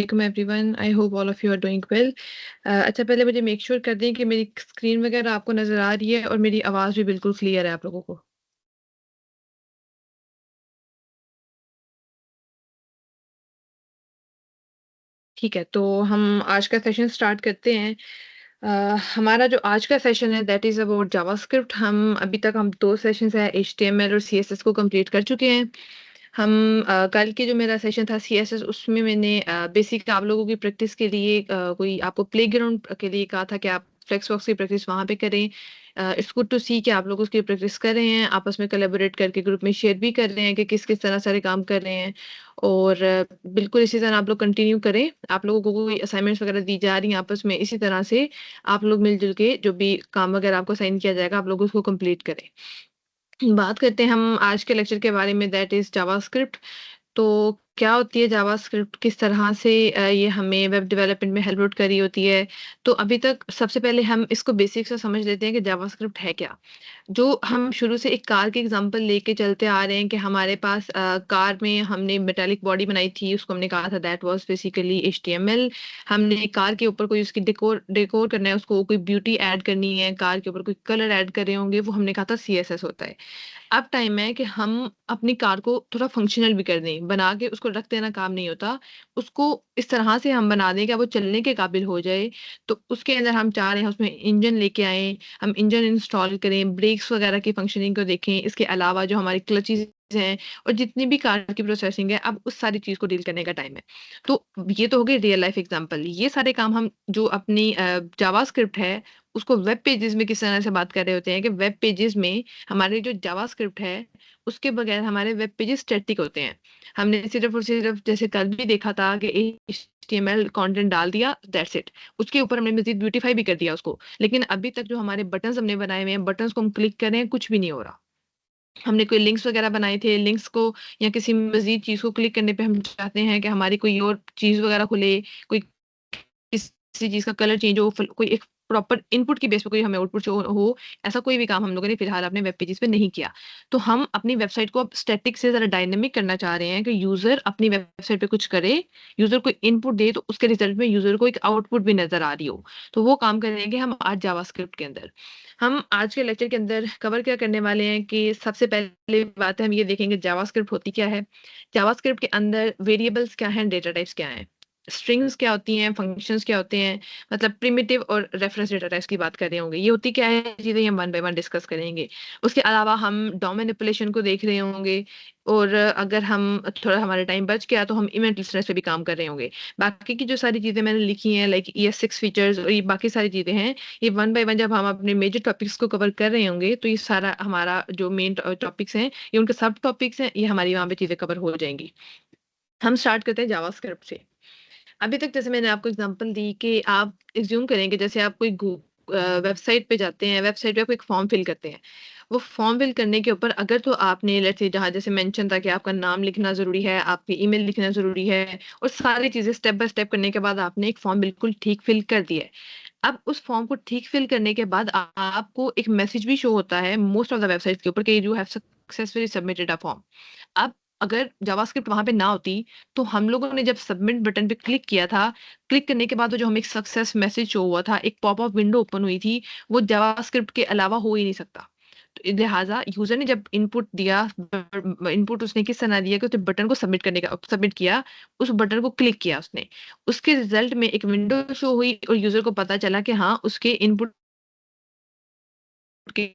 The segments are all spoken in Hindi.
वालेकुम everyone, I hope all of you are doing well. अच्छा, पहले मुझे मेक श्योर कर दें कि मेरी स्क्रीन वगैरह आपको नज़र आ रही है और मेरी आवाज़ भी बिल्कुल क्लियर है आप लोगों को। ठीक है, तो हम आज का सेशन स्टार्ट करते हैं। हमारा जो आज का सेशन है दैट इज़ अबाउट जावास्क्रिप्ट। हम 2 सेशंस हैं एचटीएमएल और सीएसएस को कंप्लीट कर चुके हैं। कल के जो मेरा सेशन था सीएसएस उसमें मैंने बेसिक आप लोगों की प्रैक्टिस के लिए कोई आपको प्लेग्राउंड के लिए कहा था कि आप फ्लेक्सबॉक्स की प्रैक्टिस वहाँ पे करें। इट्स गुड टू सी कि आप लोग उसकी प्रैक्टिस कर रहे हैं, आपस में कोलैबोरेट करके ग्रुप में शेयर भी कर रहे हैं कि किस-किस तरह सारे काम कर रहे हैं। और बिल्कुल इसी तरह आप लोग कंटिन्यू करें। आप लोगों को कोई असाइनमेंट्स वगैरह दी जा रही हैं आपस में, इसी तरह से आप लोग मिल-जुल के जो भी काम वगैरह आपको असाइन किया जाएगा, आप लोग उसको कंप्लीट करें। बात करते हैं हम आज के लेक्चर के बारे में दैट इज़ जावास्क्रिप्ट। तो क्या होती है जावास्क्रिप्ट? किस तरह से ये हमें वेब डेवलपमेंट में हेल्प आउट करी होती है? तो अभी तक सबसे पहले हम इसको बेसिक से समझ लेते हैं कि जावास्क्रिप्ट है क्या? जो हम शुरू से एक कार की एग्जांपल लेके चलते आ रहे हैं कि हमारे पास कार में हमने मेटालिक बॉडी बनाई थी, उसको हमने कहा था दैट वाज़ बेसिकली एचटीएमएल। हमने कार के ऊपर कोई उसकी डेकोर डेकोर करना है, उसको कोई ब्यूटी ऐड करनी है, कार के ऊपर कोई कलर ऐड कर रहे होंगे, वो हमने कहा था सीएसएस होता है। अब टाइम है कि हम अपनी कार को थोड़ा फंक्शनल भी कर दें, बना के उसको रख देना काम नहीं होता। उसको इस तरह से हम बना दें कि वो चलने के काबिल हो जाए, तो उसके अंदर हम चाह रहे हैं उसमें इंजन लेके आएँ, हम इंजन इंस्टॉल करें, ब्रेक्स वगैरह की फंक्शनिंग को देखें, इसके अलावा जो हमारी क्लचेज़ हैं और जितनी भी कार की प्रोसेसिंग है, अब उस सारी चीज़ को डील करने का टाइम है। तो ये तो हो गई रियल लाइफ एग्ज़ाम्पल। ये सारे काम हम जो अपनी जावास्क्रिप्ट है, उसको वेब पेजेज़ में किस तरह से बात कर रहे होते हैं कि वेब पेजेज़ में हमारे जो जावास्क्रिप्ट है, उसके बगैर हमारे वेब पेजेस स्टैटिक होते हैं। हमने सिर्फ़ और सिर्फ़ जैसे कल भी देखा था कि एचटीएमएल कंटेंट डाल दिया, दैट्स इट। उसके ऊपर हमने मज़ीद ब्यूटीफाई भी कर दिया उसको। लेकिन अभी तक जो हमारे बटन्स हमने बनाए हुए हैं, बटन्स को हम क्लिक कर रहे हैं, कुछ भी नहीं हो रहा। हमने कोई लिंक्स वगैरह बनाए थे, लिंक्स को या किसी मज़ीद चीज़ को क्लिक करने पे हम चाहते हैं कि हमारी कोई और चीज़ वगैरह खुले, कोई किसी चीज़ का कलर चेंज हो, कोई एक प्रॉपर इनपुट की बेस पे कोई हमें आउटपुट शो हो, ऐसा कोई भी काम हम लोगों ने फिलहाल अपने वेब पेजेस पे नहीं किया। तो हम अपनी वेबसाइट को अब स्टैटिक से ज़रा डायनामिक करना चाह रहे हैं कि यूज़र अपनी वेबसाइट पे कुछ करे, यूज़र कोई इनपुट दे तो उसके रिज़ल्ट में यूज़र को एक आउटपुट भी नज़र आ रही हो। तो वो काम करेंगे हम आज जावास्क्रिप्ट के अंदर। हम आज के लेक्चर के अंदर कवर क्या करने वाले हैं कि सबसे पहले बात है हम ये देखेंगे जावास्क्रिप्ट होती क्या है? जावास्क्रिप्ट के अंदर वेरिएबल्स क्या हैं, डेटा टाइप्स क्या हैं? स्ट्रिंग्स क्या होती हैं, फंक्शंस क्या होते हैं, मतलब प्रिमिटिव और रेफरेंस डेटा टाइप्स की बात कर रहे होंगे। ये होती क्या है चीज़ें हम वन बाय वन डिस्कस करेंगे। उसके अलावा हम डॉम मैनिपुलेशन को देख रहे होंगे और अगर हम थोड़ा हमारा टाइम बच गया तो हम इवेंट लिस्टनर्स पे भी काम कर रहे होंगे। बाकी की जो सारी चीज़ें मैंने लिखी हैं लाइक ES6 फीचर्स और ये बाकी सारी चीज़ें हैं, ये वन बाय वन जब हम अपने मेजर टॉपिक्स को कवर कर रहे होंगे तो ये सारा हमारा जो मेन टॉपिक्स हैं, ये उनके सब टॉपिक्स हैं, ये हमारी वहाँ पे चीज़ें कवर हो जाएँगी। हम स्टार्ट करते हैं जावास्क्रिप्ट से। अभी तक जैसे मैंने आपको एग्जांपल दी कि आप अज़्यूम करें कि जैसे आप कोई वेबसाइट पे जाते हैं, वेबसाइट पे आप एक फॉर्म फिल करते हैं। वो फॉर्म फिल करने के ऊपर अगर तो आपने लेट्स से जहाँ जैसे मेंशन था कि आपका नाम लिखना ज़रूरी है, आपकी ईमेल लिखना ज़रूरी है और सारी चीज़ें स्टेप बाय स्टेप करने के बाद आपने एक फॉर्म बिल्कुल ठीक फिल कर दिया है। अब उस फॉर्म को ठीक फिल करने के बाद आपको एक मैसेज भी शो होता है मोस्ट ऑफ द वेबसाइट्स के ऊपर कि you have successfully submitted a form. अब अगर जावास्क्रिप्ट वहाँ पे ना होती, तो हम लोगों ने जब सबमिट बटन पे क्लिक किया था, क्लिक करने के बाद वो जो हमें एक सक्सेस मैसेज शो हुआ था, एक पॉपअप विंडो ओपन हुई थी, वो जावास्क्रिप्ट के अलावा हो ही नहीं सकता। तो लिहाज़ा यूज़र ने जब इनपुट दिया, इनपुट उसने किस तरह दिया कि उसने बटन को सबमिट किया, उस बटन को क्लिक किया उसने। उसके रिज़ल्ट में एक विंडो शो हुई और यूज़र को पता चला कि हाँ, उसके इनपुट के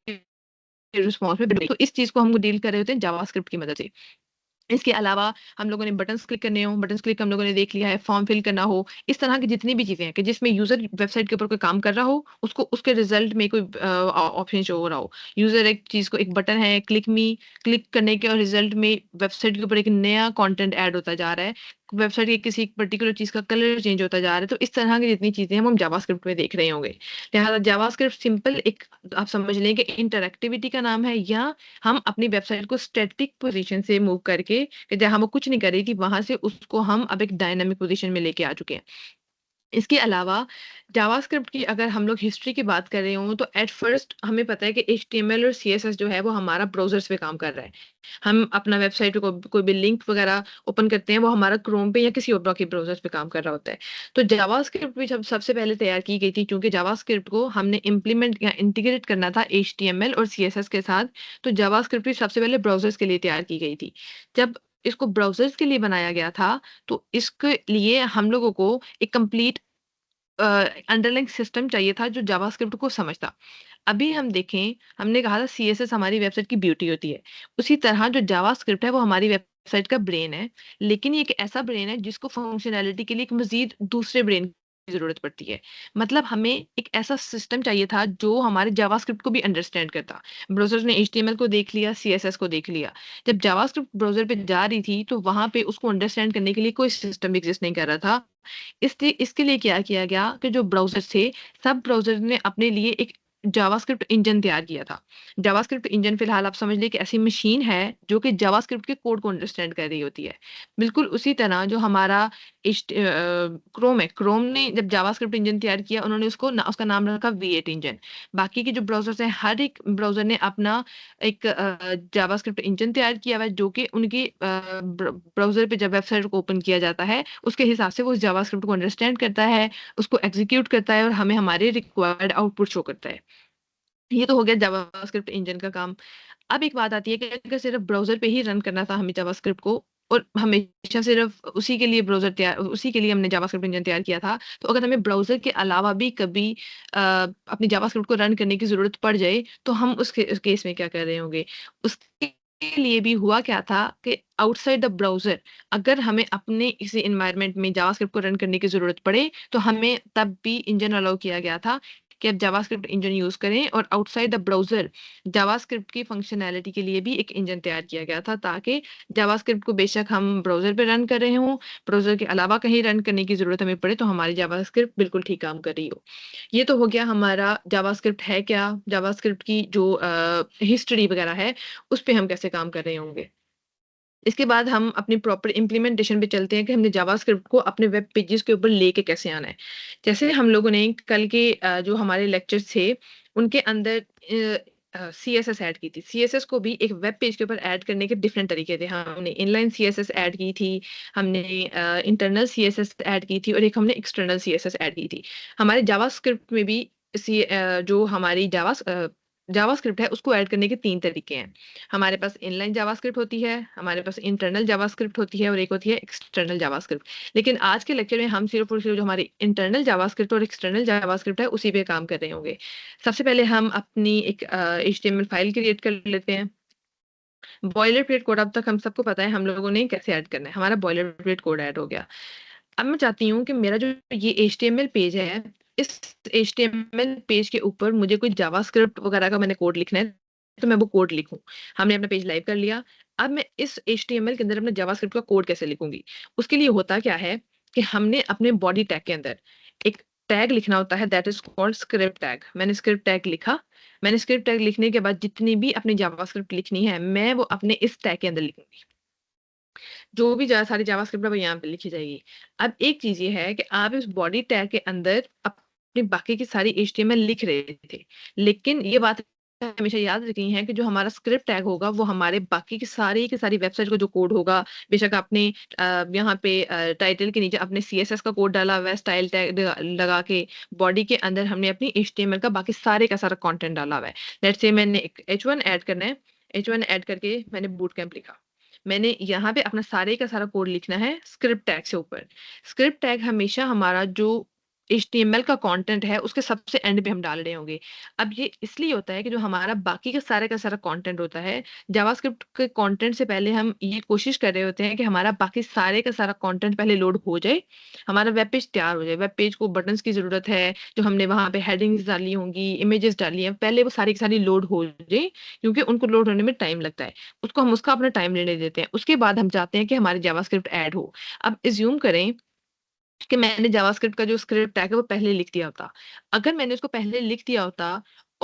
रिस्पॉन्स में तो इस चीज़ को हम डील कर रहे होते हैं जावास्क्रिप्ट की मदद से। इसके अलावा हम लोगों ने बटन्स क्लिक करने हों, बटन्स क्लिक हम लोगों ने देख लिया है, फॉर्म फिल करना हो, इस तरह की जितनी भी चीज़ें हैं कि जिसमें यूज़र वेबसाइट के ऊपर कोई काम कर रहा हो, उसको उसके रिज़ल्ट में कोई ऑप्शन शो हो रहा हो। यूज़र एक चीज़ को एक बटन है क्लिक मी, क्लिक करने के और रिज़ल्ट में वेबसाइट के ऊपर एक नया कंटेंट ऐड होता जा रहा है। वेबसाइट के किसी एक पर्टिकुलर चीज़ का कलर चेंज होता जा रहा है, तो इस तरह की जितनी चीज़ें हैं, वो हम जावास्क्रिप्ट में देख रहे होंगे। लिहाज़ा जावास्क्रिप्ट सिंपल एक आप समझ लें कि इंटरैक्टिविटी का नाम है या हम अपनी वेबसाइट को स्टैटिक पोज़ीशन से मूव करके कि जहाँ वो कुछ नहीं कर रही थी, वहाँ से उसको हम अब एक डायनामिक पोज़ीशन में लेके आ चुके हैं। इसके अलावा जावास्क्रिप्ट की अगर हम लोग हिस्ट्री की बात कर रहे हों तो एट फर्स्ट हमें पता है कि एचटीएमएल और सीएसएस जो है वो हमारा ब्राउज़र्स पे काम कर रहा है। हम अपना वेबसाइट पे कोई भी लिंक वगैरह ओपन करते हैं वो हमारा क्रोम पे या किसी और के ब्राउज़र्स पे काम कर रहा होता है। तो जावास्क्रिप्ट भी जब सबसे पहले तैयार की गई थी क्योंकि जावास्क्रिप्ट को हमने इम्प्लीमेंट या इंटीग्रेट करना था एचटीएमएल और सीएसएस के साथ, तो जावास्क्रिप्ट भी सबसे पहले ब्राउज़र्स के लिए तैयार की गई थी। जब इसको ब्राउज़र्स के लिए बनाया गया था, तो इसके लिए हम लोगों को एक कंप्लीट अंडरलाइंग सिस्टम चाहिए था जो जावास्क्रिप्ट को समझता। अभी हम देखें, हमने कहा था सीएसएस हमारी वेबसाइट की ब्यूटी होती है। उसी तरह जो जावास्क्रिप्ट है वो हमारी वेबसाइट का ब्रेन है। लेकिन ये एक ऐसा ब्रेन है जिसको फंक्शनैलिटी के लिए एक मज़ीद दूसरे ब्रेन की ज़रूरत पड़ती है। मतलब हमें एक ऐसा सिस्टम चाहिए था जो हमारे जावास्क्रिप्ट को भी अंडरस्टैंड करता। ब्राउज़र्स ने एचटीएमएल को देख लिया, सीएसएस को देख लिया। जब जावास्क्रिप्ट ब्राउज़र पे जा रही थी तो वहाँ पे उसको अंडरस्टैंड करने के लिए कोई सिस्टम एग्ज़िस्ट नहीं कर रहा था। इसलिए इसके लिए क्या किया गया कि जो ब्राउज़र थे, सब ब्राउज़र ने अपने लिए एक जावास्क्रिप्ट इंजन तैयार किया था। जावास्क्रिप्ट इंजन फिलहाल आप समझ लीजिए कि ऐसी मशीन है जो कि जावास्क्रिप्ट के कोड को अंडरस्टैंड कर रही होती है। बिल्कुल उसी तरह जो हमारा क्रोम है, क्रोम ने जब जावास्क्रिप्ट इंजन तैयार किया उन्होंने उसका नाम रखा V8 इंजन। बाकी के जो ब्राउज़र्स हैं, हर एक ब्राउज़र ने अपना एक जावास्क्रिप्ट इंजन तैयार किया हुआ है जो कि उनकी ब्राउज़र पे जब वेबसाइट को ओपन किया जाता है, उसके हिसाब से वो उस जावास्क्रिप्ट को अंडरस्टैंड करता है, उसको एग्ज़ीक्यूट करता है और हमें हमारे रिक्वायर्ड आउटपुट शो करता है। ये तो हो गया जावास्क्रिप्ट इंजन का काम। अब एक बात आती है कि अगर सिर्फ़ ब्राउज़र पे ही रन करना था हमें जावास्क्रिप्ट को और हमेशा सिर्फ़ उसी के लिए हमने जावास्क्रिप्ट इंजन तैयार किया था। तो अगर हमें ब्राउज़र के अलावा भी कभी अपनी जावास्क्रिप्ट को रन करने की ज़रूरत पड़ जाए, तो हम उस केस में क्या कर रहे होंगे? उसके लिए भी हुआ क्या था कि आउटसाइड द ब्राउज़र अगर हमें अपने किसी एनवायरनमेंट में जावास्क्रिप्ट को रन करने की ज़रूरत पड़े, तो हमें तब भी इंजन अलाउ किया गया था कि आप जावास्क्रिप्ट इंजन यूज़ करें और आउटसाइड द ब्राउज़र जावास्क्रिप्ट की फंक्शनैलिटी के लिए भी एक इंजन तैयार किया गया था ताकि जावास्क्रिप्ट को बेशक हम ब्राउज़र पे रन कर रहे हों, ब्राउज़र के अलावा कहीं रन करने की ज़रूरत हमें पड़े तो हमारी जावास्क्रिप्ट बिल्कुल ठीक काम कर रही हो। ये तो हो गया हमारा जावास्क्रिप्ट है क्या? जावास्क्रिप्ट की जो हिस्ट्री वगैरह है, उस पे हम कैसे काम कर रहे होंगे। इसके बाद हम अपनी प्रॉपर इम्प्लीमेंटेशन पे चलते हैं कि हमने जावास्क्रिप्ट को अपने वेब पेजेस के ऊपर लेके कैसे आना है। जैसे हम लोगों ने कल के जो हमारे लेक्चर्स थे, उनके अंदर सीएसएस ऐड की थी। सीएसएस को भी एक वेब पेज के ऊपर ऐड करने के डिफरेंट तरीके थे। हमने इनलाइन सीएसएस ऐड की थी, हमने इंटरनल सीएसएस ऐड की थी और एक हमने एक्सटर्नल सीएसएस ऐड की थी। हमारे जावास्क्रिप्ट में भी जो हमारी जावास्क्रिप्ट है उसको ऐड करने के 3 तरीके हैं। हमारे पास इनलाइन जावास्क्रिप्ट होती है, हमारे पास इंटरनल जावास्क्रिप्ट होती है और एक होती है एक्सटर्नल जावास्क्रिप्ट। लेकिन आज के लेक्चर में हम सिर्फ़ और सिर्फ़ जो हमारी इंटरनल जावास्क्रिप्ट और एक्सटर्नल जावास्क्रिप्ट है, उसी पे काम कर रहे होंगे। सबसे पहले हम अपनी एक एचटीएमएल फाइल क्रिएट कर लेते हैं। बॉयलर प्लेट कोड अब तक हम सबको पता है हम लोगों ने कैसे ऐड करना है। हमारा बॉयलर प्लेट कोड ऐड हो गया। अब मैं चाहती हूँ कि मेरा जो ये एचटीएमएल पेज है, इस एचटीएमएल पेज के ऊपर मुझे कोई जावास्क्रिप्ट वगैरह का मैंने कोड लिखना है, तो मैं वो कोड लिखूँ। हमने अपना पेज लाइव कर लिया। अब मैं इस एचटीएमएल के अंदर अपने जावास्क्रिप्ट का कोड कैसे लिखूँगी? उसके लिए होता क्या है कि हमने अपने बॉडी टैग के अंदर एक टैग लिखना होता है that is called script tag. मैंने स्क्रिप्ट टैग लिखा। मैंने स्क्रिप्ट टैग लिखने के बाद जितनी भी अपनी जावास्क्रिप्ट लिखनी है, मैं वो अपने इस टैग के अंदर लिखूँगी। जो भी सारी जावास्क्रिप्ट है वो यहाँ पे लिखी जाएगी। अब एक चीज़ ये है कि आप इस बॉडी टैग के अंदर अपनी बाकी की सारी एचटीएमएल लिख रहे थे। लेकिन ये बात हमेशा याद रखनी है कि जो हमारा स्क्रिप्ट टैग होगा वो हमारे बाकी की सारी वेबसाइट का जो कोड होगा, बेशक आपने यहाँ पे टाइटल के नीचे आपने सीएसएस का कोड डाला हुआ है स्टाइल टैग लगा के, बॉडी के अंदर हमने अपनी एचटीएमएल का बाकी सारे का सारा कंटेंट डाला हुआ है। लेट्स से मैंने एक H1 ऐड करना है, H1 ऐड करके मैंने बूट कैंप लिखा। मैंने यहाँ पे अपना सारे का सारा कोड लिखना है स्क्रिप्ट टैग से ऊपर। स्क्रिप्ट टैग हमेशा हमारा जो एचटीएमएल का कंटेंट है उसके सबसे एंड पे हम डाल रहे होंगे। अब ये इसलिए होता है कि जो हमारा बाकी का सारा कंटेंट होता है, जावास्क्रिप्ट के कंटेंट से पहले हम ये कोशिश कर रहे होते हैं कि हमारा बाकी सारे का सारा कंटेंट पहले लोड हो जाए, हमारा वेब पेज तैयार हो जाए। वेब पेज को बटन्स की ज़रूरत है, जो हमने वहाँ पे हेडिंग्स डाली होंगी, इमेजेस डाली हैं, पहले वो सारी की सारी लोड हो जाए क्योंकि उनको लोड होने में टाइम लगता है। उसको हम उसका अपना टाइम लेने देते हैं। उसके बाद हम चाहते हैं कि हमारी जावास्क्रिप्ट ऐड हो। अब अज़्यूम करें कि मैंने जावास्क्रिप्ट का जो स्क्रिप्ट टैग है वो पहले लिख दिया होता। अगर मैंने उसको पहले लिख दिया होता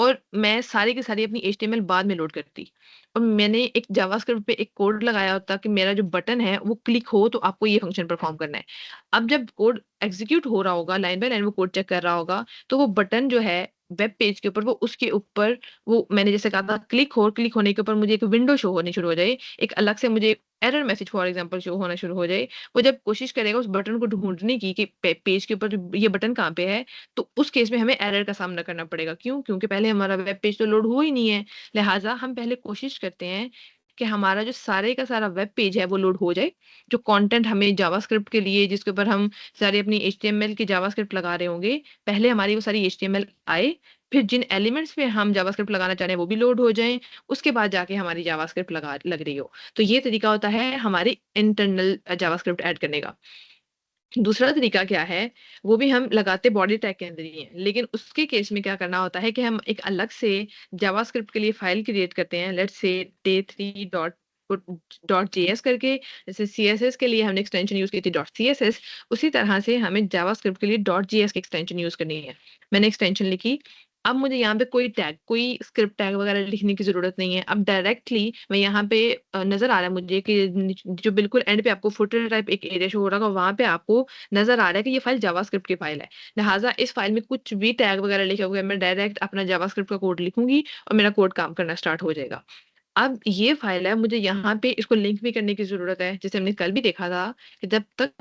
और मैं सारी की सारी अपनी एचटीएमएल बाद में लोड करती और मैंने एक जावास्क्रिप्ट पे एक कोड लगाया होता कि मेरा जो बटन है वो क्लिक हो तो आपको ये फंक्शन परफॉर्म करना है। अब जब कोड एग्जीक्यूट हो रहा होगा, लाइन बाय लाइन वो कोड चेक कर रहा होगा, तो वो बटन जो है वेब पेज के ऊपर वो उसके ऊपर वो मैंने जैसे कहा था क्लिक हो और क्लिक होने के ऊपर मुझे एक विंडो शो होनी शुरू हो जाए। एक अलग से मुझे error message for example show होना शुरू हो जाए। वो जब कोशिश करेगा उस बटन को ढूँढने की कि पेज के ऊपर जो ये बटन कहाँ पे है, तो उस केस में हमें एरर का सामना करना पड़ेगा। क्यों? क्योंकि पहले हमारा वेब पेज तो लोड हुआ ही नहीं है। लिहाज़ा हम पहले कोशिश करते हैं कि हमारा जो सारे का सारा वेब पेज है वो लोड हो जाए। जो कंटेंट हमें जावास्क्रिप्ट के लिए जिसके ऊपर हम सारी अपनी एचटीएमएल की जावास्क्रिप्ट लगा रहे होंगे, पहले हमारी वो सारी एचटीएमएल आए, फिर जिन एलिमेंट्स पे हम जावास्क्रिप्ट लगाना चाह रहे हैं वो भी लोड हो जाएँ, उसके बाद जाके हमारी जावास्क्रिप्ट लग रही हो। तो ये तरीका होता है हमारी इंटरनल जावास्क्रिप्ट ऐड करने का। दूसरा तरीका क्या है, वो भी हम लगाते बॉडी टैग के अंदर ही हैं, लेकिन उसके केस में क्या करना होता है कि हम एक अलग से जावास्क्रिप्ट के लिए फाइल क्रिएट करते हैं, लेट्स से डे3 डॉट जेएस करके, जैसे सीएसएस के लिए हमने एक्सटेंशन यूज़ की थी डॉट सीएसएस, उसी तरह से हमें जावास्क्रिप्ट के लिए डॉट जेएस की एक्सटेंशन यूज़ करनी है। मैंने एक्सटेंशन लिखी, अब मुझे यहाँ पे कोई टैग, कोई स्क्रिप्ट टैग वगैरह लिखने की ज़रूरत नहीं है। अब डायरेक्टली मैं यहाँ पे नज़र आ रहा है मुझे कि जो बिल्कुल एंड पे आपको फुटर टाइप एक एरिया शो हो रहा होगा, वहाँ पे आपको नज़र आ रहा है कि ये फाइल जावास्क्रिप्ट की फाइल है। लिहाज़ा इस फाइल में कुछ भी टैग वगैरह लिखे हुए हैं, मैं डायरेक्ट अपना जावास्क्रिप्ट का कोड लिखूँगी और मेरा कोड काम करना स्टार्ट हो जाएगा। अब ये फाइल है, मुझे यहाँ पे इसको लिंक भी करने की ज़रूरत है। जैसे हमने कल भी देखा था कि जब तक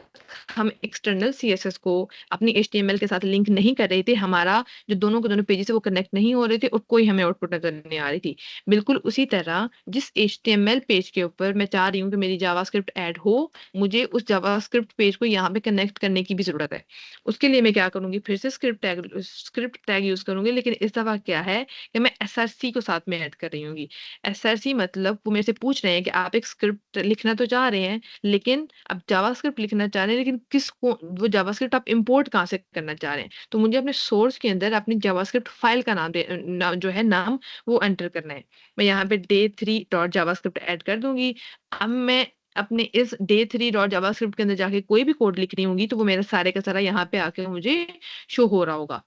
हम एक्सटर्नल सीएसएस को अपनी एचटीएमएल के साथ लिंक नहीं कर रहे थे, हमारा जो दोनों के दोनों पेजेज़ है वो कनेक्ट नहीं हो रहे थे और कोई हमें आउटपुट नज़र नहीं आ रही थी। बिल्कुल उसी तरह जिस एचटीएमएल पेज के ऊपर मैं चाह रही हूँ कि मेरी जावास्क्रिप्ट ऐड हो, मुझे उस जावास्क्रिप्ट पेज को यहाँ पे कनेक्ट करने की भी ज़रूरत है। उसके लिए मैं क्या करूँगी, फिर से स्क्रिप्ट टैग यूज़ करूँगी, लेकिन इस दफ़ा क्या है कि मैं एसआरसी को साथ में ऐड कर रही हूँगी। एसआरसी मतलब वो मेरे से पूछ रहे हैं कि आप एक स्क्रिप्ट लिखना तो चाह रहे हैं, लेकिन आप जावास्क्रिप्ट लिखना चाह रहे हैं, लेकिन किसको वो जावास्क्रिप्ट आप इम्पोर्ट कहाँ से करना चाह रहे हैं? तो मुझे अपने सोर्स के अंदर अपनी जावास्क्रिप्ट फाइल का जो है नाम वो एंटर करना है। मैं यहाँ पे डे3 डॉट जावास्क्रिप्ट ऐड कर दूँगी। अब मैं अपने इस डे3 डॉट जावास्क्रिप्ट के अंदर जाके कोई भी कोड लिख रही होंगी, तो वो मेरा सारे का सारा यहाँ पे आके मुझे शो हो रहा होगा।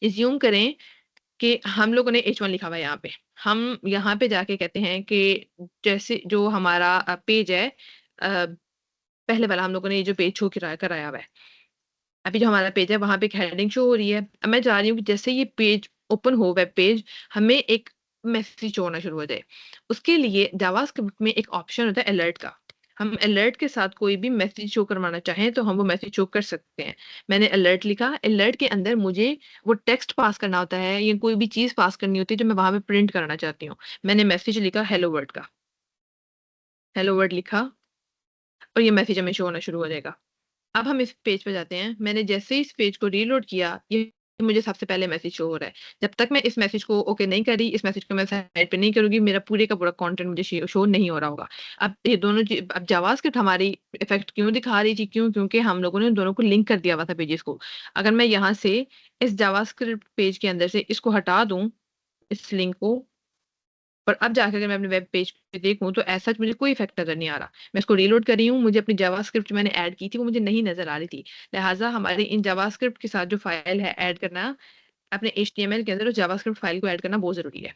अज़्यूम करें कि हम लोगों ने H1 लिखा हुआ है यहाँ पे। हम यहाँ पे जाके कहते हैं कि जैसे जो हमारा पेज है पहले वाला हम लोगों ने ये जो पेज शो कराया हुआ है। अभी जो हमारा पेज है वहाँ पे एक हेडिंग शो हो रही है। अब मैं चाह रही हूँ कि जैसे ये पेज ओपन हो वेब पेज, हमें एक मैसेज शो होना शुरू हो जाए। उसके लिए जावास्क्रिप्ट में एक ऑप्शन होता है अलर्ट का। हम अलर्ट के साथ कोई भी मैसेज शो करवाना चाहें तो हम वो मैसेज शो कर सकते हैं। मैंने अलर्ट लिखा, अलर्ट के अंदर मुझे वो टेक्स्ट पास करना होता है या कोई भी चीज़ पास करनी होती है जो मैं वहाँ पे प्रिंट कराना चाहती हूँ। मैंने मैसेज लिखा हेलो वर्ल्ड का। हेलो वर्ल्ड लिखा और ये मैसेज हमें शो होना शुरू हो जाएगा। अब हम इस पेज पे जाते हैं। मैंने जैसे ही इस पेज को रीलोड किया, ये मुझे सबसे पहले मैसेज शो हो रहा है। जब तक मैं इस मैसेज को ओके नहीं कर रही, इस मैसेज को मैं साइड पे नहीं करूँगी, मेरा पूरे का पूरा कंटेंट मुझे शो नहीं हो रहा होगा। अब ये दोनों अब जावास्क्रिप्ट हमारी इफ़ेक्ट क्यों दिखा रही थी? क्यों? क्योंकि हम लोगों ने दोनों को लिंक कर दिया हुआ था पेजेज़ को। अगर मैं यहाँ से इस जावास्क्रिप्ट पेज के अंदर से इसको हटा दूँ, इस लिंक को, और अब जाके अगर मैं अपने वेब पेज पे देखूँ तो एज़ सच मुझे कोई इफ़ेक्ट नज़र नहीं आ रहा। मैं इसको रीलोड कर रही हूँ, मुझे अपनी जावास्क्रिप्ट जो मैंने ऐड की थी वो मुझे नहीं नज़र आ रही थी। लिहाज़ा हमारी इन जावास्क्रिप्ट के साथ जो फ़ाइल है ऐड करना, अपने एचटीएमएल के अंदर उस जावास्क्रिप्ट फ़ाइल को ऐड करना बहुत ज़रूरी है।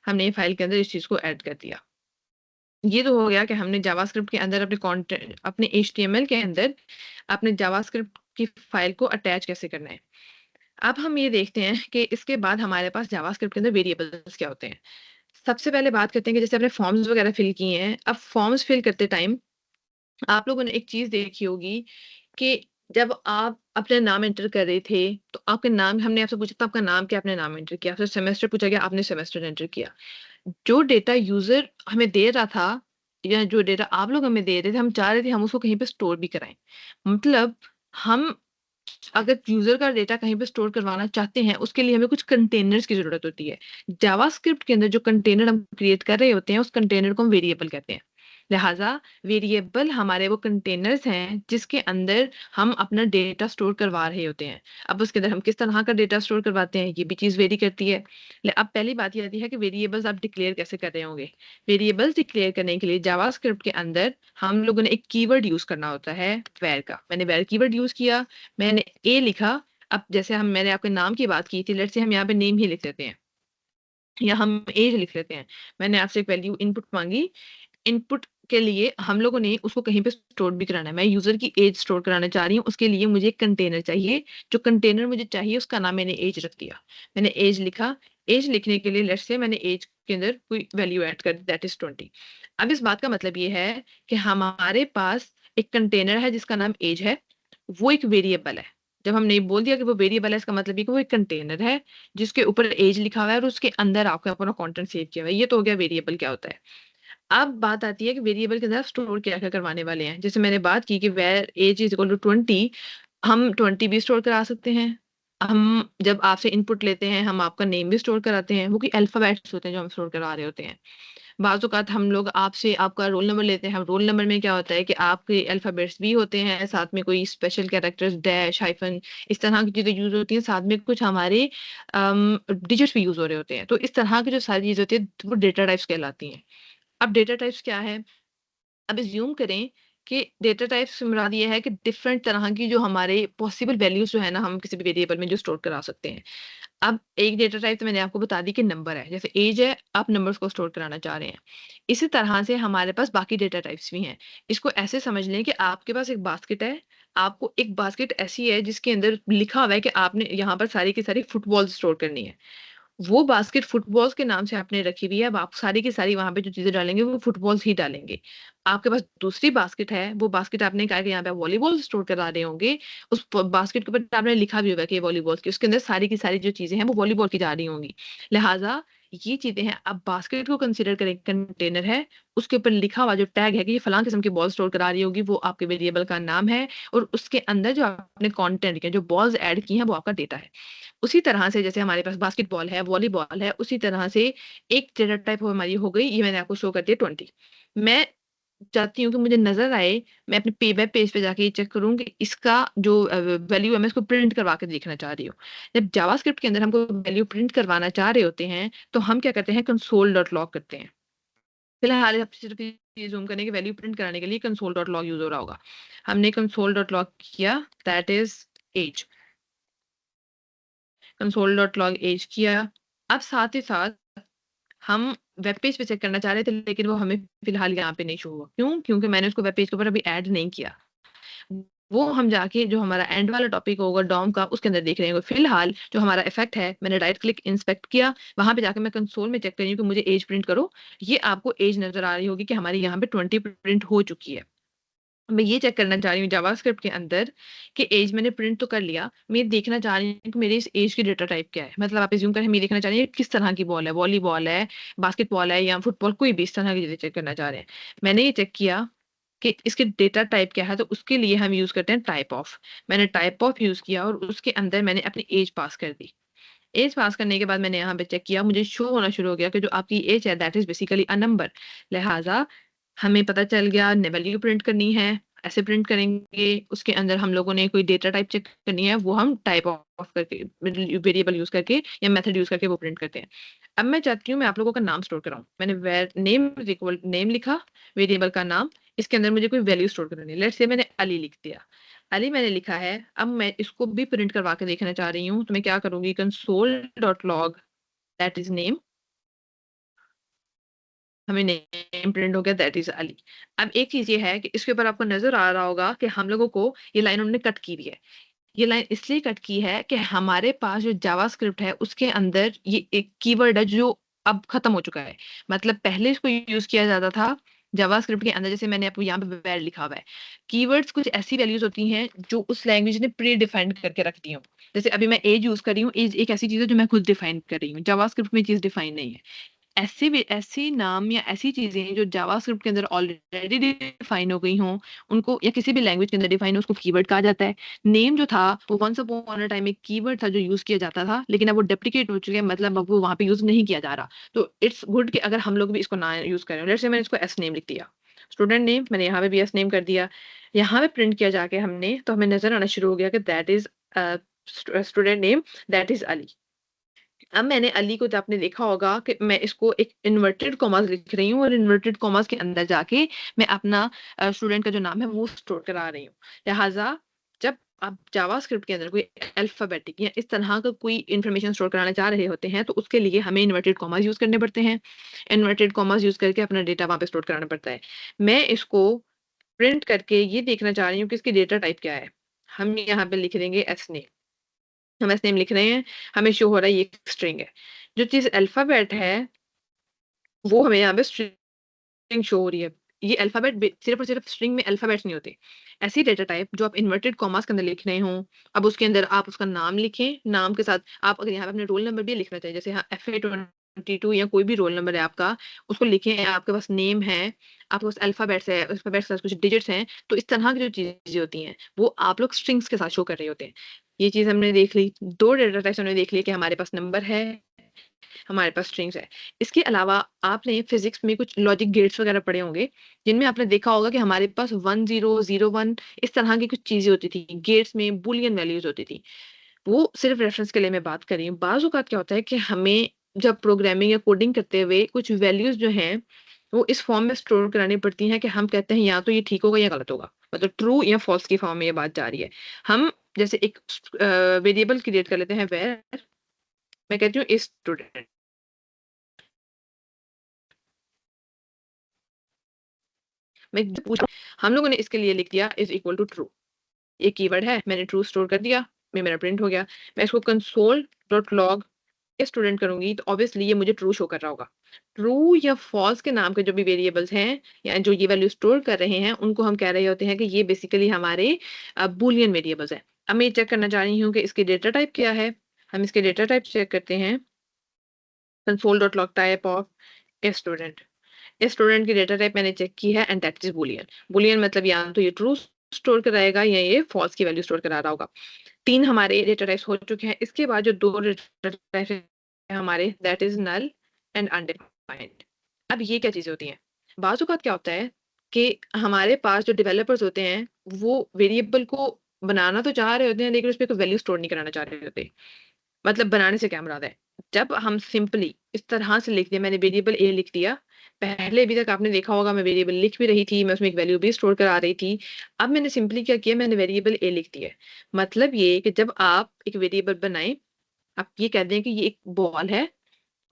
हमने ये फ़ाइल के अंदर इस चीज़ को ऐड कर दिया। ये तो हो गया कि हमने जावास्क्रिप्ट के अंदर अपने एचटीएमएल के अंदर अपने जावास्क्रिप्ट की फ़ाइल को अटैच कैसे करना है। अब हम ये देखते हैं कि इसके बाद हमारे पास जावास्क्रिप्ट के अंदर वेरिएबल्स क्या होते हैं। सबसे पहले बात करते हैं कि जैसे आपने फॉर्म्स वगैरह फिल किए हैं, अब फॉर्म्स फिल करते टाइम आप लोगों ने एक चीज़ देखी होगी कि जब आप अपना नाम एंटर कर रहे थे, तो आपके नाम हमने आपसे पूछा था आपका नाम क्या? आपने नाम एंटर किया। आपसे सेमेस्टर पूछा गया, आपने सेमेस्टर एंटर किया। जो डेटा यूज़र हमें दे रहा था या जो डेटा आप लोग हमें दे रहे थे, हम चाह रहे थे हम उसको कहीं पे स्टोर भी कराएँ। मतलब हम अगर यूज़र का डेटा कहीं पे स्टोर करवाना चाहते हैं, उसके लिए हमें कुछ कंटेनर्स की ज़रूरत होती है। जावास्क्रिप्ट के अंदर जो कंटेनर हम क्रिएट कर रहे होते हैं, उस कंटेनर को हम वेरिएबल कहते हैं। लिहाज़ा वेरिएबल हमारे वो कंटेनर्स हैं, जिसके अंदर हम अपना डेटा स्टोर करवा रहे होते हैं। अब उसके अंदर हम किस तरह का डेटा स्टोर करवाते हैं, ये भी चीज़ वेरी करती है। अब पहली बात ये आती है कि वेरिएबल्स आप डिक्लेयर कैसे कर रहे होंगे? वेरिएबल्स डिक्लेयर करने के लिए जावास्क्रिप्ट के अंदर हम लोगों ने एक कीवर्ड यूज़ करना होता है वर का। मैंने वर कीवर्ड यूज़ किया, मैंने ए लिखा। अब जैसे हम मैंने आपके नाम की बात की थी, लेट्स से हम यहाँ पे नेम ही लिख देते हैं। या हम एज लिख लेते हैं। मैंने आपसे एक वैल्यू इनपुट माँगी, इनपुट के लिए हम लोगों ने उसको कहीं पे स्टोर भी कराना है। मैं यूज़र की एज स्टोर कराना चाह रही हूँ, उसके लिए मुझे एक कंटेनर चाहिए। जो कंटेनर मुझे चाहिए उसका नाम मैंने एज रख दिया। मैंने एज लिखा, एज लिखने के लिए लेट्स से मैंने एज के अंदर कोई वैल्यू ऐड कर दी दैट इज़ 20। अब इस बात का मतलब ये है कि हमारे पास एक कंटेनर है जिसका नाम एज है, वो एक वेरिएबल है। जब हमने ये बोल दिया कि वो वेरिएबल है, इसका मतलब ये कि वो एक कंटेनर है जिसके ऊपर एज लिखा हुआ है और उसके अंदर आपका अपना कंटेंट सेव किया हुआ है। ये तो हो गया वेरिएबल क्या होता है। अब बात आती है कि वेरिएबल के अंदर आप स्टोर क्या-क्या करवाने वाले हैं। जैसे मैंने बात की कि var age is equal to 20, हम 20 भी स्टोर करा सकते हैं। हम जब आपसे इनपुट लेते हैं, हम आपका नेम भी स्टोर कराते हैं। वो कोई अल्फ़ाबेट्स होते हैं जो हम स्टोर करवा रहे होते हैं। बाज़ औक़ात हम लोग आपसे आपका रोल नंबर लेते हैं। रोल नंबर में क्या होता है कि आपके अल्फ़ाबेट्स भी होते हैं, साथ में कोई स्पेशल कैरेक्टर्स, डैश, हाइफ़न इस तरह की चीज़ें यूज़ होती हैं। साथ में कुछ हमारे डिजिट्स भी यूज़ हो रहे होते हैं। तो इस तरह की जो सारी चीज़ें होती हैं, वो डेटा टाइप्स कहलाती हैं। अब डेटा टाइप्स क्या है? अब अज़्यूम करें कि डेटा टाइप्स से मुराद ये है कि डिफरेंट तरह की जो हमारे पॉसिबल वैल्यूज़ जो है ना, हम किसी भी वेरिएबल में जो स्टोर करा सकते हैं। अब एक डेटा टाइप तो मैंने आपको बता दी कि नंबर है। जैसे ऐज है, आप नंबर्स को स्टोर कराना चाह रहे हैं। इसी तरह से हमारे पास बाकी डेटा टाइप्स भी हैं। इसको ऐसे समझ लें कि आपके पास एक बास्केट है। आपको एक बास्केट ऐसी है जिसके अंदर लिखा हुआ है कि आपने यहाँ पर सारी की सारी फुटबॉल स्टोर करनी है। वो बास्केट फुटबॉल्स के नाम से आपने रखी हुई है। अब आप सारी की सारी वहाँ पे जो चीज़ें डालेंगे वो फुटबॉल्स ही डालेंगे। आपके पास दूसरी बास्केट है, वो बास्केट आपने कहा कि यहाँ पे आप वॉलीबॉल स्टोर करा रहे होंगे। उस प बास्केट के ऊपर आपने लिखा भी होगा कि ये वॉलीबॉल की, उसके अंदर सारी की सारी जो चीज़ें हैं वो वॉलीबॉल की जा रही होंगी। लिहाज़ा ये चीज़ें हैं, आप बास्केट को कंसीडर करें कंटेनर है, उसके ऊपर लिखा हुआ जो टैग है कि ये फलाँ किस्म की बॉल स्टोर करा रही होगी, वो आपके वेरिएबल का नाम है और उसके अंदर जो आपने कंटेंट किया, जो बॉल्स ऐड की हैं, वो आपका डेटा है। उसी तरह से जैसे हमारे पास बास्केटबॉल है, वॉलीबॉल है, उसी तरह से एक डेटा टाइप हमारी हो गई, ये मैंने आपको शो कर दिया 20। मैं चाहती हूँ कि मुझे नज़र आए, मैं अपने वेब पेज पे जाके ये चेक करूँ कि इसका जो वैल्यू है मैं इसको प्रिंट करवा के देखना चाह रही हूँ। जब जावास्क्रिप्ट के अंदर हमको वैल्यू प्रिंट करवाना चाह रहे होते हैं, तो हम क्या करते हैं कंसोल डॉट लॉग करते हैं। फिलहाल आप सिर्फ ये ज़ूम करने की वैल्यू प्रिंट कराने के लिए कंसोल डॉट लॉग यूज़ हो रहा होगा। हमने कंसोल डॉट लॉग किया that is age. Console dot log age किया। अब साथ ही साथ हम वेब पेज पे चेक करना चाह रहे थे, लेकिन वो हमें फिलहाल यहाँ पे नहीं शो हुआ। क्यों? क्योंकि मैंने उसको वेब पेज के ऊपर अभी ऐड नहीं किया। वो हम जाके जो हमारा एंड वाला टॉपिक होगा डॉम का, उसके अंदर देख रहे होंगे। फिलहाल जो हमारा इफ़ेक्ट है, मैंने राइट क्लिक इंस्पेक्ट किया, वहाँ पे जाके मैं कंसोल में चेक कर रही हूँ कि मुझे ऐज प्रिंट करो। ये आपको ऐज नज़र आ रही होगी कि हमारी यहाँ पे 20 प्रिंट हो चुकी है। मैं ये चेक करना चाह रही हूँ जावास्क्रिप्ट के अंदर कि ऐज मैंने प्रिंट तो कर लिया। मैं ये देखना चाह रही हूँ कि मेरी इस ऐज की डेटा टाइप क्या है? मतलब आप अज़्यूम करें हम ये देखना चाह रही हैं किस तरह की बॉल है, वॉलीबॉल है, बास्केटबॉल है या फुटबॉल, कोई भी इस तरह की चीज़ें चेक करना चाह रहे हैं। मैंने ये चेक किया कि इसके डेटा टाइप क्या है, तो उसके लिए हम यूज़ करते हैं टाइप ऑफ। मैंने टाइप ऑफ यूज़ किया और उसके अंदर मैंने अपनी ऐज पास कर दी। ऐज पास करने के बाद मैंने यहाँ पे चेक किया, मुझे शो होना शुरू हो गया कि जो आपकी ऐज है that is basically a number. लिहाज़ा हमें पता चल गया न वैल्यू प्रिंट करनी है, ऐसे प्रिंट करेंगे, उसके अंदर हम लोगों ने कोई डेटा टाइप चेक करनी है, वो हम टाइप ऑफ करके वेरिएबल यूज़ करके या मेथड यूज़ करके वो प्रिंट करते हैं। अब मैं चाहती हूँ मैं आप लोगों का नाम स्टोर कराऊँ। मैंने वर नेम इज़ इक्वल नेम लिखा, वेरिएबल का नाम, इसके अंदर मुझे कोई वैल्यू स्टोर करनी है। लेट्स से मैंने अली लिख दिया। अली मैंने लिखा है, अब मैं इसको भी प्रिंट करवा के देखना चाह रही हूँ, तो मैं क्या करूँगी console dot log that is name, हमें नेम प्रिंट हो गया दैट इज़ अली। अब एक चीज़ ये है कि इसके ऊपर आपको नज़र आ रहा होगा कि हम लोगों को ये लाइन उन्होंने कट की हुई है। ये लाइन इसलिए कट की है कि हमारे पास जो जावास्क्रिप्ट है उसके अंदर ये एक कीवर्ड है जो अब खत्म हो चुका है। मतलब पहले इसको यूज़ किया जाता था जावास्क्रिप्ट के अंदर, जैसे मैंने आपको यहाँ पे वर लिखा हुआ है। कीवर्ड्स कुछ ऐसी वैल्यूज़ होती हैं जो उस लैंग्वेज ने प्री डिफाइंड करके रख दी हों। जैसे अभी मैं ऐज यूज़ कर रही हूँ, ऐज एक ऐसी चीज़ है जो मैं खुद डिफाइन कर रही हूँ। जावास्क्रिप्ट में ये चीज़ डिफाइन नहीं है। ऐसे नाम या ऐसी चीज़ें जो जावास्क्रिप्ट के अंदर ऑलरेडी डिफाइन हो गई हों, उनको या किसी भी लैंग्वेज के अंदर डिफाइन हो, उसको कीवर्ड कहा जाता है। नेम जो था वो वन्स अपॉन अ टाइम एक कीवर्ड था जो यूज़ किया जाता था, लेकिन अब वो डेप्रिकेट हो चुके हैं, मतलब अब वो वहाँ पे यूज़ नहीं किया जा रहा। तो इट्स गुड कि अगर हम लोग भी इसको ना यूज़ करें। लेट्स से मैंने इसको एस नेम लिख दिया। स्टूडेंट नेम मैंने यहाँ पे भी एस नेम कर दिया। यहाँ पे प्रिंट किया जाके हमने, तो हमें नज़र आना शुरू हो गया कि that is student name that is Ali. अब मैंने अली को, तो आपने देखा होगा कि मैं इसको एक इन्वर्टेड कॉमास लिख रही हूँ और इन्वर्टेड कॉमास के अंदर जाके मैं अपना स्टूडेंट का जो नाम है वो स्टोर करा रही हूँ। लिहाजा जब आप जावास्क्रिप्ट के अंदर कोई अल्फ़ाबेटिक या इस तरह का कोई इन्फॉर्मेशन स्टोर कराना चाह रहे होते हैं, तो उसके लिए हमें इन्वर्टेड कॉमास यूज़ करने पड़ते हैं। इन्वर्टेड कॉमास यूज़ करके अपना डेटा वहाँ पे स्टोर कराना पड़ता है। मैं इसको प्रिंट करके ये देखना चाह रही हूँ कि इसकी डेटा टाइप क्या है। हम यहाँ पे लिख देंगे एसनेम। हम एसनेम लिख रहे हैं, हमें शो हो रहा है ये एक स्ट्रिंग है। जो चीज़ अल्फ़ाबेट है, वो हमें यहाँ पे स्ट्रिंग शो हो रही है। ये अल्फ़ाबेट सिर्फ़ और सिर्फ़ स्ट्रिंग में अल्फ़ाबेट्स नहीं होते। ऐसी डेटा टाइप जो आप इन्वर्टेड कॉमास के अंदर लिख रहे हों, अब उसके अंदर आप उसका नाम लिखें, नाम के साथ आप अगर यहाँ पे अपने रोल नंबर भी लिखना चाहिए, जैसे हाँ, FA22 या कोई भी रोल नंबर है आपका, उसको लिखें, आपके पास नेम है, आपके पास अल्फ़ाबेट्स है, अल्फ़ाबेट्स के साथ कुछ डिजिट्स हैं, तो इस तरह की जो चीज़ें होती हैं, वो आप लोग स्ट्रिंग्स के साथ शो कर रहे होते हैं। ये चीज़ हमने देख ली, 2 डेटा टाइप्स हमने देख ली कि हमारे पास नंबर है, हमारे पास स्ट्रिंग्स है। इसके अलावा आपने फिज़िक्स में कुछ लॉजिक गेट्स वगैरह पढ़े होंगे, जिनमें आपने देखा होगा कि हमारे पास 1 0 0 1 इस तरह की कुछ चीज़ें होती थी। गेट्स में बूलियन वैल्यूज़ होती थी। वो सिर्फ़ रेफ़रेंस के लिए मैं बात कर रही हूँ। बाज़ औक़ात क्या होता है कि हमें जब प्रोग्रामिंग या कोडिंग करते हुए कुछ वैल्यूज़ जो हैं, वो इस फ़ॉर्म में स्टोर करानी पड़ती हैं कि हम कहते हैं या तो ये ठीक होगा या गलत होगा। मतलब ट्रू या फ़ॉल्स की फ़ॉर्म में ये बात जा रही है। हम जैसे एक वेरिएबल क्रिएट कर लेते हैं वेयर मैं कहती हूँ स्टूडेंट। मैं पूछ हम लोगों ने इसके लिए लिख दिया इज़ इक्वल टू ट्रू। ये कीवर्ड है, मैंने ट्रू स्टोर कर दिया, ये मेरा प्रिंट हो गया। मैं इसको console.log स्टूडेंट करूँगी तो ऑब्वियसली ये मुझे ट्रू शो कर रहा होगा। ट्रू या फॉल्स के नाम के जो भी वेरिएबल्स हैं या जो ये वैल्यू स्टोर कर रहे हैं, उनको हम कह रहे होते हैं कि ये बेसिकली हमारे बूलियन वेरिएबल्स हैं। अब मैं ये चेक करना चाह रही हूँ कि इसकी डेटा टाइप क्या है? हम इसके डेटा टाइप चेक करते हैं console.log type of student. Student की डेटा टाइप मैंने चेक की है and that is Boolean. Boolean मतलब या तो ये ट्रू स्टोर कराएगा या ये फॉल्स की वैल्यू स्टोर करा रहा होगा। 3 हमारे डेटा टाइप्स हो चुके हैं। इसके बाद जो 2 डेटा टाइप्स हैं हमारे that is null and undefined. अब ये क्या चीज़ें होती हैं? बाज़ औक़ात क्या होता है कि हमारे पास जो डेवलपर्स होते हैं, वो वेरिएबल को बनाना तो चाह रहे होते हैं लेकिन उसपे कोई वैल्यू स्टोर नहीं कराना चाह रहे होते। मतलब बनाने से क्या मुराद है? जब हम सिंपली इस तरह से लिख दें मैंने वेरिएबल ए लिख दिया, पहले अभी तक आपने देखा होगा मैं वेरिएबल लिख भी रही थी, मैं उसमें एक वैल्यू भी स्टोर करा रही थी। अब मैंने सिंपली क्या किया मैंने वेरिएबल ए लिख दिया है। मतलब ये कि जब आप एक वेरिएबल बनाएँ, आप ये कह दें कि ये एक बॉल है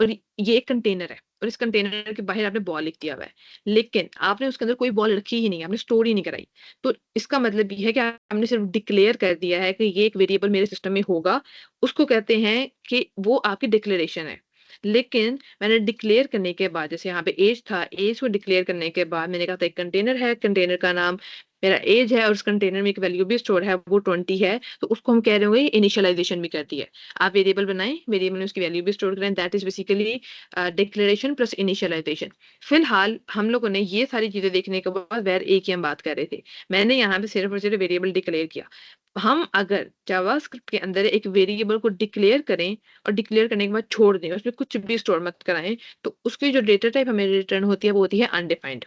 और ये एक कंटेनर है और इस कंटेनर के बाहर आपने बॉल लिख दिया हुआ है। लेकिन आपने उसके अंदर कोई बॉल रखी ही नहीं है, आपने स्टोर ही नहीं कराई। तो इसका मतलब ये है कि आपने सिर्फ़ डिक्लेयर कर दिया है कि ये एक वेरिएबल मेरे सिस्टम में होगा, उसको कहते हैं कि वो आपकी डिक्लेरेशन है। लेकिन मैंने डिक्लेयर करने के बाद जैसे यहाँ पे ऐज था, ऐज को डिक्लेयर करने के बाद मैंने कहा था एक कंटेनर है, कंटेनर का नाम मेरा ऐज है और उस कंटेनर में एक वैल्यू भी स्टोर है, वो 20 है, तो उसको हम कह रहे होंगे इनिशियलाइज़ेशन भी कर दी है। आप वेरिएबल बनाएँ, वेरिएबल में उसकी वैल्यू भी स्टोर करें, that is basically declaration plus initialisation. फिलहाल हम लोगों ने ये सारी चीज़ें देखने के बाद वेर ए की हम बात कर रहे थे। मैंने यहाँ पे सिर्फ़ और सिर्फ़ वेरिएबल डिक्लेयर किया। हम अगर जावास्क्रिप्ट के अंदर एक वेरिएबल को डिक्लेयर करें और डिक्लेयर करने के बाद छोड़ दें, उसमें कुछ भी स्टोर मत कराएँ, तो उसकी जो डेटा टाइप हमें रिटर्न होती है, वो होती है अनडिफाइंड।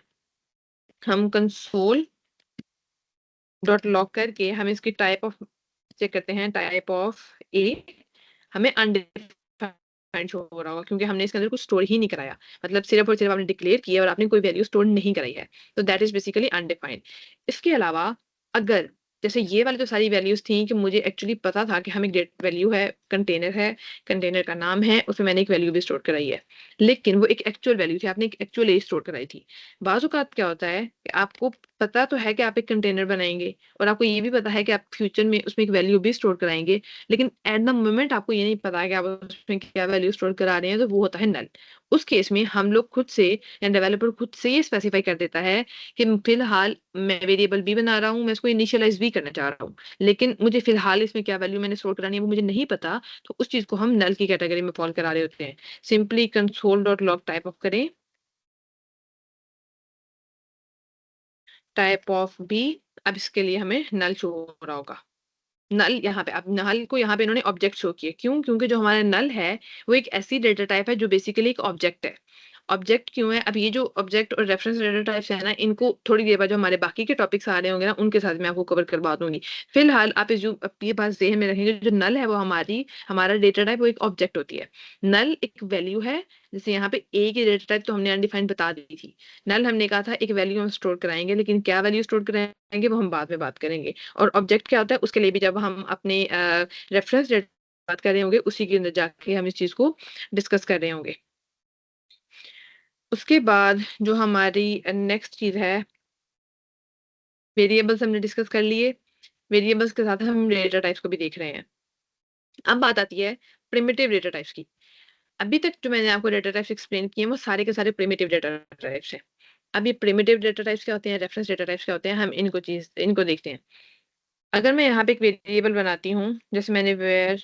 हम console.log करके हम इसकी टाइप ऑफ चेक करते हैं, टाइप ऑफ ए हमें अनडिफाइंड शो हो रहा होगा क्योंकि हमने इसके अंदर कुछ स्टोर ही नहीं कराया। मतलब सिर्फ़ और सिर्फ़ आपने डिक्लेयर किया और आपने कोई वैल्यू स्टोर नहीं कराई है। तो दैट इज़ बेसिकली अनडिफाइंड। इसके अलावा अगर जैसे ये वाली तो सारी वैल्यूज़ थी कि मुझे एक्चुअली पता था कि हम एक डेट वैल्यू है, कंटेनर का नाम है, उसमें मैंने एक वैल्यू भी स्टोर कराई है। लेकिन वो एक एक्चुअल वैल्यू थी, आपने एक एक्चुअल एज स्टोर कराई थी। बाज़ औक़ात क्या होता है कि आपको पता तो है कि आप एक कंटेनर बनाएँगे और आपको ये भी पता है कि आप फ्यूचर में उसमें एक वैल्यू भी स्टोर कराएँगे, लेकिन एट द मोमेंट आपको ये नहीं पता है कि आप उसमें क्या वैल्यू स्टोर करा रहे हैं, तो वो होता है नल। उस केस में हम लोग खुद से या डेवलपर खुद से ये स्पेसिफाई कर देता है कि फिलहाल मैं वेरिएबल बी बना रहा हूँ, मैं इसको इनिशियलाइज़ भी करना चाह रहा हूँ। लेकिन मुझे फिलहाल इसमें क्या वैल्यू मैंने स्टोर करानी है वो मुझे नहीं पता, तो उस चीज़ को हम नल की कैटेगरी में फ़ॉल करा रहे होते हैं। सिंपली console.log टाइप ऑफ करें, टाइप ऑफ बी अब इसके लिए हमें नल शो हो रहा होगा। नल यहाँ पे अब नल को यहाँ पे इन्होंने ऑब्जेक्ट शो किए। क्यों? क्योंकि जो हमारा नल है, वो एक ऐसी डेटा टाइप है जो बेसिकली एक ऑब्जेक्ट है। ऑब्जेक्ट क्यों है? अब ये जो ऑब्जेक्ट और रेफरेंस डेटा टाइप्स है ना, इनको थोड़ी देर बाद जो हमारे बाकी के टॉपिक्स आ रहे होंगे ना, उनके साथ मैं आपको कवर करवा दूँगी। फिलहाल आप ये बात ज़हन में रखेंगे, जो नल है वो हमारा डेटा टाइप वो एक ऑब्जेक्ट होती है। नल एक वैल्यू है, जैसे यहाँ पे ए की डेटा टाइप तो हमने अनडिफाइंड बता दी थी। नल हमने कहा था एक वैल्यू हम स्टोर कराएँगे, लेकिन क्या वैल्यू स्टोर कराएँगे वो हम बाद में बात करेंगे। और ऑब्जेक्ट क्या होता है उसके लिए भी जब हम अपने रेफरेंस डेटा बात कर रहे होंगे, उसी के अंदर जाके हम इस चीज़ को डिस्कस कर रहे होंगे। उसके बाद जो हमारी नेक्स्ट चीज़ है, वेरिएबल्स हमने डिस्कस कर लिए। वेरिएबल्स के साथ हम डेटा टाइप्स को भी देख रहे हैं। अब बात आती है प्रिमिटिव डेटा टाइप्स की। अभी तक जो मैंने आपको डेटा टाइप्स एक्सप्लेन किए हैं, वो सारे के सारे प्रिमिटिव डेटा टाइप्स हैं। अब ये प्रिमिटिव डेटा टाइप्स क्या होते हैं, रेफरेंस डेटा टाइप्स क्या होते हैं, हम इनको देखते हैं। अगर मैं यहाँ पे एक वेरिएबल बनाती हूँ, जैसे मैंने वेयर,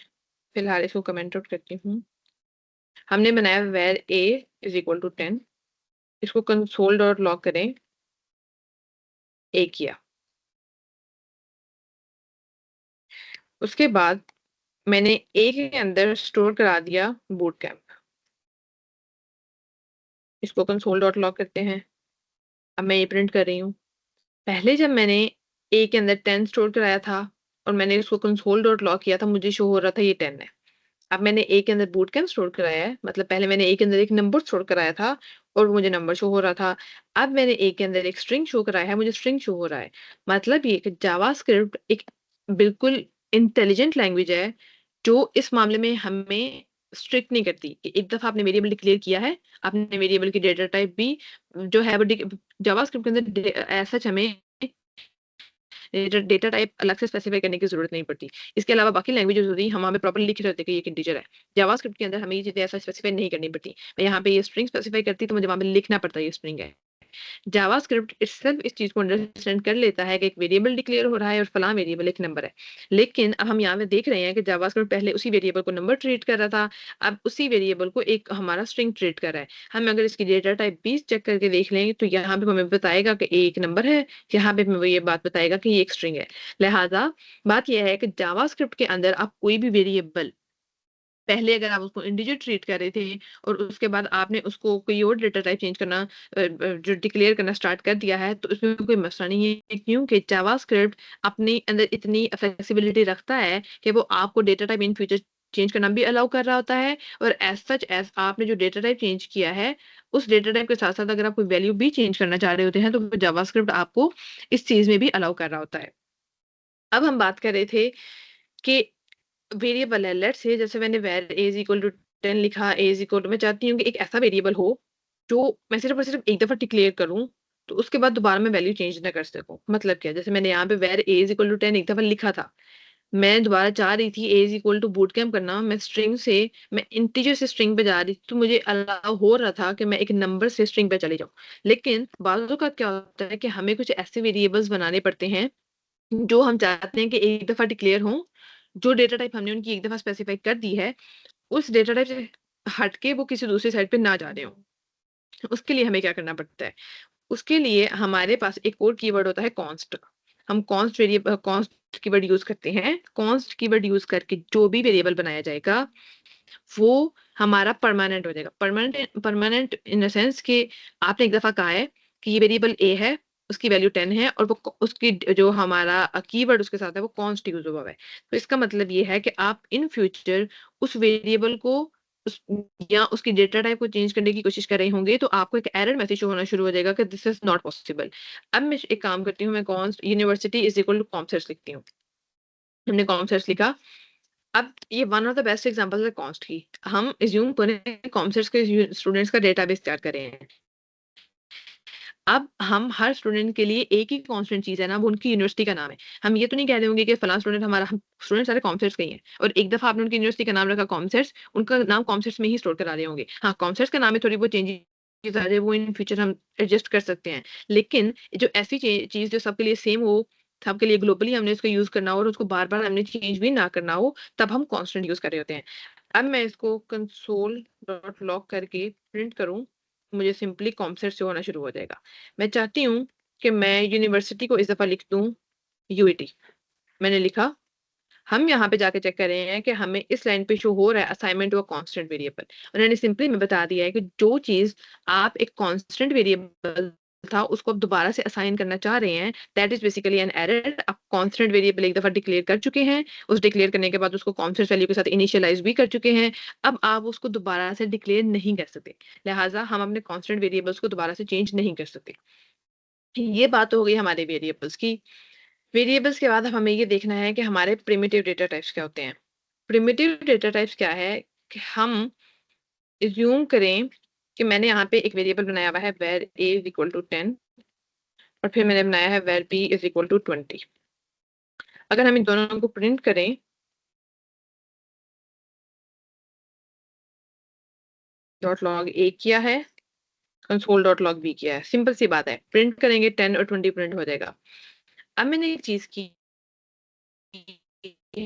फिलहाल इसको कमेंट आउट करती हूँ। हमने बनाया var a is equal to 10, इसको कंसोल डॉट लॉग करें, a किया। उसके बाद मैंने a के अंदर स्टोर करा दिया बूट कैंप। इसको कंसोल डॉट लॉग करते हैं। अब मैं ये प्रिंट कर रही हूँ। पहले जब मैंने a के अंदर 10 स्टोर कराया था और मैंने इसको कंसोल डॉट लॉग किया था, मुझे शो हो रहा था ये 10 है। अब मैंने ए के अंदर बूट कैंप स्टोर कराया है, मतलब पहले मैंने ए के अंदर एक नंबर स्टोर कराया था और मुझे नंबर शो हो रहा था। अब मैंने ए के अंदर एक स्ट्रिंग शो कराया है, मुझे स्ट्रिंग शो हो रहा है। मतलब ये कि जावास्क्रिप्ट एक बिल्कुल इंटेलिजेंट लैंग्वेज है, जो इस मामले में हमें स्ट्रिक्ट नहीं करती कि एक दफ़ा आपने वेरिएबल डिक्लेयर किया है, आपने वेरिएबल की डेटा टाइप भी जो है वो जावास्क्रिप्ट के अंदर एज़ सच हमें डेटा टाइप अलग से स्पेसिफाई करने की ज़रूरत नहीं पड़ती। इसके अलावा बाकी लैंग्वेजेज़ होती हैं, हम वहाँ पे प्रॉपर्ली लिख रहे होते हैं कि ये एक इंटीजर है। जावास्क्रिप्ट के अंदर हमें ये चीज़ें ऐसा स्पेसिफाई नहीं करनी पड़ती। मैं यहाँ पे ये स्ट्रिंग स्पेसिफाई करती तो मुझे वहाँ पे लिखना पड़ता ये स्ट्रिंग है। जावास्क्रिप्ट इटसेल्फ इस चीज़ को अंडरस्टैंड कर लेता है कि एक वेरिएबल डिक्लेयर हो रहा है और फलां वेरिएबल एक नंबर है। लेकिन अब हम यहाँ पे देख रहे हैं कि जावास्क्रिप्ट पहले उसी वेरिएबल को नंबर ट्रीट कर रहा था, अब उसी वेरिएबल को एक हमारा स्ट्रिंग ट्रीट कर रहा है। हम अगर इसकी डेटा टाइप भी चेक करके देख लेंगे तो यहाँ पे हमें बताएगा कि ए एक नंबर है, यहाँ पे हमें वो ये बात बताएगा कि ये एक स्ट्रिंग है। लिहाजा बात ये है कि जावास्क्रिप्ट के अंदर आप कोई भी वेरिएबल पहले अगर आप उसको इंटीजर ट्रीट कर रहे थे और उसके बाद आपने उसको कोई और डेटा टाइप चेंज करना जो डिक्लेयर करना स्टार्ट कर दिया है, तो इसमें कोई मसला नहीं है, क्योंकि जावास्क्रिप्ट अपने अंदर इतनी फ्लेक्सिबिलिटी रखता है कि वो आपको data type in future change करना भी अलाउ कर रहा होता है, और एज सच एज आपने जो डेटा टाइप चेंज किया है, उस डेटा टाइप के साथ साथ अगर आप कोई वैल्यू भी चेंज करना चाह रहे होते हैं, तो जावास्क्रिप्ट आपको इस चीज में भी अलाउ कर रहा होता है। अब हम बात कर रहे थे कि वेरिएबल है, लेट्स से जैसे मैंने var a is equal to 10 लिखा, a इज़ इक्वल टू, मैं चाहती हूँ कि एक ऐसा वेरिएबल हो जो मैं सिर्फ़ और सिर्फ़ एक दफ़ा डिक्लेयर करूँ, तो उसके बाद दोबारा मैं वैल्यू चेंज ना कर सकूँ। मतलब क्या? जैसे मैंने यहाँ पे var a is equal to 10 एक दफ़ा लिखा था। मैं दोबारा चाह रही थी a is equal to bootcamp करना, मैं इंटीजर से स्ट्रिंग पे जा रही थी, तो मुझे अलाउ हो रहा था कि मैं एक नंबर से स्ट्रिंग पे चली जाऊँ। लेकिन बाज़ औक़ात क्या होता है कि हमें कुछ ऐसे वेरिएबल्स बनाने पड़ते हैं जो हम चाहते हैं कि एक दफ़ा डिक्लेयर हों, जो डेटा टाइप हमने उनकी एक दफ़ा स्पेसिफ़ाई कर दी है, उस डेटा टाइप से हट के वो किसी दूसरी साइड पे ना जा रहे हों। उसके लिए हमें क्या करना पड़ता है? उसके लिए हमारे पास एक और कीवर्ड होता है कॉन्स्ट। हम कॉन्स्ट कीवर्ड यूज़ करते हैं। कॉन्स्ट कीवर्ड यूज़ करके जो भी वेरिएबल बनाया जाएगा, वो हमारा परमानेंट हो जाएगा। Permanent permanent in the sense कि आपने एक दफ़ा कहा है कि ये वेरिएबल ए है, उसकी वैल्यू 10 है और वो उसकी जो हमारा कीवर्ड उसके साथ है वो कॉन्स्ट यूज़ हुआ है। तो इसका मतलब ये है कि आप इन फ्यूचर उस वेरिएबल को उस या उसकी डेटा टाइप को चेंज करने की कोशिश कर रहे होंगे, तो आपको एक एरर मैसेज शो होना शुरू हो जाएगा कि दिस इज़ नॉट पॉसिबल। अब मैं एक काम करती हूँ, मैं const university is equal to COMSATS लिखती हूँ। हमने कॉमसेट्स लिखा। अब ये one of the best examples है कॉन्स्ट की। हम अज़्यूम करें कॉमसेट्स के स्टूडेंट्स का डेटाबेस तैयार कर रहे हैं। अब हम हर स्टूडेंट के लिए एक ही कांस्टेंट चीज़ है ना, वो उनकी यूनिवर्सिटी का नाम है। हम ये तो नहीं कह रहे होंगे कि फलाँ स्टूडेंट हमारा हम स्टूडेंट सारे कॉमसेट्स के ही हैं और एक दफ़ा आपने उनकी यूनिवर्सिटी का नाम रखा कॉमसेट्स, उनका नाम कॉमसेट्स में ही स्टोर करा रहे होंगे। हाँ, कॉमसेट्स का नाम में थोड़ी बहुत चेंजेज़ आ जाए, वो इन फ्यूचर हम एडजस्ट कर सकते हैं। लेकिन जो ऐसी चीज़ जो सबके लिए सेम हो, सबके लिए ग्लोबली हमने उसको यूज़ करना हो और उसको बार-बार हमने चेंज भी ना करना हो, तब हम कांस्टेंट यूज़ कर रहे होते हैं। अब मैं इसको कंसोल डॉट लॉग करके प्रिंट करूँ, मुझे सिंपली कॉमसेट्स शो होना शुरू हो जाएगा। मैं चाहती हूँ कि मैं यूनिवर्सिटी को इस दफ़ा लिख दूँ यूएटी। मैंने लिखा, हम यहाँ पे जाके चेक कर रहे हैं कि हमें इस लाइन पे शो हो रहा है assignment to a constant variable. उन्होंने सिंपली हमें बता दिया है कि जो चीज़ आप एक कांस्टेंट वेरिएबल था उसको आप दोबारा से असाइन करना चाह रहे हैं, that is basically an error. आप कांस्टेंट वेरिएबल एक दफ़ा डिक्लेयर कर चुके हैं, उस डिक्लेयर करने के बाद उसको कांस्टेंट वैल्यू के साथ इनिशियलाइज़ भी कर चुके हैं। अब आप उसको दोबारा से डिक्लेयर नहीं कर सकते। लिहाज़ा हम अपने कांस्टेंट वेरिएबल्स को दोबारा से चेंज नहीं कर सकते। ये बात तो हो गई हमारे वेरिएबल्स की। वेरिएबल्स के बाद अब हमें ये देखना है कि हमारे प्रिमिटिव डेटा टाइप्स क्या होते हैं। प्रिमिटिव डेटा टाइप्स क्या है कि हम अज़्यूम करें कि मैंने यहाँ पे एक वेरिएबल बनाया हुआ है var a is equal to 10 और फिर मैंने बनाया है var b is equal to 20। अगर हम इन दोनों को प्रिंट करें डॉट लॉग a किया है, कंसोल डॉट लॉग b किया है। सिंपल सी बात है। प्रिंट करेंगे 10 और 20 प्रिंट हो जाएगा। अब मैंने एक चीज़ की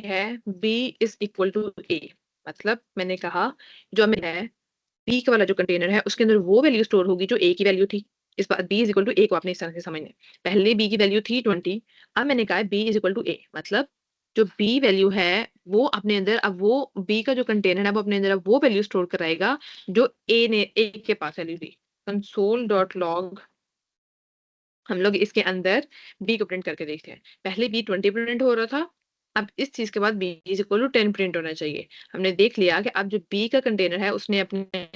है b is equal to a, मतलब मैंने कहा जो हमें है बी का वाला जो कंटेनर है उसके अंदर वो वैल्यू स्टोर होगी जो ए की वैल्यू थी। इस बात बी इज इक्वल टू ए को आपने इस तरह से समझना है। पहले बी की वैल्यू थी 20, अब मैंने कहा है बी इज इक्वल टू ए, मतलब जो बी वैल्यू है वो अपने अंदर अब वो बी का जो कंटेनर है वो अपने अंदर अब वो वैल्यू स्टोर कराएगा जो ए के पास वैल्यू थी। कंसोल डॉट लॉग हम लोग इसके अंदर बी को प्रिंट करके देखते हैं। पहले बी 20 प्रिंट हो रहा था, अब इस चीज के बाद b is equal to 10 print होना चाहिए। हमने देख लिया कि अब जो बी का कंटेनर है उसने अपने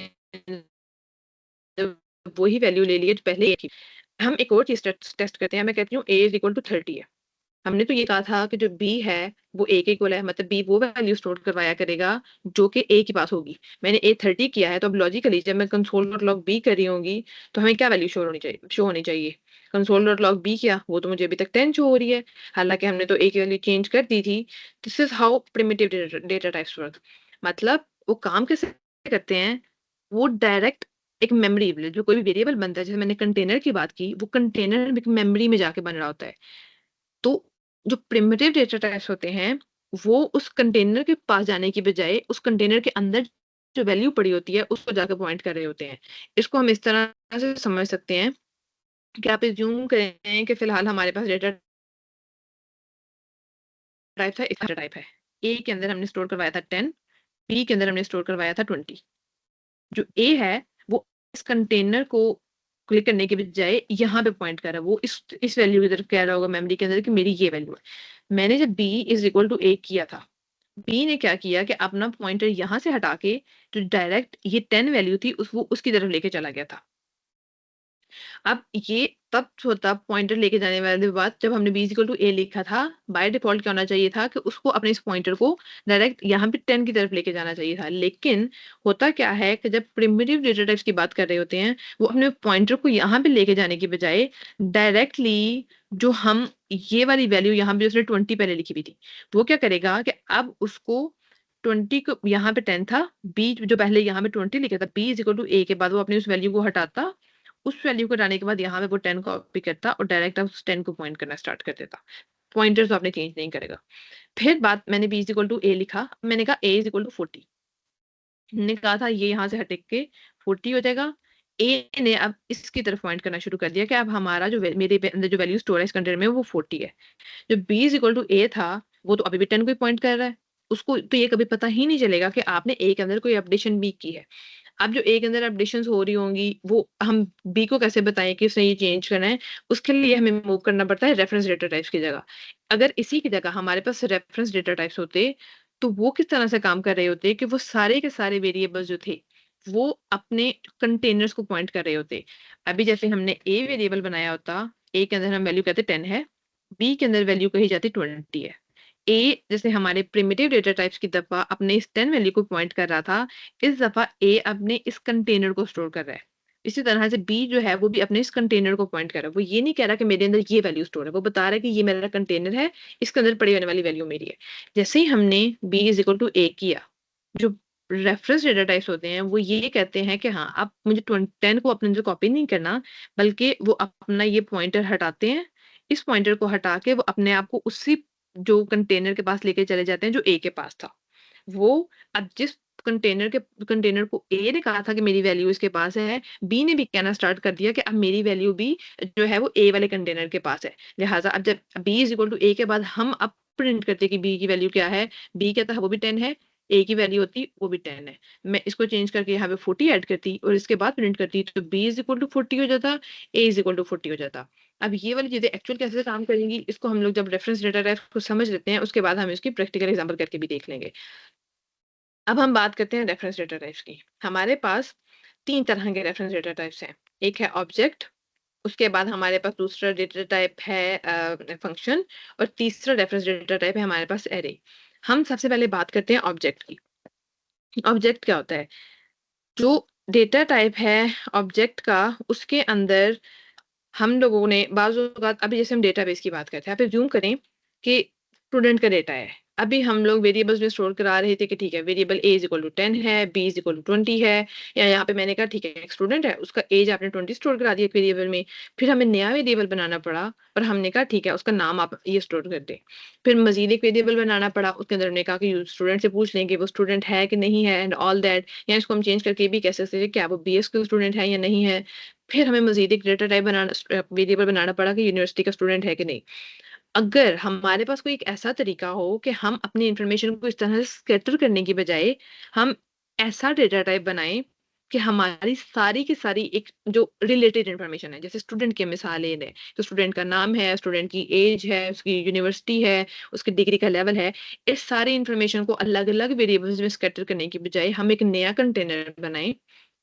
वही वैल्यू ले ली है जो पहले ए थी। हम एक और चीज़ टेस्ट करते हैं। मैं कहती हूँ ए इज़ इक्वल टू 30 है। हमने तो ये कहा था कि जो बी है वो ए के इक्वल है, मतलब बी वो वैल्यू स्टोर करवाया करेगा जो कि ए के पास होगी। मैंने ए 30 किया है तो अब लॉजिकली जब मैं कंसोल डॉट लॉग बी कर रही होंगी तो हमें क्या वैल्यू शो होनी चाहिए। कंसोल डॉट लॉग बी किया वो तो मुझे अभी तक 10 शो हो रही है, हालांकि हमने तो ए की वैल्यू चेंज कर दी थी। This is how primitive data types work. मतलब वो काम कैसे करते हैं, वो डायरेक्ट एक मेमोरी जो कोई भी वेरिएबल बनता है, जैसे मैंने कंटेनर की बात की, वो कंटेनर एक मेमोरी में जाके बन रहा होता है। तो जो प्रिमिटिव डेटा टाइप्स होते हैं, वो उस कंटेनर के पास जाने की बजाय उस कंटेनर के अंदर जो वैल्यू पड़ी होती है, उसको जाके पॉइंट कर रहे होते हैं। इसको हम इस तरह से समझ सकते हैं कि आप अज़्यूम करें कि फिलहाल हमारे पास डेटा टाइप था, इसका टाइप है। ए के अंदर हमने स्टोर करवाया था 10, बी के अंदर हमने स्टोर करवाया था 20। जो ए है वो इस कंटेनर को क्लिक करने के बजाय यहाँ पे पॉइंट कर रहा है, वो इस वैल्यू की तरफ कह रहा होगा मेमोरी के अंदर कि मेरी ये वैल्यू है। मैंने जब बी इज इक्वल टू ए किया था, बी ने क्या किया कि अपना पॉइंटर यहाँ से हटा के जो डायरेक्ट ये 10 वैल्यू थी वो उसकी तरफ लेके चला गया था। अब ये तब होता पॉइंटर लेके जाने वाले बात जब हमने बी इज़ इक्वल टू ए लिखा था, बाय डिफ़ॉल्ट क्या होना चाहिए था कि उसको अपने इस पॉइंटर को डायरेक्ट यहाँ पे 10 की तरफ लेके जाना चाहिए था। लेकिन होता क्या है कि जब प्रिमिटिव डेटा टाइप्स की बात कर रहे होते हैं, वो अपने पॉइंटर को यहाँ पे लेके जाने की बजाय डायरेक्टली जो हम ये वाली वैल्यू यहाँ पे उसने 20 पहले लिखी हुई थी, वो क्या करेगा कि अब उसको 20 को यहाँ पे 10 था, बी जो पहले यहाँ पे 20 लिखा था, बी इज़ इक्वल टू ए के बाद वो अपनी उस वैल्यू को हटाता, उस वैल्यू को हटाने के बाद यहाँ पे वो 10 कॉपी करता और डायरेक्ट उस 10 को पॉइंट करना स्टार्ट कर देता। पॉइंटर तो आपने चेंज नहीं करेगा। फिर बात मैंने b is equal to a लिखा, मैंने कहा a इज़ इक्वल टू 40। हमने कहा था ये यहाँ से हट के 40 हो जाएगा। ए ने अब इसकी तरफ पॉइंट करना शुरू कर दिया कि अब हमारा जो मेरे अंदर जो वैल्यू स्टोर है इस कंटेनर में वो 40 है। जो b is equal to a था, वो तो अभी भी 10 को ही पॉइंट कर रहा है। उसको तो ये कभी पता ही नहीं चलेगा कि आपने a के अंदर कोई अपडेशन भी की है। अब जो ए के अंदर अपडेशंस हो रही होंगी, वो हम बी को कैसे बताएँ कि उसने ये चेंज करना है? उसके लिए हमें मूव करना पड़ता है रेफरेंस डेटा टाइप्स की जगह। अगर इसी की जगह हमारे पास रेफरेंस डेटा टाइप्स होते, तो वो किस तरह से काम कर रहे होते कि वो सारे के सारे वेरिएबल्स जो थे, वो अपने कंटेनर्स को पॉइंट कर रहे होते। अभी जैसे हमने ए वेरिएबल बनाया होता, ए के अंदर हम वैल्यू कहते 10 है, बी के अंदर वैल्यू कही जाती 20 है। ए जैसे हमारे प्रिमिटिव डेटा टाइप्स की दफ़ा अपने इस 10 वैल्यू को पॉइंट कर रहा था, इस दफ़ा ए अपने इस कंटेनर को स्टोर कर रहा है। इसी तरह से बी जो है वो भी अपने इस कंटेनर को पॉइंट कर रहा है। वो ये नहीं कह रहा कि मेरे अंदर ये वैल्यू स्टोर है, वो बता रहा है कि ये मेरा कंटेनर है, इसके अंदर पड़ी होने वाली वैल्यू मेरी है। जैसे ही हमने बी इज़ इक्वल टू ए किया, जो रेफरेंस डेटा टाइप्स होते हैं वो ये कहते हैं कि हाँ, आप मुझे 10 को अपने अंदर कॉपी नहीं करना, बल्कि वो अपना ये पॉइंटर हटाते हैं। इस पॉइंटर को हटा के वो अपने आप को उसी जो कंटेनर के पास लेके चले जाते हैं जो ए के पास था। वो अब जिस कंटेनर को ए ने कहा था कि मेरी वैल्यू इसके पास है, बी ने भी कहना स्टार्ट कर दिया कि अब मेरी वैल्यू भी जो है वो ए वाले कंटेनर के पास है। लिहाज़ा अब जब बी इज़ इक्वल टू ए के बाद हम अब प्रिंट करते कि बी की वैल्यू क्या है, बी क्या था वो भी 10 है, ए की वैल्यू होती वो भी 10 है। मैं इसको चेंज करके यहाँ पे 40 ऐड करती और इसके बाद प्रिंट करती तो बी इज़ इक्वल टू 40 हो जाता, ए इज़ इक्वल टू 40 हो जाता। अब ये वाली चीज़ें एक्चुअल कैसे काम करेंगी, इसको हम लोग जब रेफरेंस डेटा टाइप को समझ लेते हैं, उसके बाद हम इसकी प्रैक्टिकल एग्जांपल करके भी देख लेंगे। अब हम बात करते हैं रेफरेंस डेटा टाइप्स की। हमारे पास 3 तरह के रेफरेंस डेटा टाइप्स हैं। एक है ऑब्जेक्ट, उसके बाद हमारे पास दूसरा डेटा टाइप है फंक्शन और तीसरा रेफरेंस डेटा टाइप है हमारे पास एरे। हम सबसे पहले बात करते हैं ऑब्जेक्ट की। ऑब्जेक्ट क्या होता है? जो डेटा टाइप है ऑब्जेक्ट का, उसके अंदर हम लोगों ने बाज़ औक़ात अभी जैसे हम डेटाबेस की बात करते हैं, आप अज़्यूम करें कि स्टूडेंट का डेटा है। अभी हम लोग वेरिएबल्स में स्टोर करा रहे थे कि ठीक है, variable a is equal to 10 है, बी इज़ इक्वल टू 20 है, या यहाँ पे मैंने कहा ठीक है, एक स्टूडेंट है, उसका एज आपने 20 स्टोर करा दिया एक वेरिएबल में। फिर हमें नया वेरिएबल बनाना पड़ा और हमने कहा ठीक है, उसका नाम आप ये स्टोर कर दें। फिर मज़ीद एक वेरिएबल बनाना पड़ा, उसके अंदर हमने कहा कि स्टूडेंट से पूछ लें कि वो स्टूडेंट है कि नहीं है एंड ऑल दैट, या इसको हम चेंज करके ये भी कह सकते हैं कि क्या वो बीएस का स्टूडेंट है या नहीं है। फिर हमें मज़ीद एक डेटा टाइप वेरिएबल बनाना पड़ा कि यूनिवर्सिटी का स्टूडेंट है कि नहीं। अगर हमारे पास कोई एक ऐसा तरीका हो कि हम अपनी इन्फॉर्मेशन को इस तरह से स्कैटर करने की बजाय हम ऐसा डेटा टाइप बनाएँ कि हमारी सारी की सारी एक जो रिलेटेड इन्फॉर्मेशन है, जैसे स्टूडेंट की मिसाल ले लें, तो स्टूडेंट का नाम है, स्टूडेंट की एज है, उसकी यूनिवर्सिटी है, उसकी डिग्री का लेवल है, इस सारी इन्फॉर्मेशन को अलग-अलग वेरिएबल्स में स्कैटर करने की बजाय हम एक नया कंटेनर बनाएँ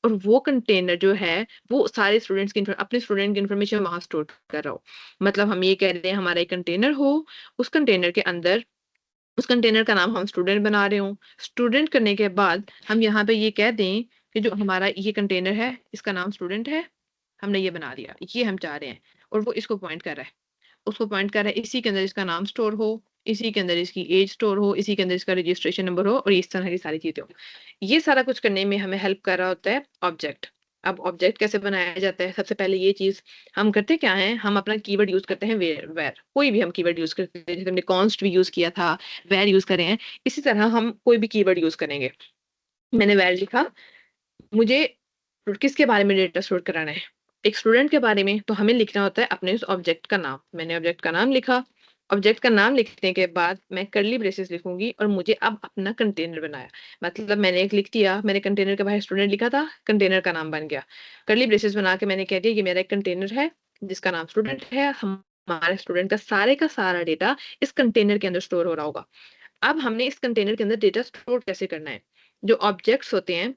और वो कंटेनर जो है, वो सारे स्टूडेंट्स की अपने स्टूडेंट की इन्फॉर्मेशन वहाँ स्टोर कर रहा हो। मतलब हम ये कह रहे हैं हमारा एक कंटेनर हो, उस कंटेनर के अंदर उस कंटेनर का नाम हम स्टूडेंट बना रहे हों। स्टूडेंट करने के बाद हम यहाँ पे ये कह दें कि जो हमारा ये कंटेनर है, इसका नाम स्टूडेंट है, हमने ये बना दिया। ये हम चाह रहे हैं और वो इसको पॉइंट कर रहा है। उसको पॉइंट कर रहा है, इसी के अंदर इसका नाम स्टोर हो, इसी के अंदर इसकी एज स्टोर हो, इसी के अंदर इसका रजिस्ट्रेशन नंबर हो और इस तरह की सारी चीज़ें हो। ये सारा कुछ करने में हमें हेल्प कर रहा होता है ऑब्जेक्ट। अब ऑब्जेक्ट कैसे बनाया जाता है? सबसे पहले ये चीज़ हम करते क्या हैं, हम अपना कीवर्ड यूज़ करते हैं वेयर। कोई भी हम कीवर्ड यूज़ करते हैं, जैसे हमने कॉन्स्ट भी यूज़ किया था, वेयर यूज़ करे हैं, इसी तरह हम कोई भी कीवर्ड यूज़ करेंगे। मैंने वेयर लिखा, मुझे किसके बारे में डेटा स्टोर कराना है? एक स्टूडेंट के बारे में, तो हमें लिखना होता है अपने उस ऑब्जेक्ट का नाम। मैंने ऑब्जेक्ट का नाम लिखा, ऑब्जेक्ट का नाम लिखने के बाद मैं कर्ली ब्रेसेस लिखूँगी और मुझे अब अपना कंटेनर बनाया। मतलब मैंने एक लिख दिया, मैंने कंटेनर के बाहर स्टूडेंट लिखा था, कंटेनर का नाम बन गया। कर्ली ब्रेसेस बना के मैंने कह दिया ये मेरा एक कंटेनर है, जिसका नाम स्टूडेंट है। हमारे स्टूडेंट का सारा डेटा इस कंटेनर के अंदर स्टोर हो रहा होगा। अब हमने इस कंटेनर के अंदर डेटा स्टोर कैसे करना है? जो ऑब्जेक्ट्स होते हैं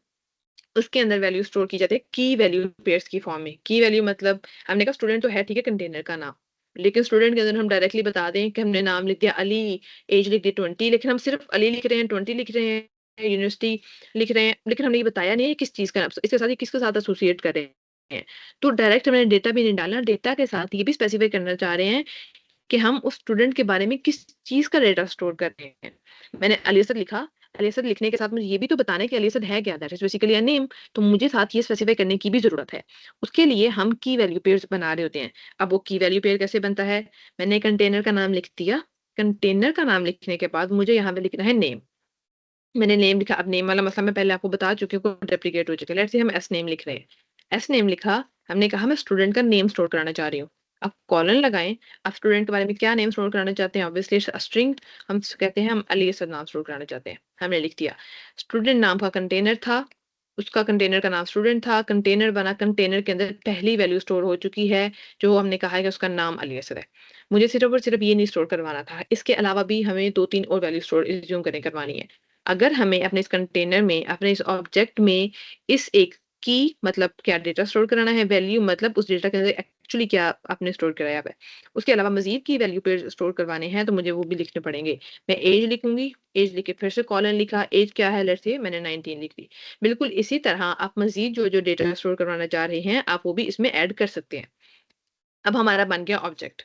उसके अंदर वैल्यू स्टोर की जाती है की वैल्यू पेयर्स की फॉर्म में। की वैल्यू मतलब हमने कहा स्टूडेंट तो है ठीक है कंटेनर का नाम, लेकिन स्टूडेंट के अंदर हम डायरेक्टली बता दें कि हमने नाम लिख दिया अली, एज लिख दी 20, लेकिन हम सिर्फ अली लिख रहे हैं, 20 लिख रहे हैं, यूनिवर्सिटी लिख रहे हैं, लेकिन हमने ये बताया नहीं है किस चीज़ का नाम, इसके साथ ये किसके साथ एसोसिएट कर रहे हैं। तो डायरेक्ट हमने डेटा भी नहीं डालना, डेटा के साथ ये भी स्पेसिफाई करना चाह रहे हैं कि हम उस स्टूडेंट के बारे में किस चीज़ का डेटा स्टोर कर रहे हैं। मैंने अली असद लिखा, अली असद लिखने के साथ मुझे ये भी तो बताना है कि अली असद है क्या? That is basically a name, तो मुझे साथ ये स्पेसिफाई करने की भी ज़रूरत है। उसके लिए हम की वैल्यू पेयर्स बना रहे होते हैं। अब वो की वैल्यू पेयर कैसे बनता है? मैंने कंटेनर का नाम लिख दिया, कंटेनर का नाम लिखने के बाद मुझे यहाँ पे लिखना है नेम। मैंने नेम लिखा, अब नेम वाला मसला मैं पहले आपको बता चुकी हूँ, डेप्रिकेट हो चुका है। लेट्स से हम एस नेम लिख रहे हैं। एस नेम लिखा, हमने कहा मैं स्टूडेंट का नेम स्टोर कराना चाह रही हूँ। अब कॉलन लगाएँ, आप स्टूडेंट के बारे में क्या नेम स्टोर कराना चाहते हैं? ऑब्वियसली इट्स अ स्ट्रिंग, हम कहते हैं हम अली असद नाम स्टोर कराना चाहते हैं। हमने लिख दिया। स्टूडेंट नाम का कंटेनर था, उसका कंटेनर का नाम स्टूडेंट था, कंटेनर बना, कंटेनर के अंदर पहली वैल्यू स्टोर हो चुकी है, जो हमने कहा है कि उसका नाम अली असद है। मुझे सिर्फ़ और सिर्फ़ ये नहीं स्टोर करवाना था, इसके अलावा भी हमें 2-3 और वैल्यू स्टोर अज़्यूम करके करवानी है। अगर हमें अपने इस कंटेनर में, अपने इस ऑब्जेक्ट में इस एक की मतलब क्या डेटा स्टोर कराना है, वैल्यू मतलब उस डेटा के अंदर एक्चुअली क्या आपने स्टोर कराया हुआ है। उसके अलावा मज़ीद की वैल्यू पेयर स्टोर करवाने हैं तो मुझे वो भी लिखने पड़ेंगे। मैं ऐज लिखूँगी, ऐज लिख के फिर से कॉलन लिखा, ऐज क्या है लेट्स से मैंने 19 लिख दी। बिल्कुल इसी तरह आप मज़ीद जो-जो डेटा स्टोर करवाना चाह रहे हैं, आप वो भी इसमें ऐड कर सकते हैं। अब हमारा बन गया ऑब्जेक्ट।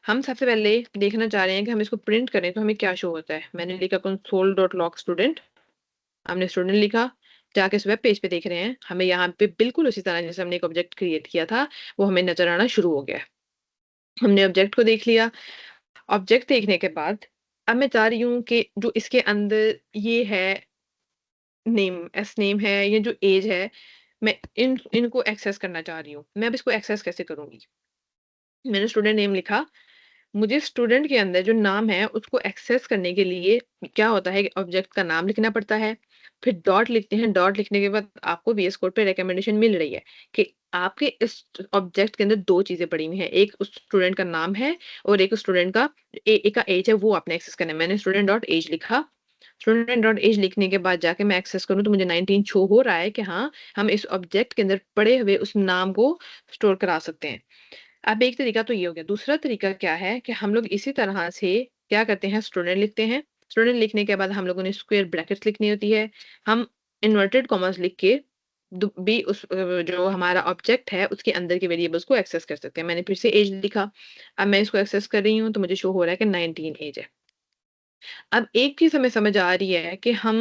हम सबसे पहले देखना चाह रहे हैं कि हम इसको प्रिंट करें तो हमें क्या शो होता है। मैंने लिखा कंसोल डॉट लॉग स्टूडेंट, हमने स्टूडेंट लिखा, जाके इस वेब पेज पे देख रहे हैं, हमें यहाँ पे बिल्कुल उसी तरह जैसे हमने एक ऑब्जेक्ट क्रिएट किया था, वो हमें नज़र आना शुरू हो गया है। हमने ऑब्जेक्ट को देख लिया, ऑब्जेक्ट देखने के बाद अब मैं चाह रही हूँ कि जो इसके अंदर ये है नेम, एस नेम है, ये जो एज है, मैं इनको एक्सेस करना चाह रही हूँ। मैं अब इसको एक्सेस कैसे करूँगी? मैंने स्टूडेंट नेम लिखा, मुझे स्टूडेंट के अंदर जो नाम है उसको एक्सेस करने के लिए क्या होता है कि ऑब्जेक्ट का नाम लिखना पड़ता है, फिर डॉट लिखते हैं, डॉट लिखने के बाद आपको वीएस कोड पे रिकमेंडेशन मिल रही है कि आपके इस ऑब्जेक्ट के अंदर 2 चीज़ें पड़ी हुई हैं, एक उस स्टूडेंट का नाम है और एक उस स्टूडेंट का एक का एज है वो आपने एक्सेस करना है। मैंने स्टूडेंट डॉट एज लिखा, स्टूडेंट डॉट एज लिखने के बाद जाके मैं एक्सेस करूँ तो मुझे 19 शो हो रहा है कि हाँ, हम इस ऑब्जेक्ट के अंदर पड़े हुए उस नाम को स्टोर करा सकते हैं। अब एक तरीका तो ये हो गया। दूसरा तरीका क्या है कि हम लोग इसी तरह से क्या करते हैं, स्टूडेंट लिखते हैं। स्टूडेंट लिखने के बाद हम लोगों ने स्क्वायर ब्रैकेट्स लिखनी होती है। हम इन्वर्टेड कॉमास लिख के भी उस जो हमारा ऑब्जेक्ट है उसके अंदर के वेरिएबल्स को एक्सेस कर सकते हैं। मैंने फिर से एज लिखा। अब मैं इसको एक्सेस कर रही हूँ तो मुझे शो हो रहा है कि 19 एज है। अब एक चीज़ हमें समझ आ रही है कि हम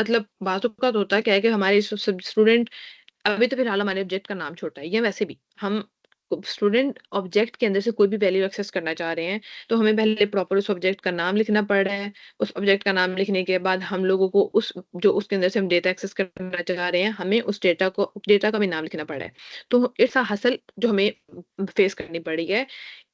मतलब बाज़ औक़ात होता है क्या है कि हमारे सब स्टूडेंट अभी तो फिलहाल हमारे ऑब्जेक्ट का नाम छोटा है या वैसे भी हम स्टूडेंट ऑब्जेक्ट के अंदर से कोई भी वैल्यू एक्सेस करना चाह रहे हैं, तो हमें पहले प्रॉपर उस ऑब्जेक्ट का नाम लिखना पड़ रहा है। उस ऑब्जेक्ट का नाम लिखने के बाद हम लोगों को उस जो उसके अंदर से हम डेटा एक्सेस करना चाह रहे हैं, हमें उस डेटा का भी नाम लिखना पड़ रहा है। तो इट्स अ हसल जो हमें फेस करनी पड़ी है।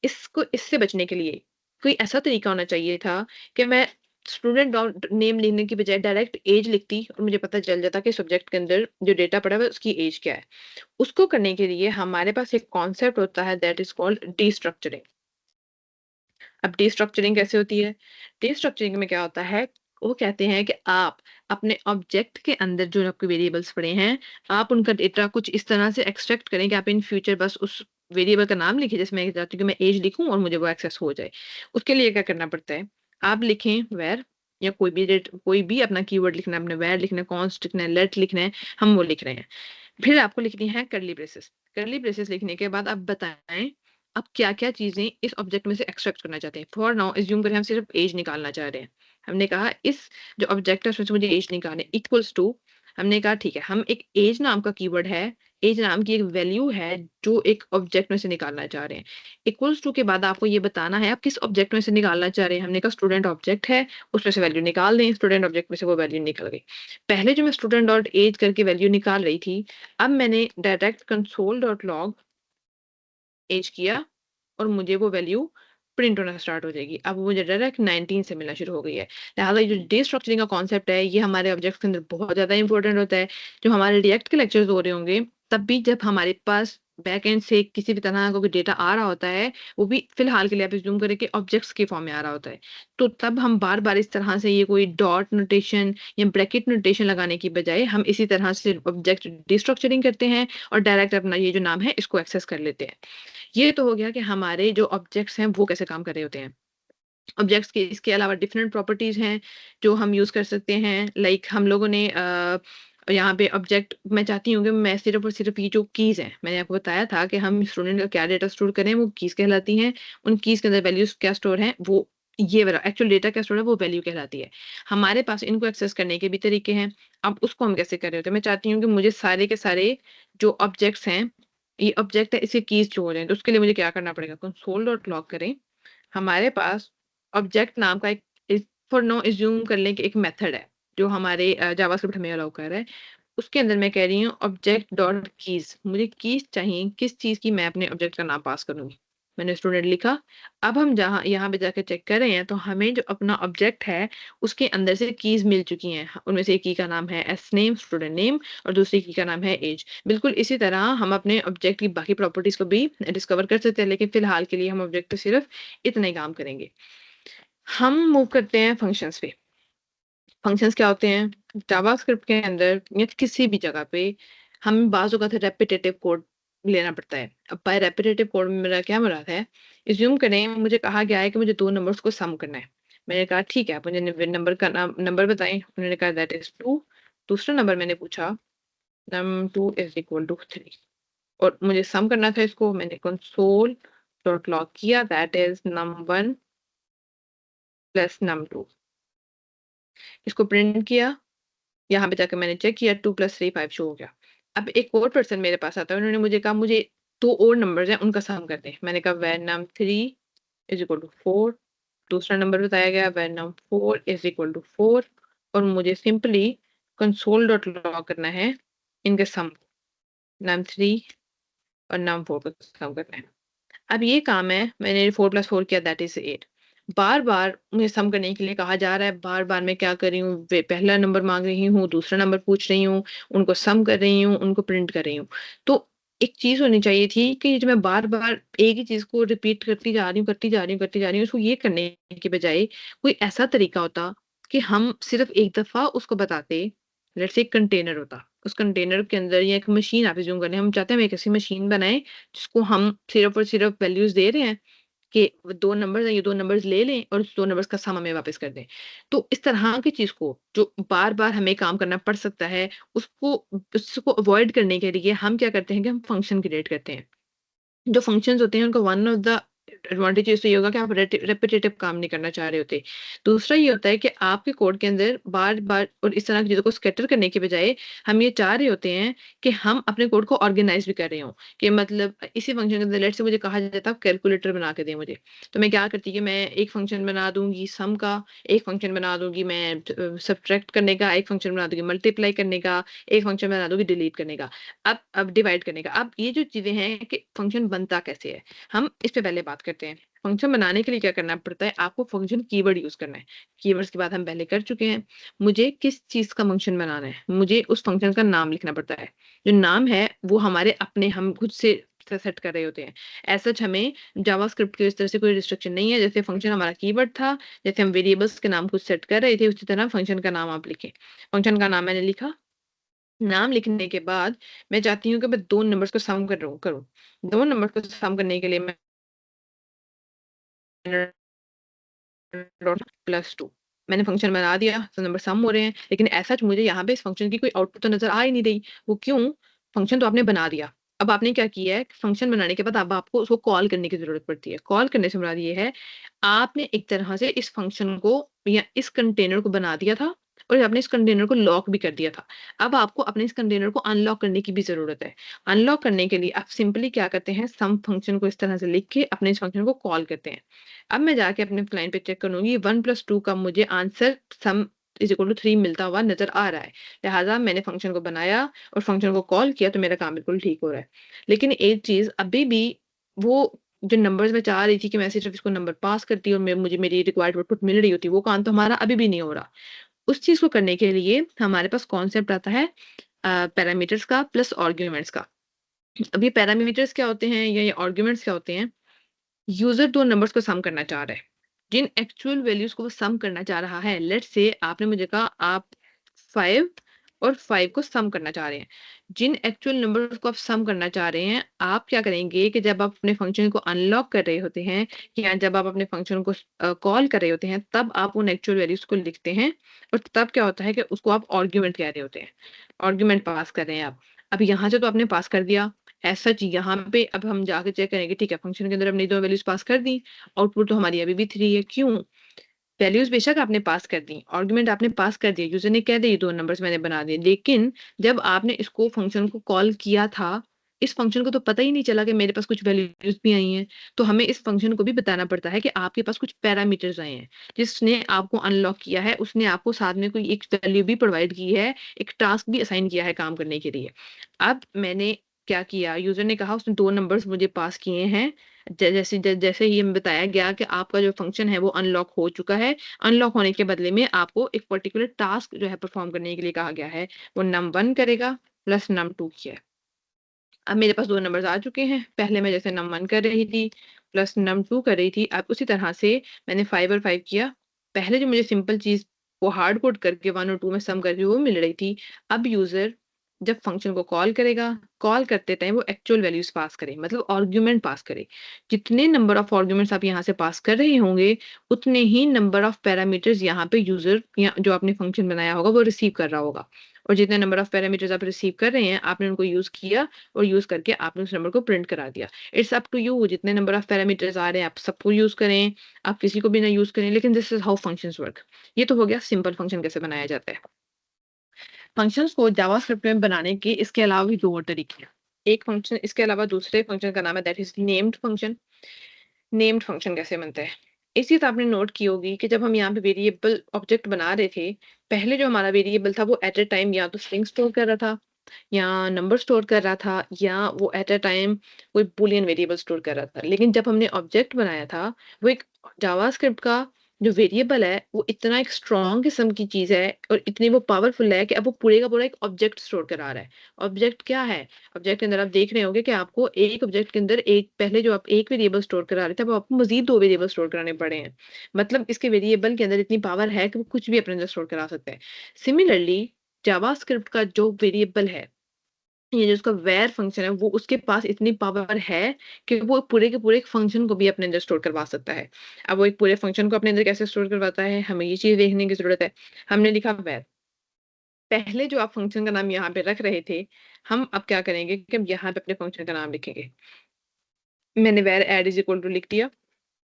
इससे बचने के लिए कोई ऐसा तरीका होना चाहिए था कि मैं स्टूडेंट डॉट नेम लिखने की बजाय डायरेक्ट एज लिखती और मुझे पता चल जाता कि सब्जेक्ट के अंदर जो डेटा पड़ा हुआ है उसकी एज क्या है। उसको करने के लिए हमारे पास एक कॉन्सेप्ट होता है दैट इज कॉल्ड डीस्ट्रक्चरिंग। अब डीस्ट्रक्चरिंग कैसे होती है? डीस्ट्रक्चरिंग में क्या होता है, वो कहते हैं कि आप अपने ऑब्जेक्ट के अंदर जो आपके वेरिएबल्स पड़े हैं, आप उनका डेटा कुछ इस तरह से एक्सट्रैक्ट करें कि आप इन फ्यूचर बस उस वेरिएबल का नाम लिखिए, जैसे मैं चाहती हूँ कि मैं एज लिखूँ और मुझे वो एक्सेस हो जाए। उसके लिए क्या करना पड़ता है, आप लिखें वेर या कोई भी अपना कीवर्ड लिखना है, आपने वेर लिखना है, कॉन्स्ट लिखना है, लेट लिखना है, हम वो लिख रहे हैं। फिर आपको लिखनी है कर्ली ब्रेसेस। कर्ली ब्रेसेस लिखने के बाद आप बताएँ, आप क्या-क्या चीज़ें इस ऑब्जेक्ट में से एक्सट्रैक्ट करना चाहते हैं। फॉर नाउ अज़्यूम करें हम सिर्फ़ ऐज निकालना चाह रहे हैं। हमने कहा इस जो ऑब्जेक्ट है उसमें से मुझे ऐज निकालनी है इक्वल्स टू हमने कहा ठीक है, हम एक ऐज नाम का कीवर्ड है, ऐज नाम की एक वैल्यू है जो एक ऑब्जेक्ट में से निकालना चाह रहे हैं। इक्वल्स टू के बाद आपको ये बताना है आप किस ऑब्जेक्ट में से निकालना चाह रहे हैं। हमने कहा स्टूडेंट ऑब्जेक्ट है, उसमें से वैल्यू निकाल दें, स्टूडेंट ऑब्जेक्ट में से वो वैल्यू निकल गई। पहले जो मैं स्टूडेंट डॉट ऐज करके वैल्यू निकाल रही थी, अब मैंने direct console dot log age किया और मुझे वो वैल्यू प्रिंट होना स्टार्ट हो जाएगी। अब वो मुझे डायरेक्ट 19 से मिलना शुरू हो गई है। लिहाज़ा ये जो डीस्ट्रक्चरिंग का कॉन्सेप्ट है, ये हमारे ऑब्जेक्ट्स के अंदर बहुत ज़्यादा इंपॉर्टेंट होता है। जो हमारे रिएक्ट के लेक्चर्स हो रहे होंगे, तब भी जब हमारे पास बैक एंड से किसी भी तरह का कोई डेटा आ रहा होता है, वो भी फिलहाल के लिए आप अज़्यूम करें कि ऑब्जेक्ट्स के फॉर्म में आ रहा होता है। तो तब हम बार-बार इस तरह से ये कोई डॉट नोटेशन या ब्रैकेट नोटेशन लगाने की बजाय हम इसी तरह से ऑब्जेक्ट डीस्ट्रक्चरिंग करते हैं और डायरेक्ट अपना ये जो नाम है, इसको एक्सेस कर लेते हैं। ये तो हो गया कि हमारे जो ऑब्जेक्ट्स हैं वो कैसे काम कर रहे होते हैं। ऑब्जेक्ट्स के इसके अलावा डिफरेंट प्रॉपर्टीज़ हैं जो हम यूज़ कर सकते हैं। लाइक हम लोगों ने यहाँ पे ऑब्जेक्ट मैं चाहती हूँ कि मैं सिर्फ़ और सिर्फ़ ये जो कीज़ हैं, मैंने आपको बताया था कि हम स्टूडेंट का क्या डेटा स्टोर करें वो कीज़ कहलाती हैं। उन कीज़ के अंदर वैल्यूज़ क्या स्टोर हैं वो ये वाला एक्चुअल डेटा क्या स्टोर है वो वैल्यू कहलाती है। हमारे पास इनको एक्सेस करने के भी तरीके हैं। अब उसको हम कैसे कर रहे होते हैं, मैं चाहती हूँ कि मुझे सारे के सारे जो ऑब्जेक्ट्स हैं ये ऑब्जेक्ट है इसके कीज़ शो हो जाएँ, तो उसके लिए मुझे क्या करना पड़ेगा कंसोल डॉट लॉग करें। हमारे पास ऑब्जेक्ट नाम का एक फॉर नाउ अज़्यूम कर लें कि एक मेथड है, जो हमारे जावास्क्रिप्ट हमें अलाउ कर रहा है। उसके अंदर मैं कह रही हूँ ऑब्जेक्ट डॉट कीज़ मुझे कीज़ चाहिए, किस चीज़ की मैं अपने ऑब्जेक्ट का नाम पास करूँगी। मैंने स्टूडेंट लिखा, अब हम जहाँ यहाँ पे जाके चेक कर रहे हैं, तो हमें जो अपना ऑब्जेक्ट है, उसके अंदर से कीज़ मिल चुकी हैं। उनमें से एक की का नाम है एस नेम, स्टूडेंट नेम और दूसरी की का नाम है ऐज। बिल्कुल इसी तरह हम अपने ऑब्जेक्ट की बाकी प्रॉपर्टीज़ को भी डिस्कवर कर सकते हैं, लेकिन फिलहाल के लिए हम ऑब्जेक्ट पे सिर्फ़ इतना ही काम करेंगे। हम मूव करते हैं फंक्शंस पे। फंक्शंस क्या होते हैं? जावास्क्रिप्ट के अंदर या किसी भी जगह पे हमें बाज़ औक़ात रेपिटिटिव कोड लेना पड़ता है। अब बाय रेपिटिटिव कोड में मेरा क्या मुराद है? अज़्यूम करें मुझे कहा गया है कि मुझे 2 नंबर्स को सम करना है। मैंने कहा ठीक है, आप मुझे नंबर का नंबर बताएँ। उन्होंने कहा दैट इज़ 2। दूसरा नंबर मैंने पूछा num2 इज़ इक्वल टू 3 और मुझे सम करना था इसको। मैंने कंसोल डॉट लॉग किया that is num1 plus num2 इसको प्रिंट किया। यहाँ पे जाके मैंने चेक किया 2 + 3 5 शो हो गया। अब एक और पर्सन मेरे पास आता है, उन्होंने मुझे कहा मुझे 2 और नंबर्स हैं उनका सम कर दें। मैंने कहा when num3 is equal to 4 दूसरा नंबर बताया गया when num4 is equal to 4 और मुझे सिंपली कंसोल डॉट लॉग करना है इनके सम num3 और num4 का सम करना है। अब ये काम है, मैंने 4 + 4 किया दैट इज़ 8। बार-बार मुझे सम करने के लिए कहा जा रहा है, बार-बार मैं क्या कर रही हूँ, वे पहला नंबर माँग रही हूँ, दूसरा नंबर पूछ रही हूँ, उनको सम कर रही हूँ, उनको प्रिंट कर रही हूँ। तो एक चीज़ होनी चाहिए थी कि ये जो मैं बार-बार एक ही चीज़ को रिपीट करती जा रही हूँ, करती जा रही हूँ, करती जा रही हूँ, उसको ये करने के बजाय कोई ऐसा तरीका होता कि हम सिर्फ़ एक दफ़ा उसको बताते, लेट्स से एक कंटेनर होता। उस कंटेनर के अंदर या एक मशीन आप अज़्यूम कर लें, हम चाहते हैं हम एक ऐसी मशीन बनाएँ जिसको हम सिर्फ़ और सिर्फ़ वैल्यूज़ दे रहे हैं कि 2 नंबर्स हैं, ये 2 नंबर्स ले लें और उस 2 नंबर्स का सम हमें वापस कर दें। तो इस तरह की चीज़ को जो बार-बार हमें काम करना पड़ सकता है, उसको अवॉइड करने के लिए हम क्या करते हैं कि हम फंक्शन क्रिएट करते हैं। जो फंक्शंस होते हैं उनका वन ऑफ द एडवांटेजेस तो ये होगा कि आप रेपिटेटिव काम नहीं करना चाह रहे होते। दूसरा ये होता है कि आपके कोड के अंदर बार-बार और इस तरह की चीज़ों को स्कैटर करने के बजाय हम ये चाह रहे होते हैं कि हम अपने कोड को ऑर्गेनाइज़ भी कर रहे हों। कि मतलब इसी फंक्शन के अंदर लेट्स से मुझे कहा जाता है कैलकुलेटर बना के दें मुझे। तो मैं क्या करती कि मैं एक फंक्शन बना दूँगी सम का, एक फंक्शन बना दूँगी मैं सब्ट्रैक्ट करने का, एक फंक्शन बना दूँगी मल्टीप्लाई करने का, एक फंक्शन बना दूँगी डिलीट करने का। अब डिवाइड करने का। अब ये जो चीज़ें हैं कि फंक्शन बनता कैसे है, हम इस पे पहले बात करते हैं। फंक्शन बनाने के लिए क्या करना पड़ता है, आपको फंक्शन कीवर्ड यूज़ करना है। कीवर्ड्स की बात हम पहले कर चुके हैं। मुझे किस चीज़ का फंक्शन बनाना है, मुझे उस फंक्शन का नाम लिखना पड़ता है। जो नाम है वो हमारे अपने हम खुद से सेट कर रहे होते हैं। एज़ सच हमें जावास्क्रिप्ट की इस तरह से कोई रिस्ट्रिक्शन नहीं है, जैसे फंक्शन हमारा कीवर्ड था, जैसे हम वेरिएबल्स के नाम खुद सेट कर रहे थे, उसी तरह फंक्शन का नाम आप लिखें। फंक्शन का नाम मैंने लिखा, नाम लिखने के बाद मैं चाहती हूँ कि मैं 2 नंबर्स को सम करूँ। 2 नंबर्स को सम करने के लिए मैं +2 मैंने फंक्शन बना दिया, तो नंबर सम हो रहे हैं, लेकिन एज़ सच मुझे यहाँ पे इस फंक्शन की कोई आउटपुट तो नज़र आ ही नहीं रही। वो क्यों? फंक्शन तो आपने बना दिया। अब आपने क्या किया है, फंक्शन बनाने के बाद अब आपको उसको कॉल करने की ज़रूरत पड़ती है। कॉल करने से मुराद ये है, आपने एक तरह से इस फंक्शन को या इस कंटेनर को बना दिया था और आपने इस कंटेनर को लॉक भी कर दिया था। अब आपको अपने इस कंटेनर को अनलॉक करने की भी ज़रूरत है। अनलॉक करने के लिए आप सिंपली क्या करते हैं, सम फंक्शन को इस तरह से लिख के अपने इस फंक्शन को कॉल करते हैं। अब मैं जाके अपने लाइन पे चेक करूँगी 1 + 2 का मुझे answer sum is equal to 3 मिलता हुआ नज़र आ रहा है। लिहाज़ा मैंने फंक्शन को बनाया और फंक्शन को कॉल किया तो मेरा काम बिल्कुल ठीक हो रहा है। लेकिन एक चीज़ अभी भी वो जो नंबर्स मैं चाह रही थी कि मैं सिर्फ़ इसको नंबर पास करती और मैं मुझे मेरी रिक्वायर्ड आउटपुट मिल रही होती, वो काम तो हमारा अभी भी नहीं हो रहा। उस चीज़ को करने के लिए हमारे पास कॉन्सेप्ट आता है पैरामीटर्स का प्लस आर्ग्यूमेंट्स का। अब ये पैरामीटर्स क्या होते हैं या ये आर्ग्यूमेंट्स क्या होते हैं? यूज़र 2 नंबर्स को सम करना चाह रहा है। जिन एक्चुअल वैल्यूज़ को वो सम करना चाह रहा है, लेट्स से आपने मुझे कहा आप 5 और 5 को सम करना चाह रहे हैं। जिन एक्चुअल नंबर्स को आप सम करना चाह रहे हैं, आप क्या करेंगे कि जब आप अपने फंक्शन को अनलॉक कर रहे होते हैं या जब आप अपने फंक्शन को कॉल कर रहे होते हैं, तब आप उन एक्चुअल वैल्यूज़ को लिखते हैं और तब क्या होता है कि उसको आप आर्ग्यूमेंट कह रहे होते हैं। आर्ग्यूमेंट पास कर रहे हैं आप। अब यहाँ से तो आपने पास कर दिया, एज़ सच यहाँ पे अब हम जाके चेक करेंगे, ठीक है, फंक्शन के अंदर हमने 2 वैल्यूज़ पास कर दी, आउटपुट तो हमारी अभी भी 3 है, क्यों? वैल्यूज़ बेशक आपने पास कर दी, आर्गुमेंट आपने पास कर दिया, यूज़र ने कह दिया ये 2 नंबर्स मैंने बना दिए, लेकिन जब आपने इसको फंक्शन को कॉल किया था, इस फंक्शन को तो पता ही नहीं चला कि मेरे पास कुछ वैल्यूज़ भी आई हैं। तो हमें इस फंक्शन को भी बताना पड़ता है कि आपके पास कुछ पैरामीटर्स आए हैं। जिसने आपको अनलॉक किया है, उसने आपको साथ में कोई एक वैल्यू भी प्रोवाइड की है, एक टास्क भी असाइन किया है काम करने के लिए। अब मैंने क्या किया, यूज़र ने कहा उसने 2 नंबर्स मुझे पास किए हैं। जैसे ही हमें बताया गया कि आपका जो फंक्शन है वो अनलॉक हो चुका है। अनलॉक होने के बदले में आपको एक पर्टिकुलर टास्क जो है परफॉर्म करने के लिए कहा गया है। वो num1 करेगा प्लस num2 किया है। अब मेरे पास 2 नंबर्स आ चुके हैं। पहले मैं जैसे num1 कर रही थी प्लस num2 कर रही थी। अब उसी तरह से मैंने 5 और 5 किया। पहले जो मुझे सिंपल चीज़ वो हार्ड कोड करके 1 और 2 में सम करके वो मिल रही थी। अब यूज़र जब फंक्शन को कॉल करेगा, कॉल करते टाइम वो एक्चुअल वैल्यूज़ पास करे, मतलब आर्गुमेंट पास करे। जितने नंबर ऑफ आर्गुमेंट्स आप यहाँ से पास कर रहे होंगे, उतने ही नंबर ऑफ पैरामीटर्स यहाँ पे यूज़र या जो आपने फंक्शन बनाया होगा वो रिसीव कर रहा होगा। और जितने नंबर ऑफ पैरामीटर्स आप रिसीव कर रहे हैं, आपने उनको यूज़ किया और यूज़ करके आपने उस नंबर को प्रिंट करा दिया। इट्स अप टू यू, जितने नंबर ऑफ पैरामीटर्स आ रहे हैं आप सबको यूज़ करें, आप किसी को भी ना यूज़ करें, लेकिन this is how functions work. ये तो हो गया सिंपल फंक्शन कैसे बनाया जाता है। फंक्शंस को जावास्क्रिप्ट में बनाने के इसके अलावा भी 2 और तरीके हैं। एक फंक्शन इसके अलावा दूसरे फंक्शन का नाम है that is named function. Named function कैसे बनता है? एक चीज़ आपने नोट की होगी कि जब हम यहाँ पे वेरिएबल ऑब्जेक्ट बना रहे थे, पहले जो हमारा वेरिएबल था वो एट अ टाइम या तो स्ट्रिंग स्टोर कर रहा था या नंबर स्टोर कर रहा था या वो एट अ टाइम कोई बूलियन वेरिएबल स्टोर कर रहा था। लेकिन जब हमने ऑब्जेक्ट बनाया था, वो एक जावास्क्रिप्ट का जो वेरिएबल है, वो इतना एक स्ट्रॉन्ग किस्म की चीज़ है और इतनी वो पावरफुल है कि अब वो पूरे का पूरा एक ऑब्जेक्ट स्टोर करा रहा है। ऑब्जेक्ट क्या है? ऑब्जेक्ट के अंदर आप देख रहे होंगे कि आपको एक ऑब्जेक्ट के अंदर एक पहले जो आप एक वेरिएबल स्टोर करा रहे थे, अब आपको मज़ीद 2 वेरिएबल स्टोर कराने पड़े हैं। मतलब इसके वेरिएबल के अंदर इतनी पावर है कि वो कुछ भी अपने अंदर स्टोर करा सकते हैं। सिमिलरली जावास्क्रिप्ट का जो वेरिएबल है, ये जो उसका वर फंक्शन है, वो उसके पास इतनी पावर है कि वो पूरे के पूरे एक फंक्शन को भी अपने अंदर स्टोर करवा सकता है। अब वो एक पूरे फंक्शन को अपने अंदर कैसे स्टोर करवाता है, हमें ये चीज़ देखने की ज़रूरत है। हमने लिखा वर, पहले जो आप फंक्शन का नाम यहाँ पे रख रहे थे, हम अब क्या करेंगे कि हम यहाँ पे अपने फंक्शन का नाम लिखेंगे। मैंने वर ऐड इज़ इक्वल टू लिख दिया।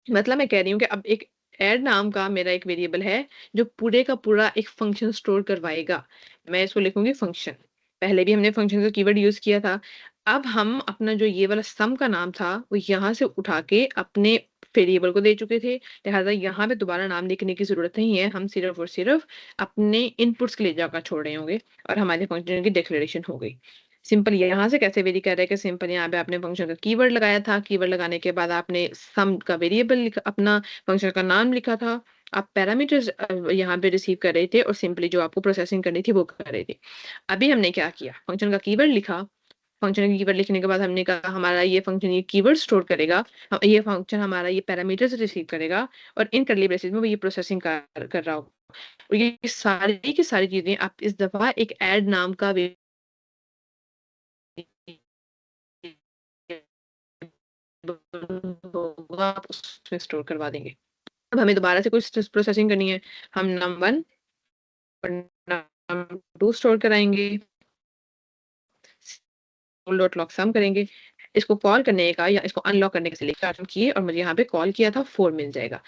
मतलब मैं कह रही हूँ कि अब एक ऐड नाम का मेरा एक वेरिएबल है, जो पूरे का पूरा एक फंक्शन स्टोर करवाएगा। मैं इसको लिखूँगी फंक्शन। पहले भी हमने फंक्शन का कीवर्ड यूज़ किया था। अब हम अपना जो ये वाला सम का नाम था, वो यहाँ से उठा के अपने वेरिएबल को दे चुके थे। लिहाज़ा यहाँ पे दोबारा नाम लिखने की ज़रूरत नहीं है। हम सिर्फ़ और सिर्फ़ अपने इनपुट्स के लिए जगह छोड़ रहे होंगे और हमारे फंक्शन की डिक्लेरेशन हो गई। सिंपल यहाँ से कैसे वेरी कर रहे हैं कि सिंपल यहाँ पे आपने फंक्शन का कीवर्ड लगाया था, कीवर्ड लगाने के बाद आपने सम का वेरिएबल लिखा, अपना फंक्शन का नाम लिखा था। आप पैरामीटर्स यहाँ पे रिसीव कर रहे थे और सिंपली जो आपको प्रोसेसिंग करनी थी वो कर रहे थे। अभी हमने क्या किया, फंक्शन का कीवर्ड लिखा, फंक्शन का कीवर्ड लिखने के बाद हमने कहा हमारा ये फंक्शन ये कीवर्ड स्टोर करेगा, ये फंक्शन हमारा ये पैरामीटर्स रिसीव करेगा और इन कर्ली ब्रेसेस में वो ये प्रोसेसिंग कर कर रहा होगा। और ये सारी की सारी चीज़ें आप इस दफ़ा एक ऐड नाम का होगा, आप उसमें स्टोर करवा देंगे। अब हमें दोबारा से कुछ प्रोसेसिंग करनी है, हम नम1 और नम2 स्टोर कराएँगे, डॉट लॉग सम करेंगे। इसको कॉल करने का या इसको अनलॉक करने के लिए स्टार्ट किए और मुझे यहाँ पे कॉल किया था 4 मिल जाएगा।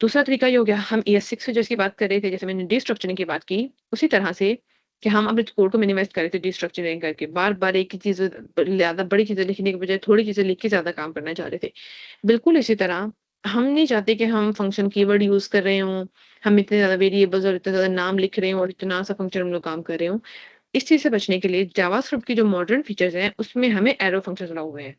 दूसरा तरीका ये हो गया, हम ES6 से जिसकी बात कर रहे थे, जैसे मैंने डिस्ट्रक्चरिंग की बात की, उसी तरह से कि हम अपने कोड को मिनिमाइज़ कर रहे थे डिस्ट्रक्चरिंग करके। बार-बार एक ही चीज़ ज़्यादा बड़ी चीज़ें लिखने के बजाय थोड़ी चीज़ें लिख के ज़्यादा काम करना चाह रहे थे। बिल्कुल इसी तरह हम नहीं चाहते कि हम फंक्शन कीवर्ड यूज़ कर रहे हों, हम इतने ज़्यादा वेरिएबल्स और इतने ज़्यादा नाम लिख रहे हों और इतना सा फंक्शन हम लोग काम कर रहे हों। इस चीज़ से बचने के लिए जावास्क्रिप्ट की जो मॉडर्न फीचर्स हैं, उसमें हमें एरो फंक्शंस अलाउ हुए हैं।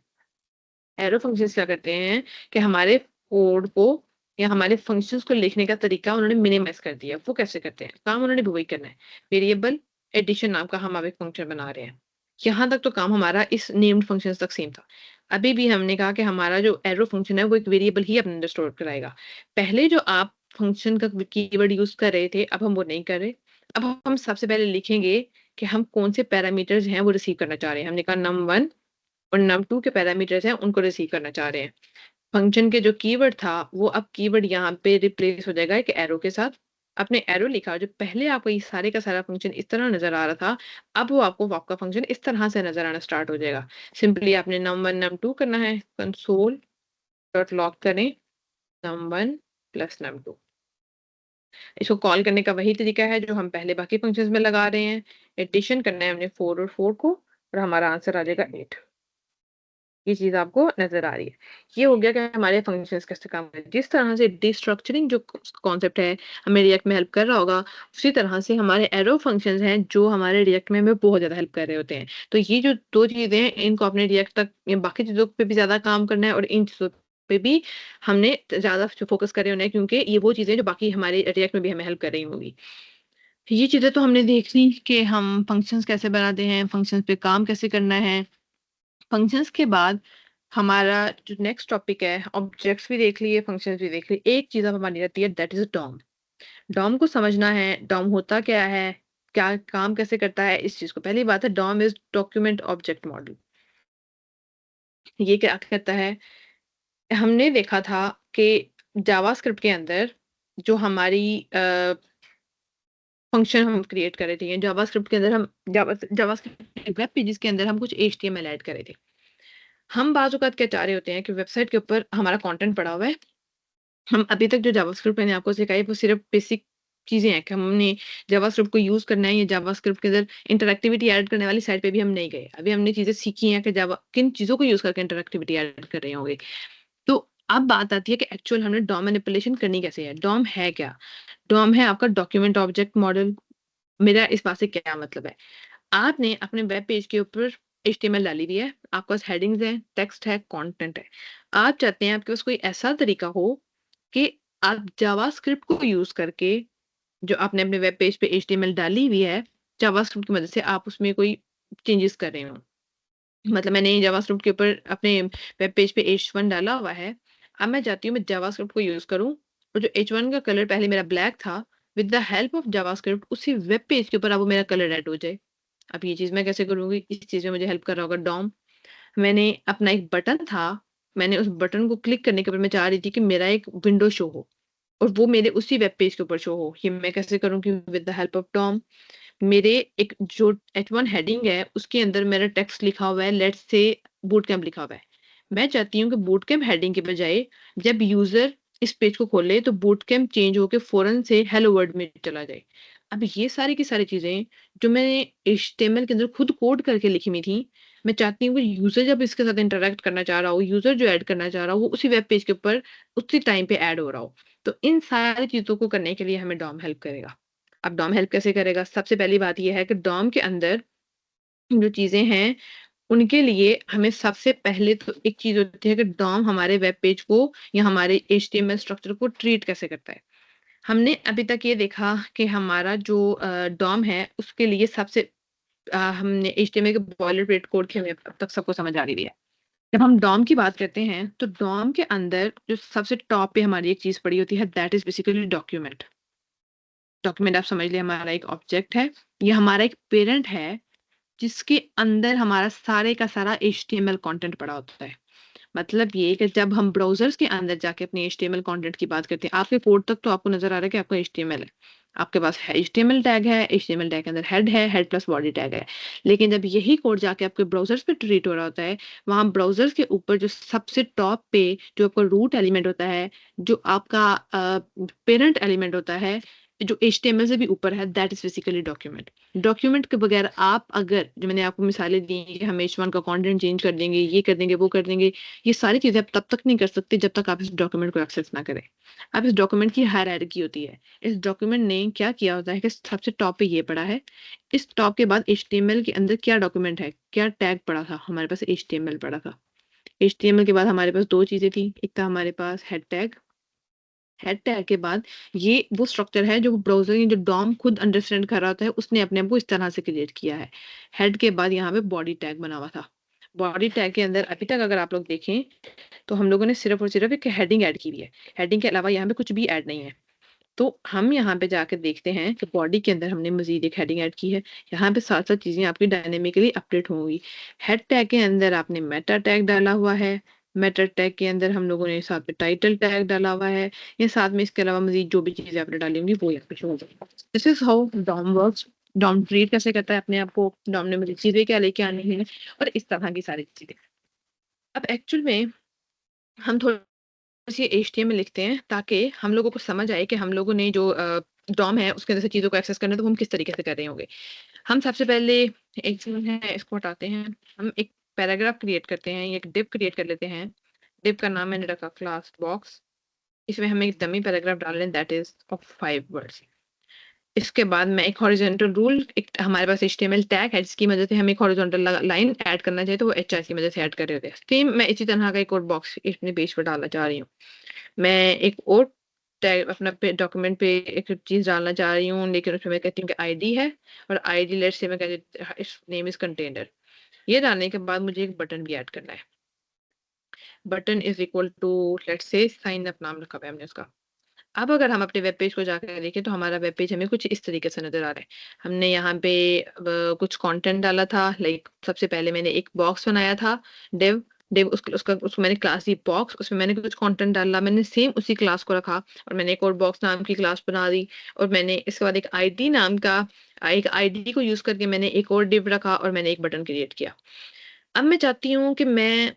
एरो फंक्शंस क्या करते हैं कि हमारे कोड को या हमारे फंक्शंस को लिखने का तरीका उन्होंने मिनिमाइज़ कर दिया। वो कैसे करते हैं? काम उन्होंने भी वही करना है। वेरिएबल एडिशन नाम का हम अब एक फंक्शन बना रहे हैं। यहाँ तक तो काम हमारा इस नेम्ड फंक्शंस तक सेम था। अभी भी हमने कहा कि हमारा जो एरो फंक्शन है वो एक वेरिएबल ही अपने अंदर स्टोर कराएगा। पहले जो आप फंक्शन का कीवर्ड यूज़ कर रहे थे, अब हम वो नहीं कर रहे। अब हम सबसे पहले लिखेंगे कि हम कौन से पैरामीटर्स हैं वो रिसीव करना चाह रहे हैं। हमने कहा num1 और num2 के पैरामीटर्स हैं उनको रिसीव करना चाह रहे हैं। फंक्शन के जो कीवर्ड था वो अब कीवर्ड यहाँ पे रिप्लेस हो जाएगा एक एरो के साथ। आपने एरो लिखा, जो पहले आपको ये सारे का सारा फंक्शन इस तरह नज़र आ रहा था, अब वो आपको आपका फंक्शन इस तरह से नज़र आना स्टार्ट हो जाएगा। सिंपली आपने num1 num2 करना है, कंसोल डॉट लॉग करें num1 प्लस num2। इसको कॉल करने का वही तरीका है जो हम पहले बाकी फंक्शंस में लगा रहे हैं। एडिशन करना है हमने 4 और 4 को और हमारा आंसर आ जाएगा 8। ये चीज़ आपको नज़र आ रही है। ये हो गया कि हमारे फंक्शंस कैसे काम करें। जिस तरह से डिस्ट्रक्चरिंग जो कॉन्सेप्ट है हमें रिएक्ट में हेल्प कर रहा होगा, उसी तरह से हमारे एरो फंक्शंस हैं जो हमारे रिएक्ट में हमें बहुत ज़्यादा हेल्प कर रहे होते हैं। तो ये जो 2 चीज़ें हैं इनको अपने रिएक्ट तक या बाकी चीज़ों पे भी ज़्यादा काम करना है और इन चीज़ों पे भी हमने ज़्यादा फ़ोकस कर रहे होना है, क्योंकि ये वो चीज़ें जो बाकी हमारे रिएक्ट में भी हमें हेल्प कर रही होंगी। ये चीज़ें तो हमने देख ली कि हम फंक्शंस कैसे बनाते हैं, फंक्शंस पे काम कैसे करना है। फंक्शंस के बाद हमारा जो नेक्स्ट टॉपिक है, ऑब्जेक्ट्स भी देख लिए, फंक्शंस भी देख लिए। एक चीज़ अब हमारी रहती है, दैट इज़ डॉम। डॉम को समझना है, डॉम होता क्या है, क्या काम कैसे करता है, इस चीज़ को पहली बात है, DOM is document object model. ये क्या करता है? हमने देखा था कि जावास्क्रिप्ट के अंदर जो हमारी फंक्शन हम क्रिएट कर रहे थे, या जावास्क्रिप्ट के अंदर हम जावास्क्रिप्ट वेब पेजेस के अंदर हम कुछ एचटीएमएल ऐड कर रहे थे। हम बाज़ औक़ात क्या चाह रहे होते हैं कि वेबसाइट के ऊपर हमारा कंटेंट पड़ा हुआ है। हम अभी तक जो जावास्क्रिप्ट मैंने आपको सिखाई वो सिर्फ़ बेसिक चीज़ें हैं कि हमने जावास्क्रिप्ट को यूज़ करना है, या जावास्क्रिप्ट के अंदर इंटरैक्टिविटी ऐड करने वाली साइड पे भी हम नहीं गए। अभी हमने चीज़ें सीखी हैं कि जावा किन चीज़ों को यूज़ करके इंटरैक्टिविटी ऐड कर रहे होंगे। तो अब बात आती है कि एक्चुअल हमने डॉम मैनिपुलेशन करनी कैसे है? डॉम है क्या? डॉम है आपका डॉक्यूमेंट ऑब्जेक्ट मॉडल। मेरा इस बात से क्या मतलब है? आपने अपने वेब पेज के ऊपर एचटीएमएल डाली हुई है, आपके पास हेडिंग्स हैं, टेक्स्ट है, कंटेंट है। आप चाहते हैं आपके पास कोई ऐसा तरीका हो कि आप जावास्क्रिप्ट को यूज़ करके जो आपने अपने वेब पेज पे एचटीएमएल डाली हुई है, जावास्क्रिप्ट की मदद से आप उसमें कोई चेंजेस कर रहे हो। मतलब मैंने जावास्क्रिप्ट के ऊपर अपने वेब पेज पे H1 डाला हुआ है। अब मैं चाहती हूँ मैं जावास्क्रिप्ट को यूज़ करूँ और जो H1 का कलर पहले मेरा ब्लैक था, with the help of JavaScript उसी वेब पेज के ऊपर अब वो मेरा कलर रेड हो जाए। अब ये चीज़ मैं कैसे करूँगी? इस चीज़ में मुझे हेल्प कर रहा होगा डॉम। मैंने अपना एक बटन था, मैंने उस बटन को क्लिक करने के बाद मैं चाह रही थी कि मेरा एक विंडो शो हो और वो मेरे उसी वेब पेज के ऊपर शो हो। ये मैं कैसे करूँगी? With the help of DOM. मेरे एक जो H1 हेडिंग है, उसके अंदर मेरा टेक्स्ट लिखा हुआ है, लेट्स से बूट कैंप लिखा हुआ है। मैं चाहती हूँ कि बूट कैंप हेडिंग के बजाय जब यूज़र इस पेज को खोले तो बूट कैंप चेंज होके फ़ौरन से हेलो वर्ल्ड में चला जाए। अब ये सारी की सारी चीज़ें जो मैंने एचटीएमएल के अंदर खुद कोड करके लिखी हुई थी, मैं चाहती हूँ कि यूज़र जब इसके साथ इंटरैक्ट करना चाह रहा हो, यूज़र जो ऐड करना चाह रहा हो, वो उसी वेब पेज के ऊपर उसी टाइम पे ऐड हो रहा हो। तो इन सारी चीज़ों को करने के लिए हमें डॉम हेल्प करेगा। अब डॉम हेल्प कैसे करेगा? सबसे पहली बात ये है कि डॉम के अंदर जो चीज़ें हैं, उनके लिए हमें सबसे पहले तो एक चीज़ होती है कि डॉम हमारे वेब पेज को या हमारे एचटीएमएल स्ट्रक्चर को ट्रीट कैसे करता है। हमने अभी तक ये देखा कि हमारा जो डॉम है, उसके लिए सबसे हमने एचटीएमएल के बॉयलरप्लेट कोड की हमें अब तक सबको समझ आ रही है। जब हम डॉम की बात करते हैं, तो डॉम के अंदर जो सबसे टॉप पे हमारी एक चीज़ पड़ी होती है, that is basically document. Document आप समझ लें हमारा एक ऑब्जेक्ट है, ये हमारा एक पेरेंट है जिसके अंदर हमारा सारे का सारा एचटीएमएल कंटेंट पड़ा होता है। मतलब ये कि जब हम ब्राउज़र्स के अंदर जाके अपने एचटीएमएल कंटेंट की बात करते हैं, आपके कोड तक तो आपको नज़र आ रहा है कि आपका एचटीएमएल है। आपके पास है एचटीएमएल टैग है, एचटीएमएल टैग के अंदर हेड है, हेड प्लस बॉडी टैग है। लेकिन जब यही कोड जाके आपके ब्राउज़र्स पे ट्रीट हो रहा होता है, वहाँ ब्राउज़र्स के ऊपर जो सबसे टॉप पे जो आपका रूट एलिमेंट होता है, जो आपका पेरेंट एलिमेंट होता है, जो एचटीएमएल से भी ऊपर है, that is basically document. Document के बगैर आप अगर जो मैंने आपको मिसालें दी कि हम H1 का कंटेंट चेंज कर देंगे, ये कर देंगे, वो कर देंगे, ये सारी चीज़ें आप तब तक नहीं कर सकते जब तक आप इस डॉक्यूमेंट को एक्सेस ना करें। अब इस डॉक्यूमेंट की हायरार्की होती है। इस डॉक्यूमेंट ने क्या किया होता है कि सबसे टॉप पे ये पड़ा है। इस टॉप के बाद एचटीएमएल के अंदर क्या डॉक्यूमेंट है, क्या टैग पड़ा था? हमारे पास एचटीएमएल पड़ा था। एचटीएमएल के बाद हमारे पास 2 चीज़ें थी। एक था हमारे पास हेड टैग। हेड टैग के बाद ये वो स्ट्रक्चर है जो ब्राउज़र या जो डॉम खुद अंडरस्टैंड कर रहा होता है, उसने अपने आप को इस तरह से क्रिएट किया है। हेड के बाद यहाँ पे बॉडी टैग बना हुआ था। बॉडी टैग के अंदर अभी तक अगर आप लोग देखें, तो हम लोगों ने सिर्फ़ और सिर्फ़ एक हेडिंग ऐड की हुई है। हेडिंग के अलावा यहाँ पे कुछ भी ऐड नहीं है। तो हम यहाँ पे जाकर देखते हैं कि बॉडी के अंदर हमने मज़ीद एक हेडिंग ऐड की है। यहाँ पे साथ-साथ चीज़ें आपकी डायनामिकली अपडेट होंगी। हेड टैग के अंदर आपने मेटा टैग डाला हुआ है। मेटा टैग के अंदर हम लोगों ने साथ में टाइटल टैग डाला हुआ है। या साथ में इसके अलावा मज़ीद जो भी चीज़ें आपने डाली होंगी वो यहाँ पे शो हो जाएगी। This is how DOM works. DOM treat कैसे करता है अपने आप को, डॉम ने मुझे चीज़ें क्या लेके आनी है और इस तरह की सारी चीज़ें। अब एक्चुअल में हम थोड़ी-सी एचटीएमएल लिखते हैं ताकि हम लोगों को समझ आए कि हम लोगों ने जो डॉम है उसके अंदर से चीज़ों को एक्सेस करना है तो हम किस तरीके से कर रहे होंगे। हम सबसे पहले एक जो है इसको हटाते हैं। हम एक पैराग्राफ क्रिएट करते हैं, एक डिव क्रिएट कर लेते हैं। डिव का नाम मैंने रखा क्लास बॉक्स। इसमें हम एक डमी पैराग्राफ डाल रहे हैं दैट इज़ ऑफ 5 वर्ड्स। इसके बाद मैं एक हॉरिज़ॉन्टल रूल एक हमारे पास एचटीएमएल टैग है जिसकी मदद से हम एक हॉरिज़ॉन्टल लाइन ऐड करना चाहे तो वो एचआर की मदद से ऐड कर रहे होते हैं। सेम मैं इसी तरह का एक और बॉक्स अपने पेज पर डालना चाह रही हूँ। मैं एक और टैग अपना पे डॉक्यूमेंट पे एक चीज़ डालना चाह रही हूँ, लेकिन उसमें मैं कहती हूँ कि आईडी है और आईडी लेट्स से मैं कहती हूँ इस नेम इज़ कंटेनर। ये डालने के बाद मुझे एक बटन भी ऐड करना है। Button is equal to let's से साइन अप नाम रखा हुआ है हमने उसका। अब अगर हम अपने वेब पेज को जाकर देखें तो हमारा वेब पेज हमें कुछ इस तरीके से नज़र आ रहा है। हमने यहाँ पे कुछ कंटेंट डाला था लाइक सबसे पहले मैंने एक बॉक्स बनाया था डिव डिव उसका उसको मैंने क्लास दी बॉक्स उसमें मैंने कुछ कंटेंट डाला मैंने सेम उसी क्लास को रखा और मैंने एक और बॉक्स नाम की क्लास बना दी और मैंने इसके बाद एक आईडी नाम का एक आईडी को यूज़ करके मैंने एक और डिव रखा और मैंने एक बटन क्रिएट किया। अब मैं चाहती हूँ कि मैं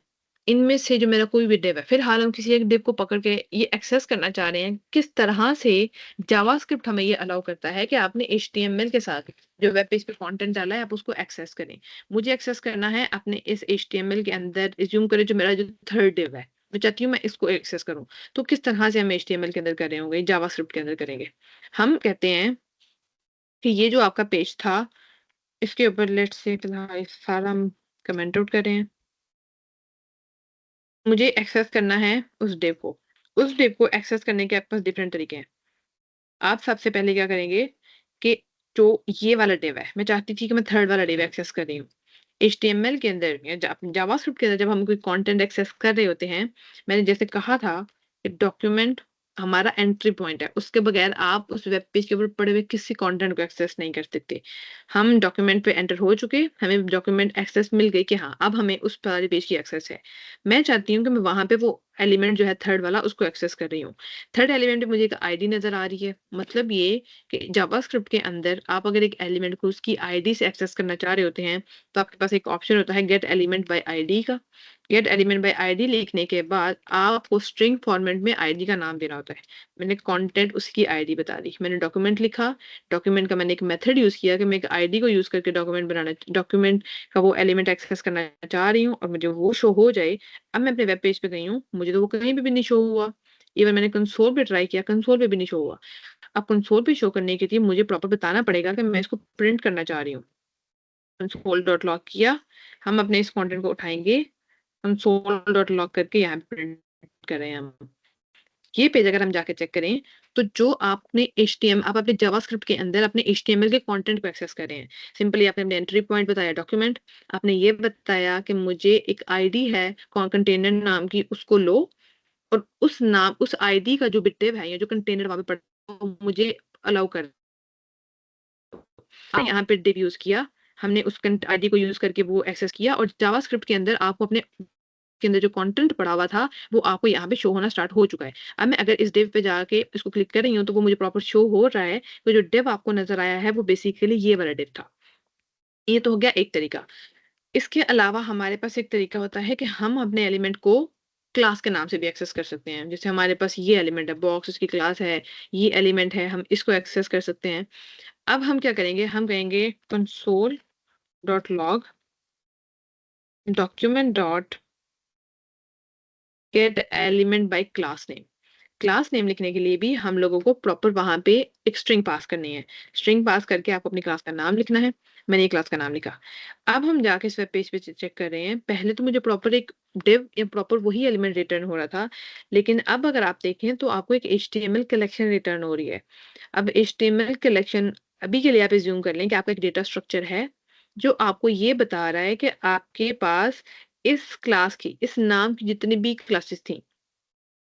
इनमें से जो मेरा कोई भी डिव है, फिलहाल हम किसी एक डिव को पकड़ के ये एक्सेस करना चाह रहे हैं, किस तरह से जावास्क्रिप्ट हमें ये अलाउ करता है कि आपने एचटीएमएल के साथ जो वेब पेज पे कंटेंट डाला है, आप उसको एक्सेस करें। मुझे एक्सेस करना है अपने इस एचटीएमएल के अंदर अज़्यूम करें जो मेरा जो थर्ड डिव है, मैं चाहती हूँ मैं इसको एक्सेस करूँ। तो किस तरह से हम एचटीएमएल के अंदर कर रहे होंगे, जावास्क्रिप्ट के अंदर करेंगे। हम कहते हैं कि ये जो आपका पेज था इसके ऊपर लेट्स से फिलहाल सारा हम कमेंट आउट कर रहे हैं। मुझे एक्सेस करना है उस डिव को। उस डिव को एक्सेस करने के आपके पास डिफरेंट तरीके हैं। आप सबसे पहले क्या करेंगे कि जो ये वाला डिव है, मैं चाहती थी कि मैं थर्ड वाला डिव एक्सेस कर रही हूँ। एचटीएमएल के अंदर या जावास्क्रिप्ट के अंदर जब हम कोई कंटेंट एक्सेस कर रहे होते हैं, मैंने जैसे कहा था कि डॉक्यूमेंट हमारा एंट्री पॉइंट है। उसके बगैर आप उस वेब पेज के ऊपर पड़े हुए किसी कंटेंट को एक्सेस नहीं कर सकते। हम डॉक्यूमेंट पे एंटर हो चुके, हमें डॉक्यूमेंट एक्सेस मिल गई कि हाँ, अब हमें उस वाले पेज की एक्सेस है। मैं चाहती हूँ कि मैं वहाँ पे वो एलिमेंट जो है थर्ड वाला उसको एक्सेस कर रही हूँ। थर्ड एलिमेंट में मुझे एक आईडी नज़र आ रही है। मतलब ये कि जावास्क्रिप्ट के अंदर आप अगर एक एलिमेंट को उसकी आईडी से एक्सेस करना चाह रहे होते हैं, तो आपके पास एक ऑप्शन होता है गेट एलिमेंट बाय आईडी का। गेट एलिमेंट बाय आईडी लिखने के बाद आपको स्ट्रिंग फॉर्मेट में आईडी का नाम देना होता है। मैंने कंटेंट उसकी आईडी बता दी। मैंने डॉक्यूमेंट लिखा, डॉक्यूमेंट का मैंने एक मेथड यूज किया कि मैं एक आईडी को यूज करके डॉक्यूमेंट का वो एलिमेंट एक्सेस करना चाह रही हूँ और मुझे वो शो हो जाए। अब मैं अपने वेब पेज पे गई हूँ, मुझे तो वो कहीं पे भी नहीं शो हुआ। इवन मैंने कंसोल पे ट्राई किया, कंसोल पे भी नहीं शो हुआ। अब कंसोल पे शो करने के लिए मुझे प्रॉपर बताना पड़ेगा कि मैं इसको प्रिंट करना चाह रही हूँ। कंसोल डॉट लॉग किया, हम अपने इस कंटेंट को उठाएँगे, कंसोल डॉट लॉग करके यहाँ पे प्रिंट कर रहे हैं हम। ये पेज अगर हम जाके चेक करें, तो जो आपने एचटीएम आप अपने जावास्क्रिप्ट के अंदर अपने एचटीएमएल के कंटेंट को एक्सेस कर रहे हैं। सिंपली आपने अपने एंट्री पॉइंट बताया डॉक्यूमेंट, आपने ये बताया कि मुझे एक आईडी है कंटेनर नाम की उसको लो और उस आईडी का जो बिट डिव है या जो कंटेनर वहाँ पे पड़ा वो मुझे अलाउ कर यहाँ पे डिव यूज़ किया, हमने उस आईडी को यूज़ करके वो एक्सेस किया और जावास्क्रिप्ट के अंदर आपको अपने के अंदर जो कंटेंट पड़ा हुआ था, वो आपको यहाँ पे शो होना स्टार्ट हो चुका है। अब मैं अगर इस डिव पे जाके इसको क्लिक कर रही हूँ, तो वो मुझे प्रॉपर शो हो रहा है। तो जो डिव आपको नज़र आया है, वो बेसिकली ये वाला डिव था। ये तो हो गया एक तरीका। इसके अलावा हमारे पास एक तरीका होता है कि हम अपने एलिमेंट को क्लास के नाम से भी एक्सेस कर सकते हैं। जैसे हमारे पास ये एलिमेंट है, बॉक्स उसकी क्लास है, ये एलिमेंट है, हम इसको एक्सेस कर सकते हैं। अब हम क्या करेंगे, हम कहेंगे console dot log document dot gate element by class name. Class name लिखने के लिए भी हम लोगों को प्रॉपर वहां पे एक स्ट्रिंग पास करनी है। स्ट्रिंग पास करके आपको अपनी क्लास का नाम लिखना है। मैंने ये क्लास का नाम लिखा। अब हम जाके इस वेब पेज पे चेक कर रहे हैं। पहले तो मुझे प्रॉपर एक डिव या प्रॉपर वही एलिमेंट रिटर्न हो रहा था, लेकिन अब अगर आप देखें तो आपको एक एचटीएमएल कलेक्शन रिटर्न हो रही है। अब एचटीएमएल कलेक्शन अभी के लिए आप एज्यूम कर लें कि आपका एक डेटा स्ट्रक्चर है जो आपको ये बता रहा है कि आपके पास इस क्लास की इस नाम की जितनी भी क्लासेस थी,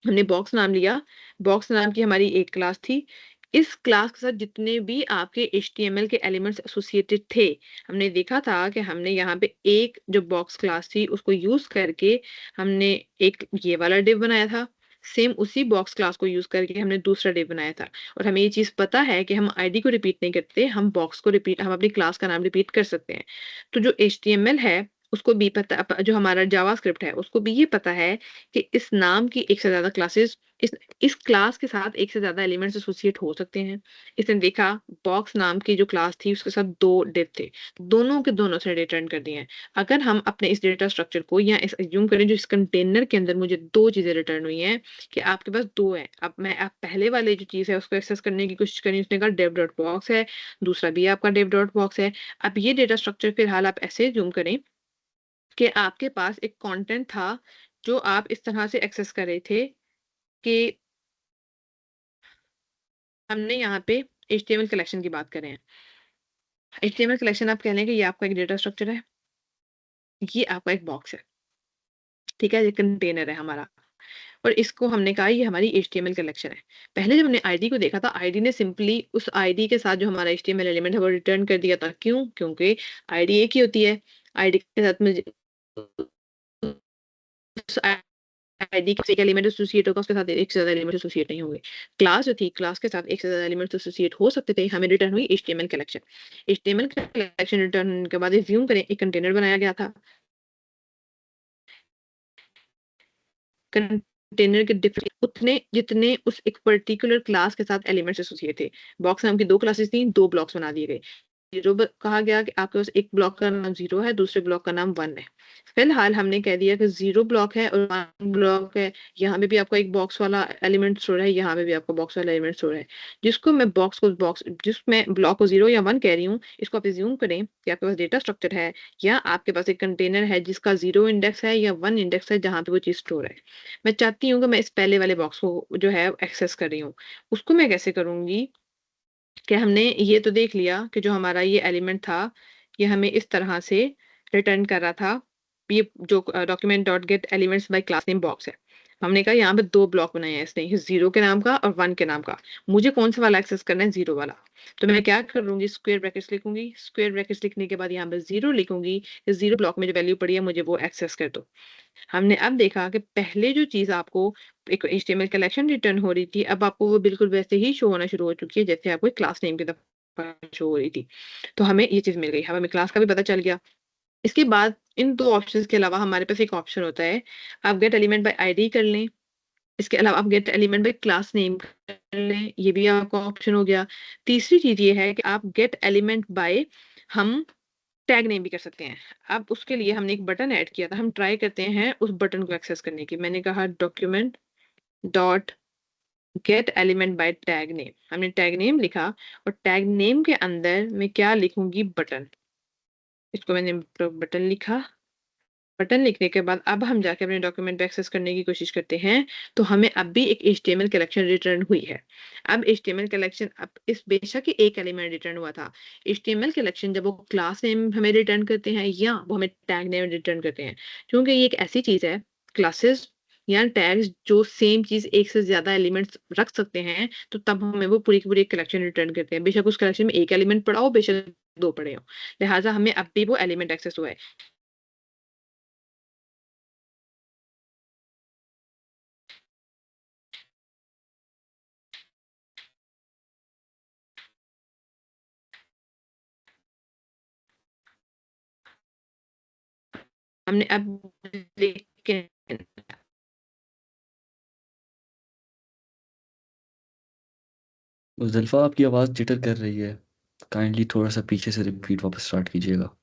हमने बॉक्स नाम लिया, बॉक्स नाम की हमारी एक क्लास थी। इस क्लास के साथ जितने भी आपके एचटीएमएल के एलिमेंट्स एसोसिएटेड थे, हमने देखा था कि हमने यहाँ पे एक जो बॉक्स क्लास थी उसको यूज़ करके हमने एक ये वाला डिव बनाया था। सेम उसी बॉक्स क्लास को यूज़ करके हमने दूसरा डिव बनाया था और हमें ये चीज़ पता है कि हम आईडी को रिपीट नहीं करते, हम अपनी क्लास का नाम रिपीट कर सकते हैं। तो जो एचटीएमएल है, उसको भी पता जो हमारा जावास्क्रिप्ट है, उसको भी ये पता है कि इस नाम की एक से ज़्यादा क्लासेस इस क्लास के साथ एक से ज़्यादा एलिमेंट्स एसोसिएट हो सकते हैं। इसने देखा बॉक्स नाम की जो क्लास थी उसके साथ 2 डिव थे। दोनों के दोनों से रिटर्न कर दिए हैं। अगर हम अपने इस डेटा स्ट्रक्चर को या इस अज़्यूम करें जो इस कंटेनर के अंदर मुझे 2 चीज़ें रिटर्न हुई हैं कि आपके पास 2 हैं। अब मैं आप पहले वाले जो चीज़ है उसको एक्सेस करने की कोशिश करी, उसने कहा डेव डॉट बॉक्स है, दूसरा भी आपका डेव डॉट बॉक्स है। अब ये डेटा स्ट्रक्चर फिलहाल आप ऐसे अज़्यूम करें कि आपके पास एक कंटेंट था जो आप इस तरह से एक्सेस कर रहे थे कि हमने यहाँ पे एचटीएमएल कलेक्शन की बात कर रहे हैं। एचटीएमएल कलेक्शन आप कह लें कि ये आपका एक डेटा स्ट्रक्चर है, ये आपका एक बॉक्स है, ठीक है? ये कंटेनर है हमारा और इसको हमने कहा ये हमारी एचटीएमएल कलेक्शन है। पहले जब हमने आईडी को देखा था, आईडी ने सिंपली उस आईडी के साथ जो हमारा एचटीएमएल एलिमेंट है वो रिटर्न कर दिया था। क्यों? क्योंकि आईडी एक ही होती है। आईडी के साथ में उस आईडी का एक एलिमेंट एसोसिएट होगा, उसके साथ एक से ज़्यादा एलिमेंट एसोसिएट नहीं होंगे। क्लास जो थी, क्लास के साथ एक से ज़्यादा एलिमेंट्स एसोसिएट हो सकते थे, हमें रिटर्न हुई HTML collection. HTML collection return होने के बाद अज़्यूम करें एक कंटेनर बनाया गया था। कंटेनर के डिफरेंट उतने जितने उस एक पर्टिकुलर क्लास के साथ एलिमेंट्स एसोसिएट थे। बॉक्स नाम की 2 क्लासेस थी, 2 ब्लॉक्स बना दिए गए। ज़ीरो कहा गया कि आपके पास एक ब्लॉक का नाम 0 है, दूसरे ब्लॉक का नाम 1 है। फिलहाल हमने कह दिया कि 0 ब्लॉक है और 1 ब्लॉक है। यहाँ पे भी आपको एक बॉक्स वाला एलिमेंट शो रहा है, यहाँ पे भी आपको बॉक्स वाला एलिमेंट शो रहा है। जिसको मैं जिसमें ब्लॉक को 0 या 1 कह रही हूँ, इसको आप अज़्यूम करें कि आपके पास डेटा स्ट्रक्चर है या आपके पास एक कंटेनर है जिसका 0 इंडेक्स है या 1 इंडेक्स है जहाँ पे वो चीज़ स्टोर है। मैं चाहती हूँ कि मैं इस पहले वाले बॉक्स को जो है एक्सेस कर रही हूँ। उसको मैं कैसे करूँगी कि हमने ये तो देख लिया कि जो हमारा ये एलिमेंट था, ये हमें इस तरह से रिटर्न कर रहा था। ये जो document dot gate elements bye class name box है। हमने कहा यहाँ पे 2 ब्लॉक बनाए हैं इसने, 0 के नाम का और 1 के नाम का। मुझे कौन-सा वाला एक्सेस करना है? 0 वाला। तो मैं क्या करूँगी? स्क्वेयर ब्रैकेट्स लिखूँगी। स्क्वेयर ब्रैकेट्स लिखने के बाद यहाँ पे 0 लिखूँगी। इस 0 ब्लॉक में जो वैल्यू पड़ी है मुझे वो एक्सेस कर दो। हमने अब देखा कि पहले जो चीज़ आपको एक एचटीएमएल कलेक्शन रिटर्न हो रही थी, अब आपको वो बिल्कुल वैसे ही शो होना शुरू हो चुकी है, जैसे आपको एक क्लास नेम की तरह शो हो रही थी। तो हमें ये चीज़ मिल गई, अब हमें क्लास का भी पता चल गया। इसके बाद इन 2 ऑप्शंस के अलावा हमारे पास एक ऑप्शन होता है, आप गेट एलिमेंट बाय आईडी कर लें, इसके अलावा आप gate element by class name कर लें, ये भी आपका ऑप्शन हो गया। तीसरी चीज़ ये है कि आप गेट एलिमेंट बाय हम टैग नेम भी कर सकते हैं। अब उसके लिए हमने एक बटन ऐड किया था, हम ट्राई करते हैं उस बटन को एक्सेस करने की। मैंने कहा document dot gate element by tag name. हमने टैग नेम लिखा और टैग नेम के अंदर मैं क्या लिखूँगी बटन। इसको मैंने बटन लिखा। बटन लिखने के बाद अब हम जाके अपने डॉक्यूमेंट पे एक्सेस करने की कोशिश करते हैं, तो हमें अब भी एक एचटीएमएल कलेक्शन रिटर्न हुई है। अब एचटीएमएल कलेक्शन अब इस बेशक ही एक एलिमेंट रिटर्न हुआ था। एचटीएमएल कलेक्शन जब वो क्लास नेम हमें रिटर्न करते हैं या वो हमें टैग नेम रिटर्न करते हैं, क्योंकि ये एक ऐसी चीज़ है, क्लासेस या टैग्स जो सेम चीज़ एक से ज़्यादा एलिमेंट्स रख सकते हैं, तो तब हमें वो पूरी की पूरी एक कलेक्शन रिटर्न करते हैं। बेशक उस कलेक्शन में 1 एलिमेंट पड़ा हो, बेशक 2 पड़े हों। लिहाज़ा हमें अब भी वो एलिमेंट एक्सेस हुआ है। हमने अब लेकिन मुज़ल्फ़ा आपकी आवाज़ जिटर कर रही है। काइंडली थोड़ा-सा पीछे से रिपीट वापस स्टार्ट कीजिएगा।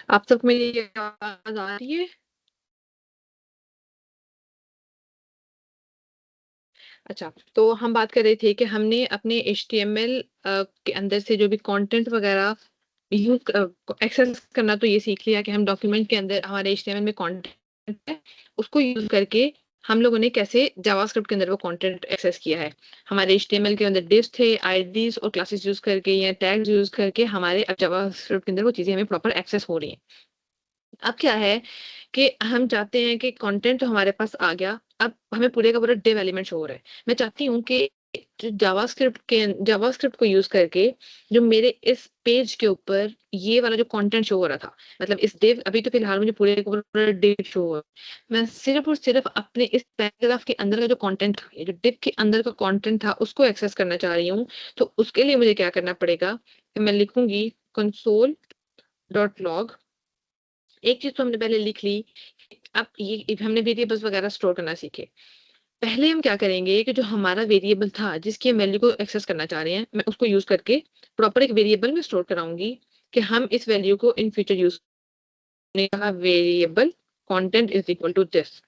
आप सबको मेरी आवाज़ आ रही है? अच्छा, तो हम बात कर रहे थे कि हमने अपने एचटीएमएल के अंदर से जो भी कंटेंट वगैरह यूज़ एक्सेस करना तो ये सीख लिया कि हम डॉक्यूमेंट के अंदर हमारे एचटीएमएल में कंटेंट है, उसको यूज़ करके हम लोगों ने कैसे जावास्क्रिप्ट के अंदर वो कंटेंट एक्सेस किया है। हमारे एचटीएमएल के अंदर डिव्स थे, आईडीज़ और क्लासेस यूज़ करके या टैग्स यूज़ करके हमारे अब जावास्क्रिप्ट के अंदर वो चीज़ें हमें प्रॉपर एक्सेस हो रही हैं। अब क्या है कि हम चाहते हैं कि कंटेंट तो हमारे पास आ गया, अब हमें पूरे का पूरा डिव एलिमेंट शो हो रहा है। मैं चाहती हूँ कि जो जावास्क्रिप्ट को यूज़ करके जो मेरे इस पेज के ऊपर ये वाला जो कंटेंट शो हो रहा था, मतलब इस डिव अभी तो फिलहाल मुझे पूरे का पूरा डिव शो हो रहा है। मैं सिर्फ़ और सिर्फ़ अपने इस पैराग्राफ के अंदर का जो कंटेंट था, ये जो डिव के अंदर का कंटेंट था, उसको एक्सेस करना चाह रही हूँ। तो उसके लिए मुझे क्या करना पड़ेगा कि मैं लिखूँगी console.log। एक चीज़ तो हमने पहले लिख ली, अब ये हमने वेरिएबल्स वगैरह स्टोर करना सीखे। पहले हम क्या करेंगे कि जो हमारा वेरिएबल था, जिसकी हम वैल्यू को एक्सेस करना चाह रहे हैं, मैं उसको यूज़ करके प्रॉपर एक वेरिएबल में स्टोर कराऊँगी कि हम इस वैल्यू को इन फ्यूचर यूज़ ने कहा variable content is equal to this.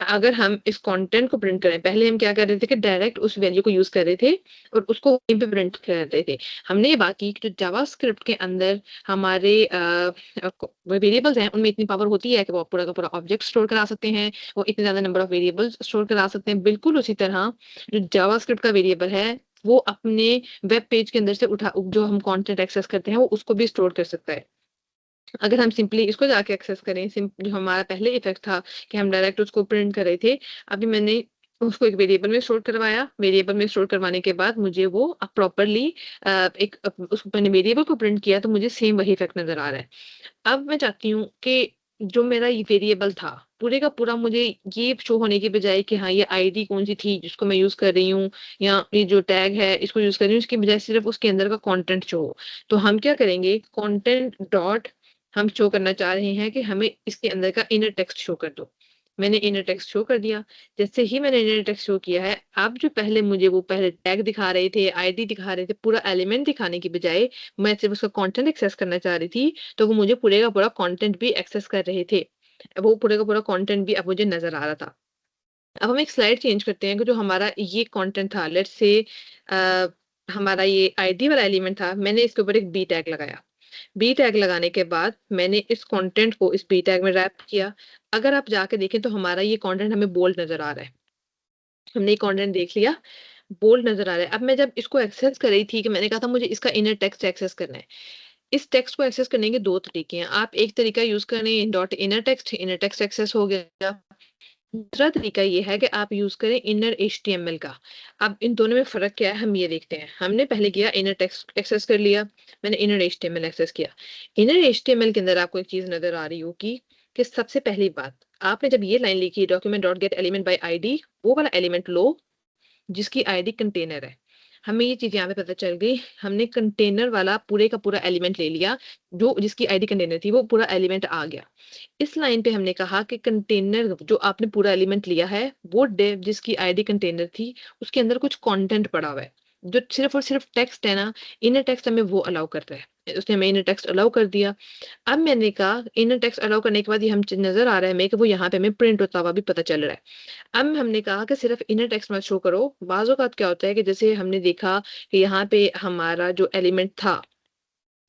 अगर हम इस कंटेंट को प्रिंट करें, पहले हम क्या कर रहे थे कि डायरेक्ट उस वैल्यू को यूज़ कर रहे थे और उसको वहीं पे प्रिंट कर रहे थे। हमने ये बात की कि जो जावास्क्रिप्ट के अंदर हमारे वेरिएबल्स हैं, उनमें इतनी पावर होती है कि वो पूरा का पूरा ऑब्जेक्ट स्टोर करा सकते हैं, वो इतने ज़्यादा नंबर ऑफ वेरिएबल्स स्टोर करा सकते हैं। बिल्कुल उसी तरह जो जावास्क्रिप्ट का वेरिएबल है, वो अपने वेब पेज के अंदर से उठा जो हम कंटेंट एक्सेस करते हैं, वो उसको भी स्टोर कर सकता है। अगर हम सिंपली इसको जाके एक्सेस करें, जो हमारा पहले इफ़ेक्ट था कि हम डायरेक्ट उसको प्रिंट कर रहे थे, अभी मैंने उसको एक वेरिएबल में स्टोर करवाया, वेरिएबल में स्टोर करवाने के बाद मुझे वो अब प्रॉपरली उसको मैंने वेरिएबल को प्रिंट किया तो मुझे सेम वही इफ़ेक्ट नज़र आ रहा है। अब मैं चाहती हूँ कि जो मेरा ये वेरिएबल था, पूरे का पूरा मुझे ये शो होने की बजाय कि हाँ, ये आईडी कौन-सी थी जिसको मैं यूज़ कर रही हूँ या ये जो टैग है इसको यूज़ कर रही हूँ, इसकी बजाय सिर्फ़ उसके अंदर का कंटेंट शो हो। तो हम क्या करेंगे कंटेंट डॉट हम शो करना चाह रहे हैं कि हमें इसके अंदर का इनर टेक्स्ट शो कर दो। मैंने इनर टेक्स्ट शो कर दिया। जैसे ही मैंने इनर टेक्स्ट शो किया है, अब जो पहले मुझे वो पहले टैग दिखा रहे थे, आईडी दिखा रहे थे, पूरा एलिमेंट दिखाने की बजाय मैं सिर्फ़ उसका कंटेंट एक्सेस करना चाह रही थी, तो वो मुझे पूरे का पूरा कंटेंट भी एक्सेस कर रहे थे। वो पूरे का पूरा कंटेंट भी अब मुझे नज़र आ रहा था। अब हम एक स्लाइड चेंज करते हैं कि जो हमारा ये कंटेंट था लेट्स से अ, हमारा ये आईडी वाला एलिमेंट था, मैंने इसके ऊपर एक बी टैग लगाया। बी टैग लगाने के बाद मैंने इस कंटेंट को इस बी टैग में रैप किया। अगर आप जाके देखें तो हमारा ये कंटेंट हमें बोल्ड नज़र आ रहा है। हमने ये कंटेंट देख लिया, बोल्ड नज़र आ रहा है। अब मैं जब इसको एक्सेस कर रही थी कि मैंने कहा था मुझे इसका इनर टेक्स्ट एक्सेस करना है। इस टेक्स्ट को एक्सेस करने के 2 तरीके हैं। आप एक तरीका यूज़ करें डॉट इनर टेक्स्ट एक्सेस हो गया। दूसरा तरीका ये है कि आप यूज़ करें इनर एचटीएमएल का। अब इन दोनों में फ़र्क क्या है हम ये देखते हैं। हमने पहले किया इनर टेक्स्ट एक्सेस कर लिया, मैंने इनर एचटीएमएल एक्सेस किया। इनर एचटीएमएल के अंदर आपको एक चीज़ नज़र आ रही होगी कि सबसे पहली बात, आपने जब ये लाइन लिखी document dot gate element by ID, वो वाला एलिमेंट लो जिसकी आईडी कंटेनर है। हमें ये चीज़ यहाँ पे पता चल गई, हमने कंटेनर वाला पूरे का पूरा एलिमेंट ले लिया, जो जिसकी आईडी कंटेनर थी वो पूरा एलिमेंट आ गया। इस लाइन पे हमने कहा कि कंटेनर जो आपने पूरा एलिमेंट लिया है, वो डिव जिसकी आईडी कंटेनर थी, उसके अंदर कुछ कंटेंट पड़ा हुआ है। जो सिर्फ़ और सिर्फ़ टेक्स्ट है ना, इनर टेक्स्ट हमें वो अलाउ कर रहा है। उसने हमें इनर टेक्स्ट अलाउ कर दिया। अब मैंने कहा इनर टेक्स्ट अलाउ करने के बाद ये हम च नज़र आ रहा है हमें कि वो यहाँ पे हमें प्रिंट होता हुआ भी पता चल रहा है। अब हमने कहा कि सिर्फ़ इनर टेक्स्ट मत शो करो। बाज़ औक़ात क्या होता है कि जैसे हमने देखा कि यहाँ पे हमारा जो एलिमेंट था,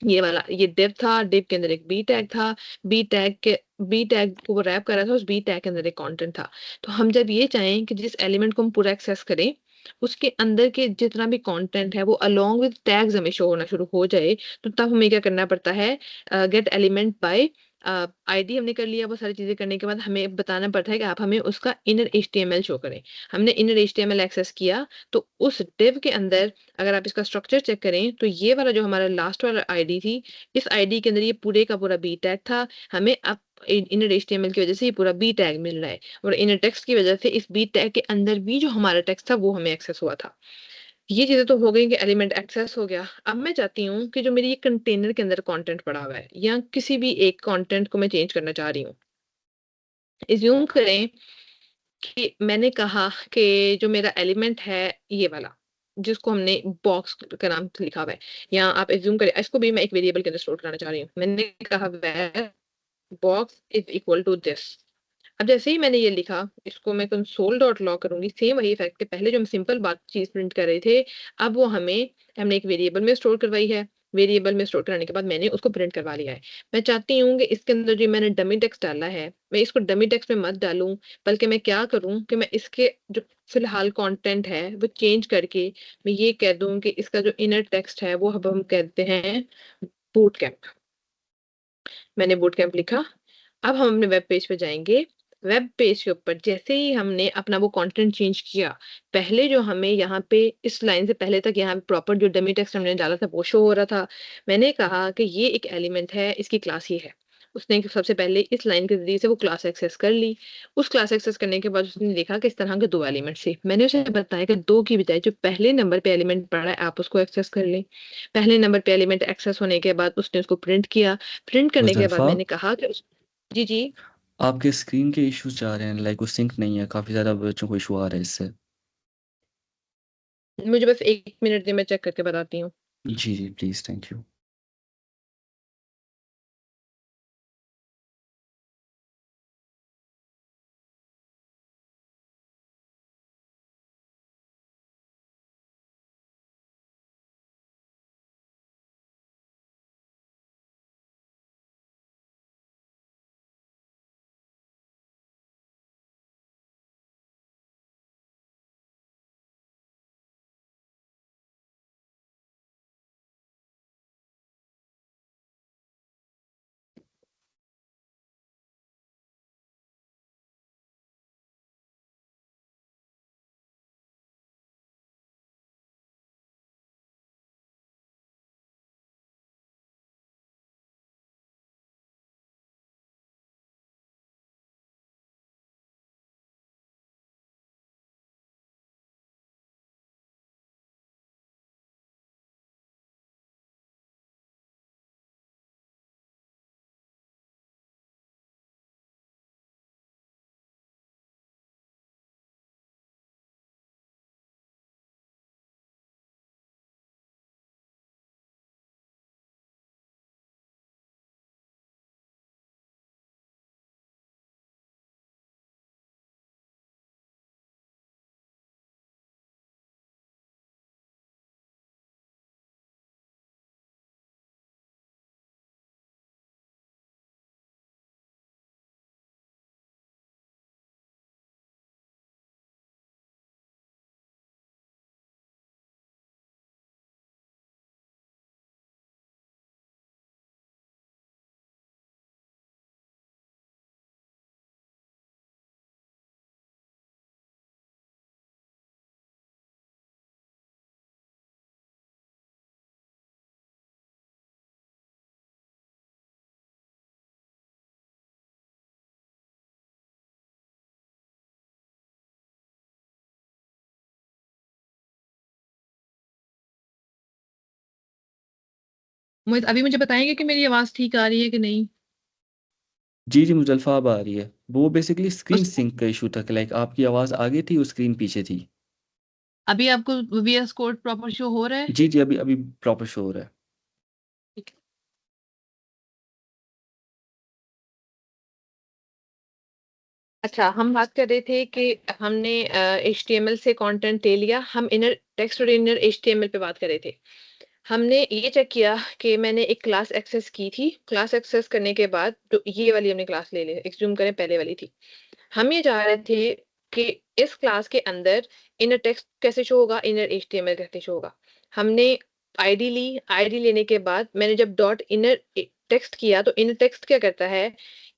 ये वाला ये डिव था, डिव के अंदर एक बी टैग था, बी टैग के बी टैग को वो रैप कर रहा था, उस बी टैग के अंदर एक कंटेंट था। तो हम जब ये चाहें कि जिस एलिमेंट को हम पूरा एक्सेस करें, उसके अंदर के जितना भी कंटेंट है वो अलोंग विद टैग्स हमें शो होना शुरू हो जाए, तो तब हमें क्या करना पड़ता है गेट एलिमेंट बाय आईडी हमने कर लिया, वो सारी चीज़ें करने के बाद हमें बताना पड़ता है कि आप हमें उसका इनर एचटीएमएल शो करें। हमने इनर एचटीएमएल एक्सेस किया, तो उस डिव के अंदर अगर आप इसका स्ट्रक्चर चेक करें, तो ये वाला जो हमारा लास्ट वाला आईडी थी, इस आईडी के अंदर ये पूरे का पूरा बी टैग था। हमें अब इनर एचटीएमएल की वज़ह से ये पूरा बी टैग मिल रहा है और इनर टेक्स्ट की वज़ह से इस बी टैग के अंदर भी जो हमारा टेक्स्ट था, वो हमें एक्सेस हुआ था। ये चीज़ें तो हो गई कि एलिमेंट एक्सेस हो गया। अब मैं चाहती हूँ कि जो मेरी ये कंटेनर के अंदर कंटेंट पड़ा हुआ है या किसी भी एक कंटेंट को मैं चेंज करना चाह रही हूँ। अज़्यूम करें कि मैंने कहा कि जो मेरा एलिमेंट है ये वाला। जिसको हमने बॉक्स का नाम लिखा हुआ है, या आप एज्यूम करें इसको भी मैं एक वेरिएबल के अंदर स्टोर कराना चाह रही हूँ। मैंने कहा var box is equal to this. अब जैसे ही मैंने ये लिखा, इसको मैं कंसोल डॉट लॉग करूंगी, सेम वही इफेक्ट के पहले जो हम सिंपल बात चीज प्रिंट कर रहे थे, अब वो हमने एक वेरिएबल में स्टोर करवाई है। वेरिएबल में स्टोर कराने के बाद मैंने उसको प्रिंट करवा लिया है। मैं चाहती हूँ कि इसके अंदर जो मैंने डमी टेक्स्ट डाला है, मैं इसको डमी टेक्स्ट में मत डालूं, बल्कि मैं क्या करूं कि मैं इसके जो फिलहाल कंटेंट है वो चेंज करके मैं ये कह दूं कि इसका जो इनर टेक्स्ट है वो अब हम कहते हैं बूट कैंप। मैंने बूट कैंप लिखा। अब हम अपने वेब पेज पे जाएंगे। वेब पेज के ऊपर जैसे ही हमने अपना वो कंटेंट चेंज किया, पहले जो हमें यहाँ पे इस लाइन से पहले तक यहाँ पे प्रॉपर जो डमी टेक्स्ट हमने डाला था वो शो हो रहा था। मैंने कहा कि ये एक एलिमेंट है, इसकी क्लास ये है। उसने सबसे पहले इस लाइन के जरिए से वो क्लास एक्सेस कर ली। उस क्लास एक्सेस करने के बाद उसने देखा कि इस तरह के दो एलिमेंट थे। मैंने उसे बताया कि दो की बजाय जो पहले नंबर पे एलिमेंट पड़ा है आप उसको एक्सेस कर लें। पहले नंबर पे एलिमेंट एक्सेस होने के बाद उसने उसको प्रिंट किया। प्रिंट करने के बाद मुज़ल्फ़ा, मैंने कहा कि जी, जी। आपके स्क्रीन के इश्यूज़ जा रहे हैं, लाइक वो सिंक नहीं है, काफ़ी ज़्यादा बच्चों को इश्यू आ रहा है इससे। मुझे बस 1 मिनट दें, मैं चेक करके बताती हूँ। जी, जी, प्लीज़, थैंक यू। अभी मुझे बताएंगे कि मेरी आवाज ठीक आ रही है कि नहीं? जी, जी, मुज़ल्फ़ा अब आ रही है। वो बेसिकली स्क्रीन उस सिंक का इश्यू था कि लाइक आपकी आवाज़ आगे थी और स्क्रीन पीछे थी। अभी आपको वीएस कोड प्रॉपर शो हो रहा है? जी, जी, अभी अभी प्रॉपर शो हो रहा है। ठीक है। अच्छा, हम बात कर रहे थे कि हमने एचटीएमएल से कंटेंट ले लिया, हम इनर टेक्स्ट और इनर एचटीएमएल पे बात कर रहे थे। हमने ये चेक किया कि मैंने एक क्लास एक्सेस की थी। क्लास एक्सेस करने के बाद जो ये वाली हमने क्लास ले ली, एज्यूम करें पहले वाली थी। हम ये चाह रहे थे कि इस क्लास के अंदर इनर टेक्स्ट कैसे शो होगा, इनर एचटीएमएल कैसे शो होगा। हमने आईडी ली। आईडी लेने के बाद मैंने जब डॉट इनर टेक्स्ट किया तो इनर टेक्स्ट क्या करता है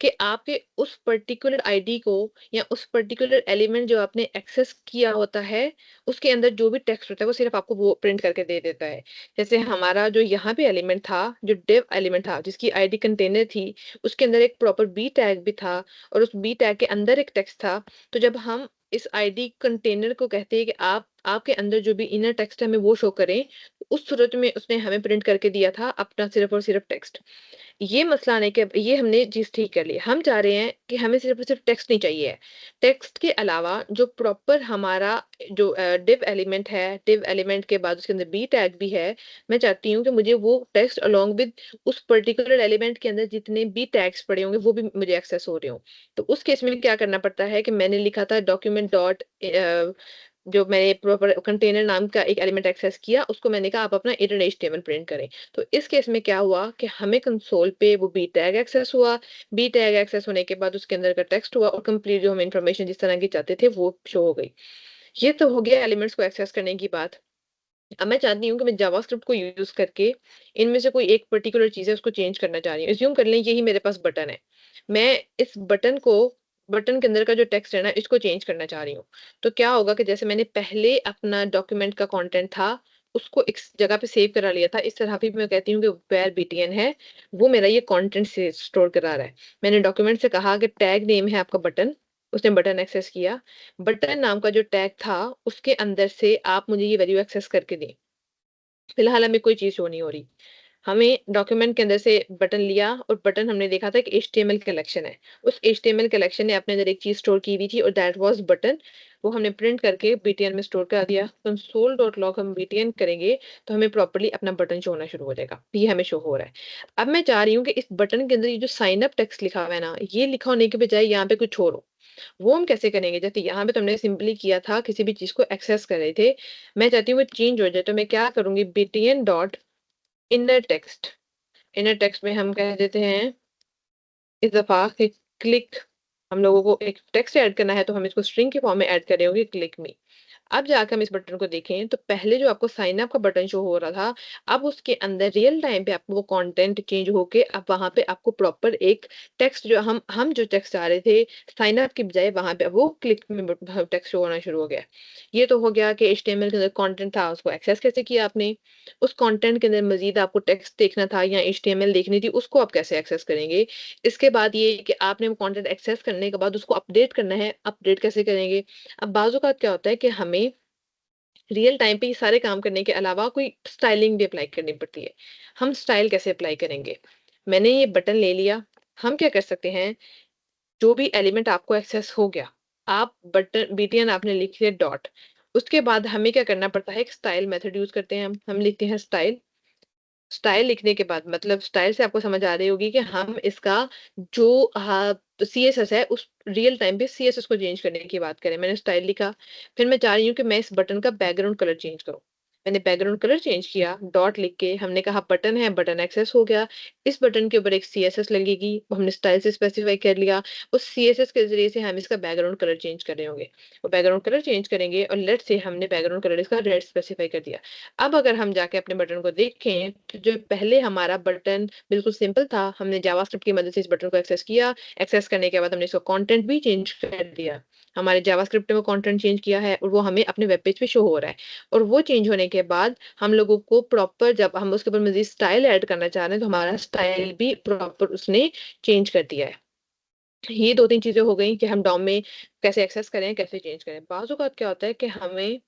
कि आपके उस पर्टिकुलर आईडी को या उस पर्टिकुलर एलिमेंट जो आपने एक्सेस किया होता है, उसके अंदर जो भी टेक्स्ट होता है वो सिर्फ आपको वो प्रिंट करके दे देता है। जैसे हमारा जो यहाँ पे एलिमेंट था, जो डिव एलिमेंट था जिसकी आईडी कंटेनर थी, उसके अंदर एक प्रॉपर बी टैग भी था और उस बी टैग के अंदर एक टेक्स्ट था। तो जब हम इस आईडी कंटेनर को कहते हैं कि आप आपके अंदर जो भी इनर टेक्स्ट है हमें वो शो करें, उस सूरत में उसने हमें प्रिंट करके दिया था अपना सिर्फ़ और सिर्फ़ टेक्स्ट। ये मसला आने के ये हमने चीज़ ठीक कर ली। हम चाह रहे हैं कि हमें सिर्फ़ और सिर्फ़ टेक्स्ट नहीं चाहिए है। टेक्स्ट के अलावा जो प्रॉपर हमारा जो डिव एलिमेंट है, डिव एलिमेंट के बाद उसके अंदर बी टैग भी है, मैं चाहती हूँ कि मुझे वो टेक्स्ट अलोंग विद उस पर्टिकुलर एलिमेंट के अंदर जितने भी टैग्स पड़े होंगे, वो भी मुझे एक्सेस हो रहे हों। तो उस केस में क्या करना पड़ता है कि मैंने लिखा था डॉक्यूमेंट डॉट जो मैंने प्रॉपर कंटेनर नाम का एक एलिमेंट एक्सेस किया, उसको मैंने कहा आप अपना इंडेंट एचटीएमएल प्रिंट करें। तो इस केस में क्या हुआ कि हमें कंसोल पे वो बी टैग एक्सेस हुआ, बी टैग एक्सेस होने के बाद उसके अंदर का टेक्स्ट हुआ और कंप्लीट जो हम इन्फॉर्मेशन जिस तरह की चाहते थे वो शो हो गई। ये तो हो गया एलिमेंट्स को एक्सेस करने की बात। अब मैं चाहती हूँ कि मैं जावास्क्रिप्ट को यूज़ करके इनमें से कोई एक पर्टिकुलर चीज़ है उसको चेंज करना चाह रही हूँ। अज़्यूम कर लें यही मेरे पास बटन है। मैं इस बटन के अंदर का जो टेक्स्ट है ना इसको चेंज करना चाह रही हूँ। तो क्या होगा कि जैसे मैंने पहले अपना डॉक्यूमेंट का कंटेंट था उसको एक जगह पे सेव करा लिया था। इस तरह भी मैं कहती हूँ कि वेयर बीटीएन है वो मेरा ये कंटेंट से स्टोर करा रहा है। मैंने डॉक्यूमेंट से कहा कि टैग नेम है आपका बटन, उसने बटन एक्सेस किया। बटन नाम का जो टैग था उसके अंदर से आप मुझे ये वैल्यू एक्सेस करके दें। फिलहाल हमें कोई चीज़ शो नहीं हो रही। हमें डॉक्यूमेंट के अंदर से बटन लिया और बटन हमने देखा था कि एचटीएमएल कलेक्शन है। उस एचटीएमएल कलेक्शन ने अपने अंदर एक चीज़ स्टोर की हुई थी और दैट वाज़ बटन। वो हमने प्रिंट करके बीटीएन में स्टोर करा दिया। console.log हम बीटीएन करेंगे तो हमें प्रॉपर्ली अपना बटन शो होना शुरू हो जाएगा। ये हमें शो हो रहा है। अब मैं चाह रही हूँ कि इस बटन के अंदर ये जो साइन अप टेक्स्ट लिखा हुआ है ना, ये लिखा होने के बजाय यहाँ पे कुछ और हो। वो हम कैसे करेंगे? जैसे यहाँ पे तो हमने सिंपली किया था किसी भी चीज़ को एक्सेस कर रहे थे। मैं चाहती हूँ वो चेंज हो जाए तो मैं क्या करूँगी BTN dot inner text. Inner text में हम कह देते हैं इस दफ़ा कि क्लिक। हम लोगों को एक टेक्स्ट ऐड करना है तो हम इसको स्ट्रिंग के फॉर्म में ऐड कर रहे होंगे क्लिक मी। अब जाकर हम इस बटन को देखें तो पहले जो आपको साइन अप का बटन शो हो रहा था, अब उसके अंदर रियल टाइम पे आपको वो कंटेंट चेंज होके अब वहाँ पे आपको प्रॉपर एक टेक्स्ट जो हम जो टेक्स्ट चाह रहे थे साइन अप की बजाय वहाँ पे वो क्लिक में टेक्स्ट शो होना शुरू हो गया। ये तो हो गया कि एचटीएमएल के अंदर कंटेंट था उसको एक्सेस कैसे किया आपने? उस कंटेंट के अंदर मज़ीद आपको टेक्स्ट देखना था या एचटीएमएल देखनी थी उसको आप कैसे एक्सेस करेंगे? इसके बाद ये कि आपने वो कंटेंट एक्सेस करने के बाद उसको अपडेट करना है, अपडेट कैसे करेंगे? अब बाज़ औक़ात क्या होता है कि हमें रियल टाइम पे ये सारे काम करने के अलावा कोई स्टाइलिंग भी अप्लाई करनी पड़ती है। हम स्टाइल कैसे अप्लाई करेंगे? मैंने ये बटन ले लिया, हम क्या कर सकते हैं, जो भी एलिमेंट आपको एक्सेस हो गया, आप बटन बीटीएन आपने लिख दिया डॉट, उसके बाद हमें क्या करना पड़ता है, एक स्टाइल मेथड यूज़ करते हैं हम लिखते हैं स्टाइल। स्टाइल लिखने के बाद मतलब स्टाइल से आपको समझ आ रही होगी कि हम इसका जो सीएसएस है उस रियल टाइम पे सीएसएस को चेंज करने की बात करें। मैंने स्टाइल लिखा, फिर मैं चाह रही हूँ कि मैं इस बटन का बैकग्राउंड कलर चेंज करूँ। मैंने बैकग्राउंड कलर चेंज किया, डॉट लिख के हमने कहा बटन है, बटन एक्सेस हो गया। इस बटन के ऊपर एक सीएसएस लगेगी, वो हमने स्टाइल से स्पेसिफाई कर लिया। उस सीएसएस के ज़रिए से हम इसका बैकग्राउंड कलर चेंज कर रहे होंगे। वो बैकग्राउंड कलर चेंज करेंगे और लेट्स से हमने बैकग्राउंड कलर इसका रेड स्पेसिफाई कर दिया। अब अगर हम जाके अपने बटन को देखें, तो जो पहले हमारा बटन बिल्कुल सिंपल था, हमने जावास्क्रिप्ट की मदद से इस बटन को एक्सेस किया। एक्सेस करने के बाद हमने इसका कंटेंट भी चेंज कर दिया। हमारे जावास्क्रिप्ट ने वो कंटेंट चेंज किया है और वो हमें अपने वेब पेज पे शो हो रहा है। और वो चेंज होने के बाद हम लोगों को प्रॉपर जब हम उसके ऊपर मज़ीद स्टाइल ऐड करना चाह रहे हैं, तो हमारा स्टाइल भी प्रॉपर उसने चेंज कर दिया है। ये 2-3 चीज़ें हो गई कि हम डॉम में कैसे एक्सेस करें, कैसे चेंज करें। बाज़ औक़ात क्या होता है कि हमें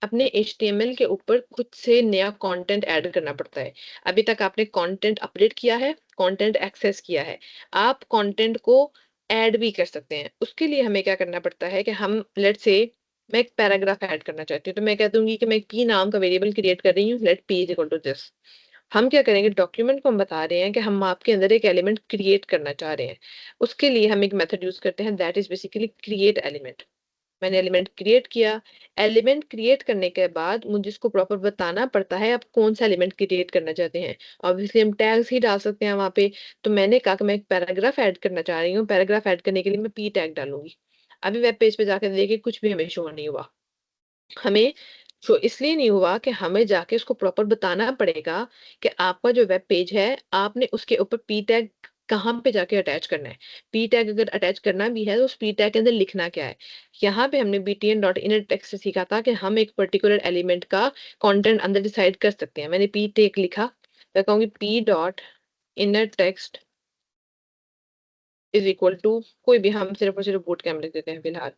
अपने एचटीएमएल के ऊपर खुद से नया कंटेंट ऐड करना पड़ता है। अभी तक आपने कंटेंट अपडेट किया है, कंटेंट एक्सेस किया है। आप कंटेंट को ऐड भी कर सकते हैं। उसके लिए हमें क्या करना पड़ता है कि हम लेट्स से मैं एक पैराग्राफ ऐड करना चाहती हूँ, तो मैं कह दूँगी कि मैं p नाम का वेरिएबल क्रिएट कर रही हूँ, let p is equal to this. हम क्या करेंगे डॉक्यूमेंट को हम बता रहे हैं कि हम आपके अंदर एक एलिमेंट क्रिएट करना चाह रहे हैं। उसके लिए हम एक मेथड यूज़ करते हैं that is basically create element. मैंने एलिमेंट क्रिएट किया। एलिमेंट क्रिएट करने के बाद मुझे इसको प्रॉपर बताना पड़ता है आप कौन-सा एलिमेंट क्रिएट करना चाहते हैं। ऑब्वियसली हम टैग्स ही डाल सकते हैं वहाँ पे। तो मैंने कहा कि मैं एक पैराग्राफ ऐड करना चाह रही हूँ। पैराग्राफ ऐड करने के लिए मैं p टैग डालूँगी। अभी वेब पेज पे जाकर देखिए कुछ भी हमें शो नहीं हुआ। हमें शो इसलिए नहीं हुआ कि हमें जाके उसको प्रॉपर बताना पड़ेगा कि आपका जो वेब पेज है, आपने उसके ऊपर p टैग कहाँ पे जाके अटैच करना है। p टैग अगर अटैच करना भी है तो उस p टैग के अंदर लिखना क्या है। यहाँ पे हमने btn.inner टेक्स्ट से सीखा था कि हम एक पर्टिकुलर एलिमेंट का कंटेंट अंदर डिसाइड कर सकते हैं। मैंने p टैग लिखा, मैं कहूँगी p dot inner text is equal to कोई भी हम सिर्फ़ और सिर्फ़ बूटकैम्प लिख देते हैं फिलहाल।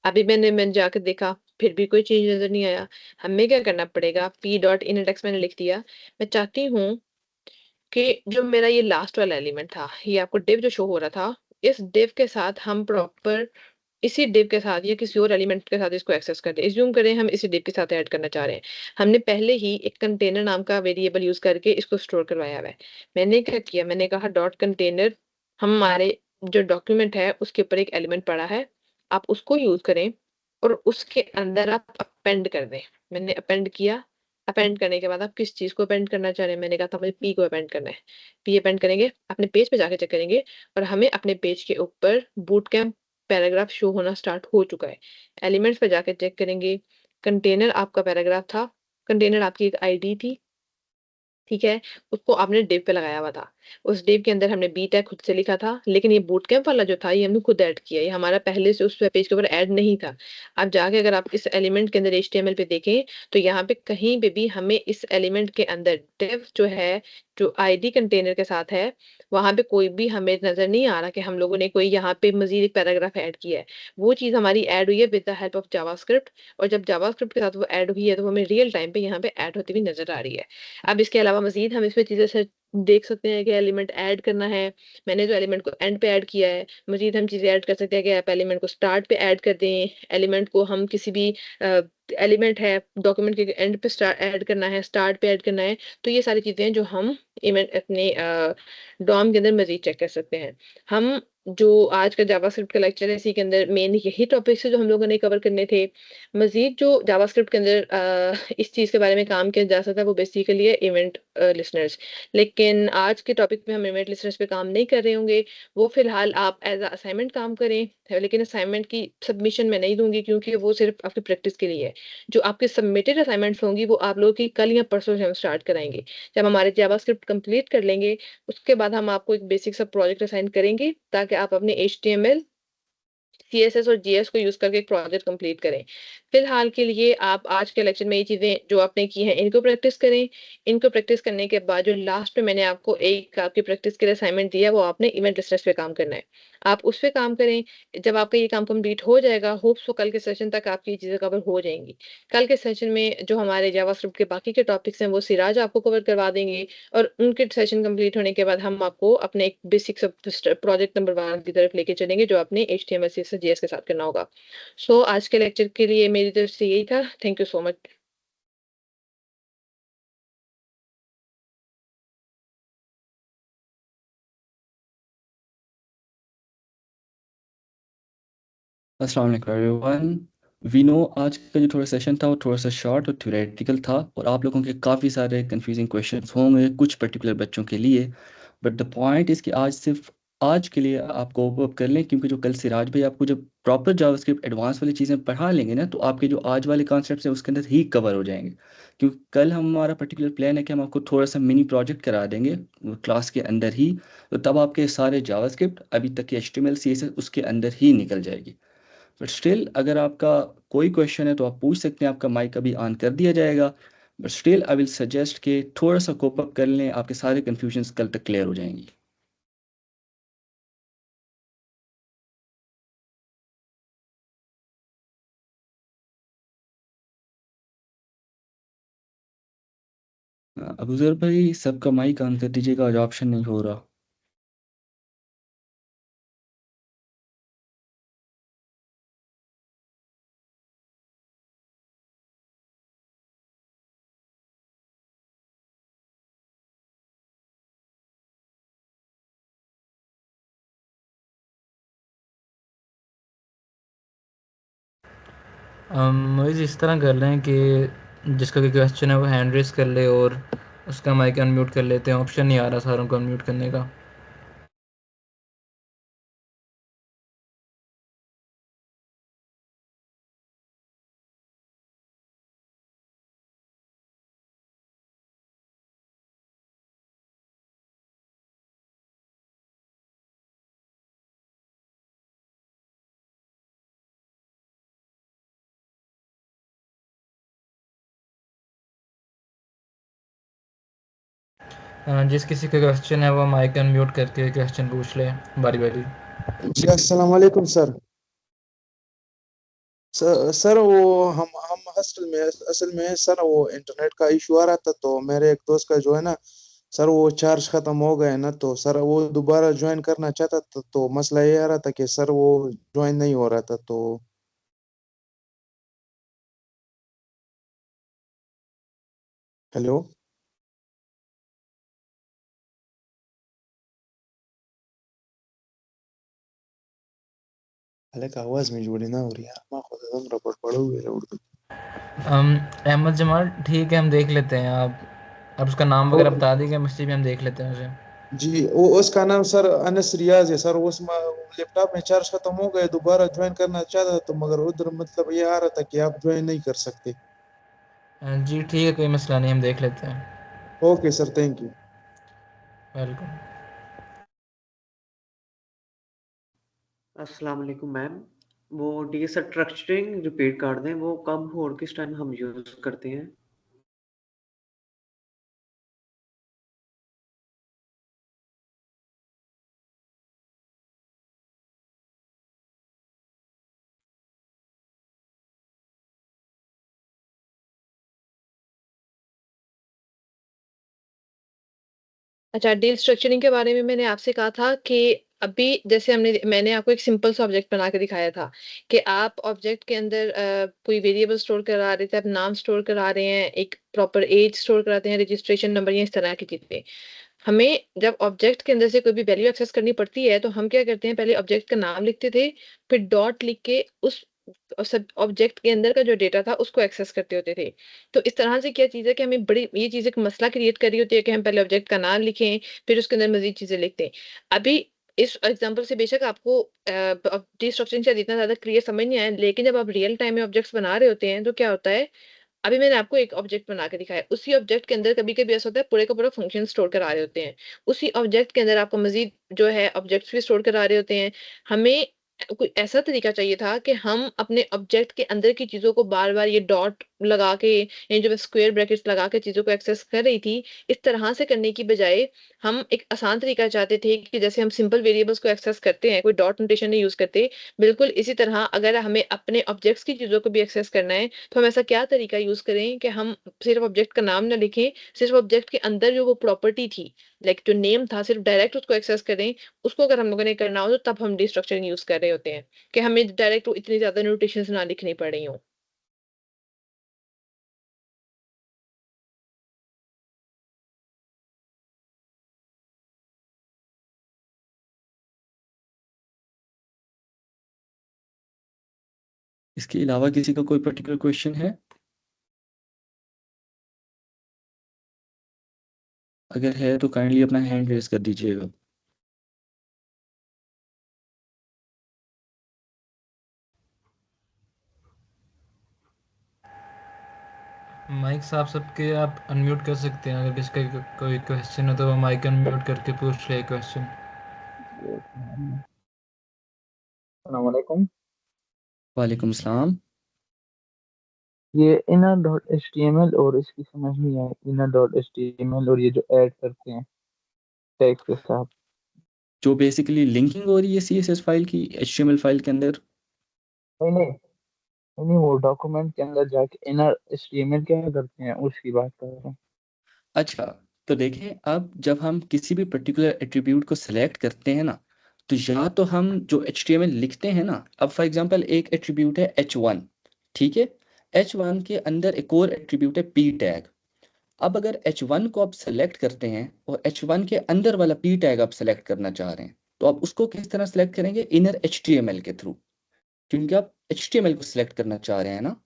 अभी मैंने जाकर देखा, फिर भी कोई चेंज नज़र नहीं आया। हमें क्या करना पड़ेगा, p डॉट इन इंडेक्स मैंने लिख दिया। मैं चाहती हूँ कि जो मेरा ये लास्ट वाला एलिमेंट था, ये आपको div जो शो हो रहा था, इस div के साथ हम प्रॉपर इसी div के साथ या किसी और एलिमेंट के साथ इसको एक्सेस कर दें। एज़्यूम करें हम इसी div के साथ ऐड करना चाह रहे हैं। हमने पहले ही एक कंटेनर नाम का वेरिएबल यूज़ करके इसको स्टोर करवाया हुआ है। मैंने क्या किया, मैंने कहा डॉट कंटेनर हमारे जो डॉक्यूमेंट है उसके ऊपर एक एलिमेंट पड़ा है, आप उसको यूज़ करें और उसके अंदर आप अपेंड कर दें। मैंने अपेंड किया, अपेंड करने के बाद आप किस चीज़ को अपेंड करना चाह रहे हैं? मैंने कहा था मुझे p को अपेंड करना है। p अपेंड करेंगे, अपने पेज पे जाके चेक करेंगे और हमें अपने पेज के ऊपर बूटकैम्प पैराग्राफ शो होना स्टार्ट हो चुका है। एलिमेंट्स पे जाके चेक करेंगे, कंटेनर आपका पैराग्राफ था, कंटेनर आपकी एक आईडी थी, ठीक है? उसको आपने div पे लगाया हुआ था। उस div के अंदर हमने बी टैग खुद से लिखा था, लेकिन ये बूटकैम्प वाला जो था, ये हमने खुद ऐड किया। ये हमारा पहले से उस पेज के ऊपर ऐड नहीं था। अब जाके अगर आप इस एलिमेंट के अंदर एचटीएमएल पे देखें, तो यहाँ पे कहीं पे भी हमें इस एलिमेंट के अंदर div जो है, जो आईडी कंटेनर के साथ है, वहाँ पे कोई भी हमें नज़र नहीं आ रहा कि हम लोगों ने कोई यहाँ पे मज़ीद एक पैराग्राफ ऐड किया है। वो चीज़ हमारी ऐड हुई है with the help of JavaScript, और जब जावास्क्रिप्ट के साथ वो ऐड हुई है, तो वो हमें रियल टाइम पे यहाँ पे ऐड होती हुई नज़र आ रही है। अब इसके अलावा मज़ीद हम इसमें चीज़ें देख सकते हैं कि एलिमेंट ऐड करना है। मैंने जो एलिमेंट को एंड पे ऐड किया है, मज़ीद हम चीज़ें ऐड कर सकते हैं कि आप एलिमेंट को स्टार्ट पे ऐड कर दें। एलिमेंट को हम किसी भी एलिमेंट है, डॉक्यूमेंट के एंड पे ऐड करना है, स्टार्ट पे ऐड करना है। तो ये सारी चीज़ें हैं जो हम इवेंट अपने डॉम के अंदर मज़ीद चेक कर सकते हैं। हम जो आज का जावास्क्रिप्ट का लेक्चर है, इसी के अंदर मेन यही टॉपिक्स है जो हम लोगों ने कवर करने थे। मज़ीद जो जावास्क्रिप्ट के अंदर इस चीज़ के बारे में काम किया जा सकता है, वो बेसिकली है इवेंट लिस्टनर्स। लेकिन आज के टॉपिक में हम इवेंट लिस्टनर्स पे काम नहीं कर रहे होंगे। वो फ़िलहाल आप एज़ अ असाइनमेंट काम करें, लेकिन असाइनमेंट की सबमिशन मैं नहीं दूँगी, क्योंकि वो सिर्फ़ आपकी प्रैक्टिस के लिए है। जो आपके सबमिटेड असाइनमेंट्स होंगी, वो आप लोगों की कल या परसों से हम स्टार्ट कराएँगे। जब हमारे जावास्क्रिप्ट कंप्लीट कर लेंगे, उसके बाद हम आपको एक बेसिक सा प्रोजेक्ट असाइन करेंगे, ताकि आप अपने एचटीएमएल, सीएसएस और जीएस को यूज़ करके एक प्रोजेक्ट कंप्लीट करें। फिलहाल के लिए आप आज के लेक्चर में ये चीज़ें जो आपने की हैं, इनको प्रैक्टिस करें। इनको प्रैक्टिस करने के बाद जो लास्ट में मैंने आपको एक आपकी प्रैक्टिस के लिए असाइनमेंट दिया, वो आपने इवेंट लिस्टर्स पे काम करना है। आप उस पे काम करें। जब आपका ये काम कंप्लीट हो जाएगा, होप्स सो कल के सेशन तक आपकी ये चीज़ें कवर हो जाएँगी। कल के सेशन में जो हमारे जावास्क्रिप्ट के बाकी के टॉपिक्स हैं, वो सिराज आपको कवर करवा देंगे, और उनके सेशन कंप्लीट होने के बाद हम आपको अपने एक बेसिक सब प्रोजेक्ट नंबर 1 की तरफ लेके चलेंगे, जो आपने एचटीएमएल सीएसएस जीएस के साथ करना होगा। सो आज के लेक्चर के लिए मेरी तरफ से यही था। Thank you so much. अस्सलाम वालेकुम एवरीवन। वी नो आज का जो थोड़ा सेशन था वो थोड़ा सा शॉर्ट और थ्योरेटिकल था, और आप लोगों के काफ़ी सारे कंफ्यूजिंग क्वेश्चंस होंगे कुछ पर्टिकुलर बच्चों के लिए। बट द पॉइंट इज़ कि आज सिर्फ आज के लिए आप कोप अप कर लें, क्योंकि जो कल सिराज भाई आपको जब प्रॉपर जावास्क्रिप्ट एडवांस वाली चीज़ें पढ़ा लेंगे ना, तो आपके जो आज वाले कॉन्सेप्ट्स हैं उसके अंदर ही कवर हो जाएंगे। क्योंकि कल हमारा पर्टिकुलर प्लान है कि हम आपको थोड़ा सा मिनी प्रोजेक्ट करा देंगे क्लास के अंदर ही, तो तब आपके सारे जावास्क्रिप्ट अभी तक के एचटीएमएल सीएसएस उसके अंदर ही निकल जाएगी। बट स्टिल अगर आपका कोई क्वेश्चन है तो आप पूछ सकते हैं, आपका माइक अभी ऑन कर दिया जाएगा। But still I will suggest कि थोड़ा सा कोप अप कर लें, आपके सारे कन्फ्यूजन्स कल तक क्लियर हो जाएंगी। अबूज़र भाई सबका माइक ऑन कर दीजिएगा, आज ऑप्शन नहीं हो रहा। मुझे इस तरह कर लें कि जिसका भी क्वेश्चन है वो हैंड रेस कर ले और उसका माइक अनम्यूट कर लेते हैं। ऑप्शन नहीं आ रहा सारों को अनम्यूट करने का। जिस किसी का क्वेश्चन है वो माइक अनम्यूट करके क्वेश्चन पूछ ले बारी बारी। जी अस्सलाम वालेकुम सर। सर वो हम हॉस्टल में असल में सर वो इंटरनेट का इशू आ रहा था, तो मेरे एक दोस्त का जो है ना सर वो चार्ज खत्म हो गया ना, तो सर वो दोबारा ज्वाइन करना चाहता था, तो मसला ये आ रहा था कि सर वो ज्वाइन नहीं हो रहा था। तो हेलो, अलग आवाज में जोड़ी ना हो रही यार, माँ खुद तुम रपट पड़ोगे उर्दू। अहमद जमाल ठीक है, हम देख लेते हैं। आप उसका नाम वगैरह बता दीजिए, मैसेज भी हम देख लेते हैं उसे। जी वो उसका नाम सर अनस रियाज है सर। उसमें लैपटॉप में चार्ज खत्म हो गया, दोबारा ज्वाइन करना चाहता था, तो मगर उधर मतलब ये आ रहा था कि आप ज्वाइन नहीं कर सकते। जी ठीक है, कोई मसला नहीं, हम देख लेते हैं। Okay sir, thank you. Welcome. अस्सलाम वालेकुम मैम। वो स्ट्रक्चरिंग रिपीट कर दें, वो कब और किस टाइम हम यूज़ करते हैं? अच्छा, डील स्ट्रक्चरिंग के बारे में मैंने आपसे कहा था कि अभी जैसे मैंने आपको एक सिंपल सा ऑब्जेक्ट बना के दिखाया था कि आप ऑब्जेक्ट के अंदर कोई वेरिएबल स्टोर करा रहे थे, आप नाम स्टोर करा रहे हैं, एक प्रॉपर एज स्टोर कराते हैं, रजिस्ट्रेशन नंबर या इस तरह की चीज़ें। हमें जब ऑब्जेक्ट के अंदर से कोई भी वैल्यू एक्सेस करनी पड़ती है, तो हम क्या करते हैं, पहले ऑब्जेक्ट का नाम लिखते थे, फिर डॉट लिख के उस सब ऑब्जेक्ट के अंदर का जो डेटा था उसको एक्सेस करते होते थे। तो इस तरह से क्या चीज़ है कि हमें बड़ी ये चीज़ एक मसला क्रिएट कर रही होती है कि हम पहले ऑब्जेक्ट का नाम लिखें, फिर उसके अंदर मज़ीद चीज़ें लिखते हैं। अभी इस एग्ज़ाम्पल से बेशक आपको डिस्ट्रक्शन शायद इतना ज़्यादा क्लियर समझ नहीं आया, लेकिन जब आप रियल टाइम में ऑब्जेक्ट्स बना रहे होते हैं, तो क्या होता है, अभी मैंने आपको एक ऑब्जेक्ट बना के दिखाया। उसी ऑब्जेक्ट के अंदर कभी-कभी ऐसा होता है पूरे का पूरा फंक्शन स्टोर करा रहे होते हैं। उसी ऑब्जेक्ट के अंदर आपको मज़ीद जो है ऑब्जेक्ट्स भी स्टोर करा रहे होते हैं। हमें कोई ऐसा तरीका चाहिए था कि हम अपने ऑब्जेक्ट के अंदर की चीज़ों को बार-बार ये डॉट लगा के, ये जो मैं स्क्वायर ब्रैकेट्स लगा के चीज़ों को एक्सेस कर रही थी, इस तरह से करने की बजाय हम एक आसान तरीका चाहते थे कि जैसे हम सिंपल वेरिएबल्स को एक्सेस करते हैं, कोई डॉट नोटेशन नहीं यूज़ करते। बिल्कुल इसी तरह अगर हमें अपने ऑब्जेक्ट्स की चीज़ों को भी एक्सेस करना है, तो हम ऐसा क्या तरीका यूज़ करें कि हम सिर्फ़ ऑब्जेक्ट का नाम ना लिखें, सिर्फ़ ऑब्जेक्ट के अंदर जो वो प्रॉपर्टी थी, लाइक जो नेम था, सिर्फ़ डायरेक्ट उसको एक्सेस करें। उसको अगर हम लोगों ने करना हो, तो तब हम डिस्ट्रक्चरिंग यूज़ कर रहे होते हैं, कि हमें डायरेक्ट वो इतनी ज़्यादा नोटेशंस ना लिखनी पड़ रही हों। इसके अलावा किसी का कोई पर्टिकुलर क्वेश्चन है? अगर है तो काइंडली अपना हैंड रेज कर दीजिएगा। माइक साहब सबके आप अनम्यूट कर सकते हैं, अगर किसका कोई क्वेश्चन हो तो वो माइक अनम्यूट करके पूछ ले क्वेश्चन। अस्सलामुअलैकुम। वालेकुम सलाम। ये inner dot H T M L और इसकी समझ नहीं आई, inner dot H T M L और ये जो ऐड करते हैं टैग्स के साथ। जो बेसिकली लिंकिंग हो रही है CSS फाइल की HTML फाइल के अंदर। नहीं नहीं नहीं, वो डॉक्यूमेंट के अंदर जाके inner H T M L क्या करते हैं उसकी बात कर रहा हूँ। अच्छा, तो देखें, अब जब हम किसी भी पर्टिकुलर एट्रीब्यूट को सिलेक्ट करते हैं ना, तो या तो हम जो HTML लिखते हैं ना, अब फॉर एग्जांपल एक एट्रीब्यूट है H1, ठीक है। H1 के अंदर एक और एट्रीब्यूट है P टैग। अब अगर H1 को आप सेलेक्ट करते हैं और H1 के अंदर वाला P टैग आप सेलेक्ट करना चाह रहे हैं, तो आप उसको किस तरह सेलेक्ट करेंगे? इनर HTML के थ्रू, क्योंकि आप HTML को सिलेक्ट करना चाह रहे हैं ना।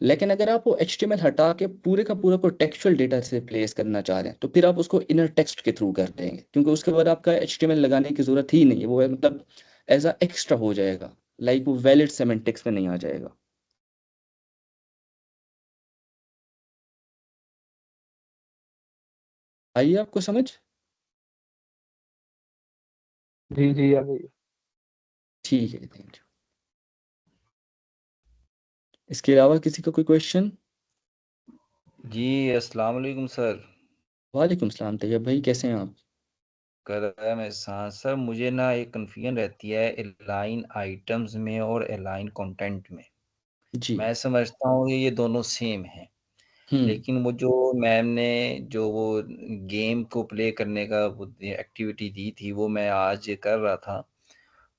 लेकिन अगर आप वो HTML हटा के पूरे का पूरा को टेक्सचुअल डेटा से प्लेस करना चाह रहे हैं, तो फिर आप उसको इनर टेक्स्ट के थ्रू कर देंगे, क्योंकि उसके बाद आपका HTML लगाने की जरूरत ही नहीं है। वो है मतलब एज अ एक्स्ट्रा हो जाएगा, लाइक वो वैलिड सेमेंटिक्स में नहीं आ जाएगा। आइए आपको समझ। जी जी अभी। ठीक है, थैंक यू। इसके अलावा किसी का कोई क्वेश्चन? जी अस्सलाम वालेकुम सर। वालेकुम सलाम तैयब भाई, कैसे हैं आप? कर रहा है मैं सर, मुझे ना एक कन्फ्यूजन रहती है अलाइन आइटम्स में और अलाइन कंटेंट में। जी। मैं समझता हूँ कि ये दोनों सेम हैं। लेकिन वो जो मैम ने जो वो गेम को प्ले करने का वो एक्टिविटी दी थी, वो मैं आज कर रहा था।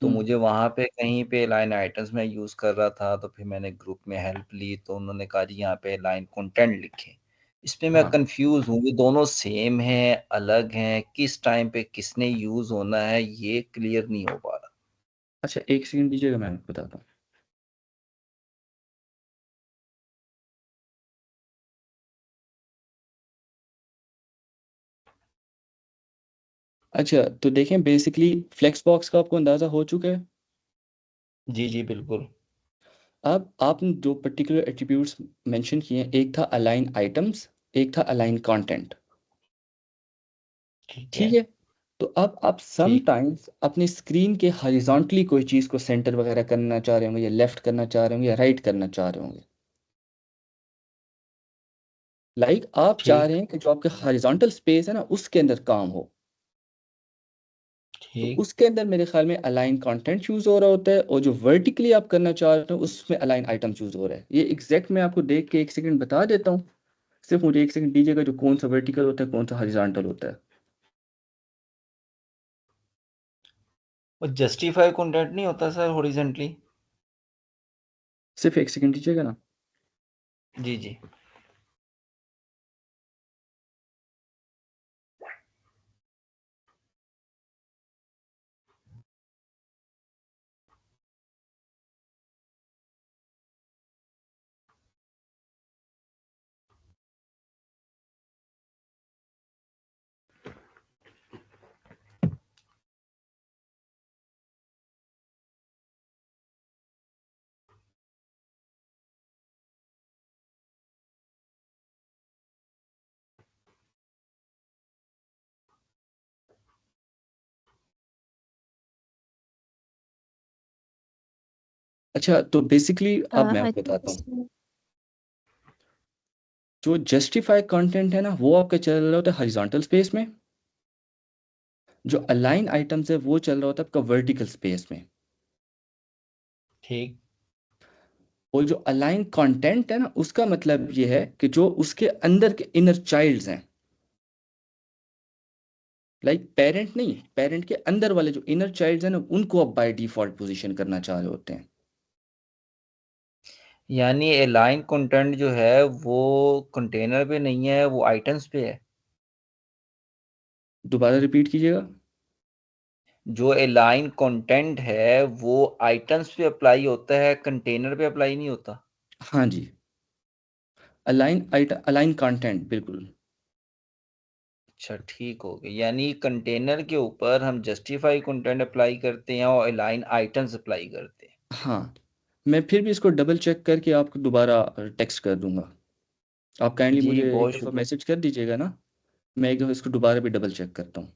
तो मुझे वहाँ पे कहीं पे लाइन आइटम्स में यूज़ कर रहा था, तो फिर मैंने ग्रुप में हेल्प ली, तो उन्होंने कहा जी यहाँ पे लाइन कंटेंट लिखें। इसमें मैं हाँ। कन्फ्यूज़ हूँ, ये दोनों सेम हैं, अलग हैं, किस टाइम पे किसने यूज़ होना है, ये क्लियर नहीं हो पा रहा। अच्छा, 1 सेकंड दीजिएगा, मैं आपको बताता हूँ। अच्छा, तो देखें बेसिकली फ्लेक्स बॉक्स का आपको अंदाज़ा हो चुका है। जी, जी, बिल्कुल। अब आपने जो पर्टिकुलर एट्रीब्यूट्स मेंशन किए हैं, एक था अलाइन आइटम्स, एक था अलाइन कंटेंट। ठीक है, ठीक है? तो अब आप ठीक, समटाइम्स अपनी स्क्रीन के हॉरिजॉन्टली कोई चीज़ को सेंटर वगैरह करना चाह रहे होंगे, या लेफ्ट करना चाह रहे होंगे, या राइट करना चाह रहे होंगे। लाइक आप चाह ठीक, रहे हैं कि जो आपके हॉरिजॉन्टल स्पेस है ना, उसके अंदर काम हो। तो ठीक। उसके अंदर मेरे ख्याल में अलाइन कंटेंट यूज हो रहा होता है, और जो वर्टिकली आप करना चाह रहे हो उसमें अलाइन आइटम यूज हो रहा है। ये एग्जैक्ट मैं आपको देख के 1 सेकंड बता देता हूँ। सिर्फ मुझे 1 सेकंड दीजिएगा, जो कौन सा वर्टिकल होता है, कौन सा हॉरिजॉन्टल होता है। वो जस्टिफाई कंटेंट नहीं होता सर हॉरिजॉन्टली? सिर्फ 1 सेकंड दीजिएगा ना। जी, जी। अच्छा, तो बेसिकली अब मैं आई आपको थिंक बताता हूँ। इसमें जो जस्टिफाई कंटेंट है ना, वो आपका चल रहा होता है हॉरिजॉन्टल स्पेस में। जो अलाइन आइटम्स है वो चल रहा होता है आपका वर्टिकल स्पेस में। ठीक। और जो अलाइन कंटेंट है ना, उसका मतलब ये है कि जो उसके अंदर के इनर चाइल्ड्स हैं, लाइक पेरेंट नहीं, पेरेंट के अंदर वाले जो इनर चाइल्ड्स हैं ना, उनको आप बाय डिफॉल्ट पोजीशन करना चाह रहे होते हैं। यानी अलाइन कंटेंट जो है वो कंटेनर पे नहीं है, वो आइटम्स पे है। दोबारा रिपीट कीजिएगा। जो अलाइन कंटेंट है वो आइटम्स पे अप्लाई होता है, कंटेनर पे अप्लाई नहीं होता। हाँ जी, अलाइन आइटम, अलाइन कंटेंट, बिल्कुल। अच्छा, ठीक हो गया। यानी कंटेनर के ऊपर हम जस्टिफाई कंटेंट अप्लाई करते हैं और अलाइन आइटम्स अप्लाई करते हैं। हाँ, मैं फिर भी इसको डबल चेक करके आपको दोबारा टेक्स्ट कर दूंगा। आप काइंडली जी, मुझे एक बहुत दफ़ा शुक्रिया। मैसेज कर दीजिएगा ना, मैं एक दफ़ा इसको दोबारा भी डबल चेक करता हूँ।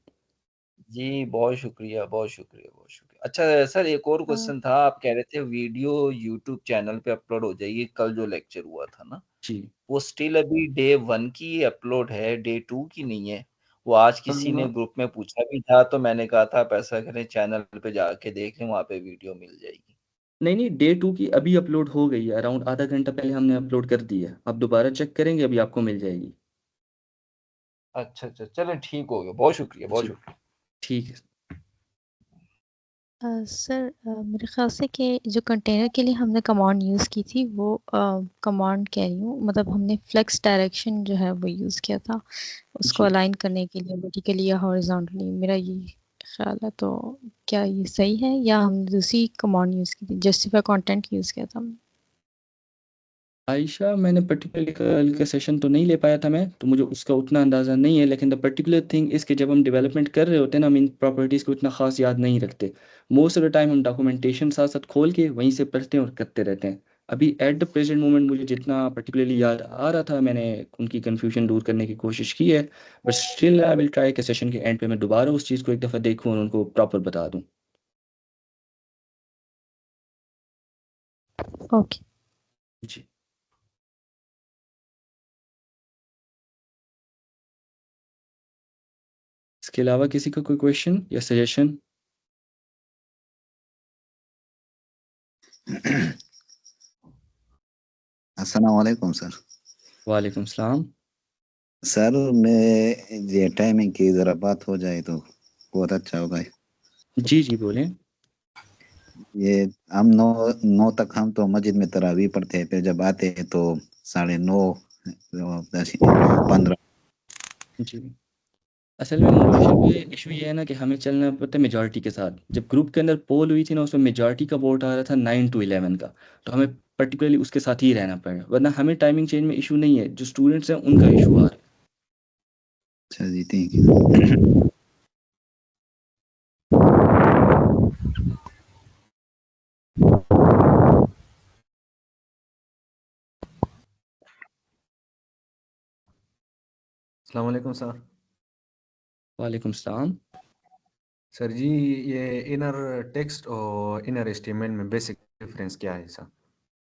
जी, बहुत शुक्रिया, बहुत शुक्रिया, बहुत शुक्रिया। अच्छा सर, एक और अ, क्वेश्चन था। आप कह रहे थे वीडियो यूट्यूब चैनल पे अपलोड हो जाएगी, कल जो लेक्चर हुआ था ना, जी। वो स्टिल अभी डे 1 की अपलोड है, डे 2 की नहीं है। वो आज किसी ने ग्रुप में पूछा भी था, तो मैंने कहा था आप ऐसा करें चैनल पे जाके देख लें, वहाँ पे वीडियो मिल जाएगी। नहीं नहीं, डे 2 की अभी अपलोड हो गई है, अराउंड आधा घंटा पहले हमने अपलोड कर दी है। आप दोबारा चेक करेंगे, अभी आपको मिल जाएगी। अच्छा, अच्छा, चलें ठीक हो गया। बहुत शुक्रिया, बहुत जी, शुक्रिया। ठीक है। सर मेरे ख्याल से कि जो कंटेनर के लिए हमने कमांड यूज़ की थी वो कमांड कह रही हूँ, मतलब हमने फ्लेक्स डायरेक्शन जो है वो यूज़ किया था उसको जी, अलाइन करने के लिए वर्टिकली या हॉरिजॉन्टली, मेरा ये ख्याल है। तो क्या ये सही है या हमने दूसरी कमांड यूज़ की थी, जस्टिफाई कंटेंट यूज़ किया था हमने? आयशा, मैंने पर्टिकुलरली कल का सेशन तो नहीं ले पाया था मैं, तो मुझे उसका उतना अंदाज़ा नहीं है। लेकिन द पर्टिकुलर थिंग इसके, जब हम डेवलपमेंट कर रहे होते हैं ना, हम इन प्रॉपर्टीज़ को इतना खास याद नहीं रखते। मोस्ट ऑफ द टाइम हम डॉक्यूमेंटेशन साथ साथ खोल के वहीं से पढ़ते हैं और करते रहते हैं। अभी एट द प्रेजेंट मोमेंट मुझे जितना पर्टिकुलरली याद आ रहा था, मैंने उनकी कन्फ्यूजन दूर करने की कोशिश की है। But still I will try कि सेशन के एंड पे मैं दोबारा उस चीज़ को एक दफ़ा देखूँ और उनको प्रॉपर बता दूँ। ओके। जी। इसके अलावा किसी का कोई क्वेश्चन या सजेशन? अस्सलाम वालेकुम सर। वालेकुम सलाम। सर मैं ये टाइमिंग की जरा बात हो जाए तो बहुत अच्छा होगा। जी जी बोलें। ये हम 9 तक हम तो मस्जिद में तरावी पढ़ते हैं, फिर जब आते हैं तो 9:30 10:15। जी असल में मुबाशिर भाई इशू ये है ना कि हमें चलना पड़ता है मेजॉरिटी के साथ। जब ग्रुप के अंदर पोल हुई थी ना, उसमें मेजॉरिटी का वोट आ रहा था 9 to 11 का, तो हमें पर्टिकुलरली उसके साथ ही रहना पड़ेगा, वरना हमें टाइमिंग चेंज में इशू नहीं है, जो स्टूडेंट्स हैं उनका इशू आ रहा अच्छा जी, थैंक यू। अस्सलाम वालेकुम सर। है। वालेकुम सलाम। सर जी, ये इनर टेक्स्ट और इनर एचटीएमएल में बेसिक डिफरेंस क्या है सर?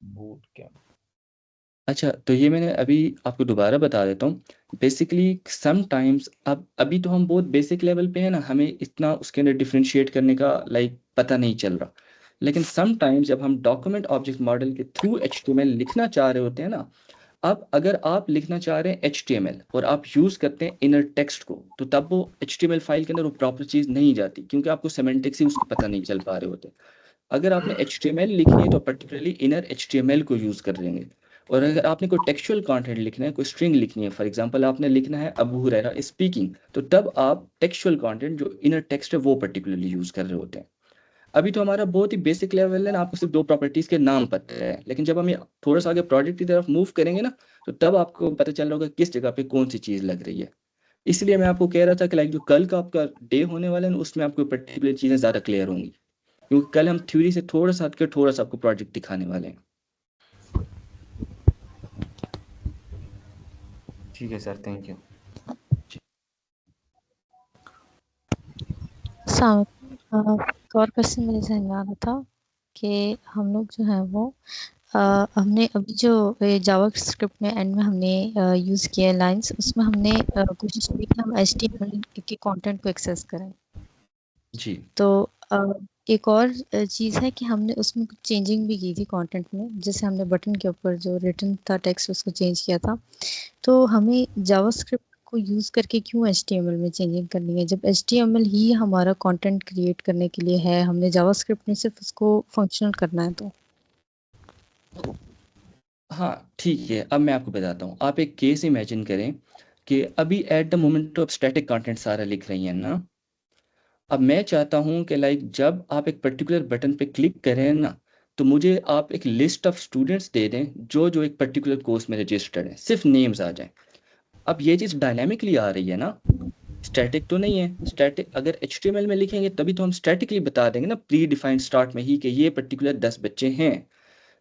बूट क्या? अच्छा, तो ये मैंने अभी आपको दोबारा बता देता हूँ। बेसिकली सम टाइम्स, अब अभी तो हम बहुत बेसिक लेवल पे हैं ना, हमें इतना उसके अंदर डिफरेंशिएट करने का पता नहीं चल रहा। लेकिन सम टाइम्स जब हम डॉक्यूमेंट ऑब्जेक्ट मॉडल के थ्रू एचटीएमएल लिखना चाह रहे होते हैं ना, अब अगर आप लिखना चाह रहे हैं एचटीएमएल और आप यूज़ करते हैं इनर टेक्स्ट को, तो तब वो एचटीएमएल फाइल के अंदर वो प्रॉपर चीज़ नहीं जाती, क्योंकि आपको सेमेंटिक्स ही उसको पता नहीं चल पा रहे होते। अगर आपने एचटीएमएल लिखनी है तो पर्टिकुलरली इनर एचटीएमएल को यूज़ कर लेंगे। और अगर आपने कोई टेक्सचुअल कंटेंट लिखना है, कोई स्ट्रिंग लिखनी है, फॉर एग्जांपल आपने लिखना है अबू हुरैरा स्पीकिंग, तो तब आप टेक्सचुअल कंटेंट जो इनर टेक्स्ट है वो पर्टिकुलरली यूज़ कर रहे होते हैं। अभी तो हमारा बहुत ही बेसिक लेवल है ना, आपको सिर्फ दो प्रॉपर्टीज़ के नाम पता है, लेकिन जब हम ये थोड़ा सा आगे प्रोजेक्ट की तरफ मूव करेंगे ना, तो तब आपको पता चल रहा होगा किस जगह पे कौन सी चीज़ लग रही है। इसलिए मैं आपको कह रहा था कि जो कल का आपका डे होने वाला है ना, उसमें आपको पर्टिकुलर चीज़ें ज़्यादा क्लियर होंगी, क्योंकि कल हम थ्योरी से थोड़ा सा हटकर थोड़ा सा आपको प्रोजेक्ट दिखाने वाले हैं। ठीक है सर, थैंक यू। एक और क्वेश्चन मेरे जहन में आ रहा था कि हम लोग जो है वो हमने अभी जो जावा स्क्रिप्ट में एंड में हमने यूज़ किया लाइंस, उसमें हमने कोशिश की कि हम एचटीएमएल के कंटेंट को एक्सेस करें। जी तो एक और चीज़ है कि हमने उसमें कुछ चेंजिंग भी की थी कंटेंट में, जैसे हमने बटन के ऊपर जो रिटन था टेक्स्ट उसको चेंज किया था। तो हमें जावास्क्रिप्ट को यूज़ करके क्यों एचटीएमएल में चेंजिंग करनी है, जब एचटीएमएल ही हमारा कंटेंट क्रिएट करने के लिए है, हमने जावास्क्रिप्ट में सिर्फ उसको फंक्शनल करना है। तो हाँ ठीक है, अब मैं आपको बताता हूँ। आप एक केस इमेजिन करें कि अभी एट द मोमेंट तो आप स्टैटिक कंटेंट सारा लिख रही हैं ना। अब मैं चाहता हूँ कि जब आप एक पर्टिकुलर बटन पे क्लिक करें ना, तो मुझे आप एक लिस्ट ऑफ स्टूडेंट्स दे दें जो जो एक पर्टिकुलर कोर्स में रजिस्टर्ड हैं, सिर्फ नेम्स आ जाएं। अब ये चीज़ डायनामिकली आ रही है ना, स्टैटिक तो नहीं है। स्टैटिक अगर एचटीएमएल में लिखेंगे तभी तो हम स्टैटिकली बता देंगे ना, प्री डिफाइंड स्टार्ट में ही, कि ये पर्टिकुलर 10 बच्चे हैं।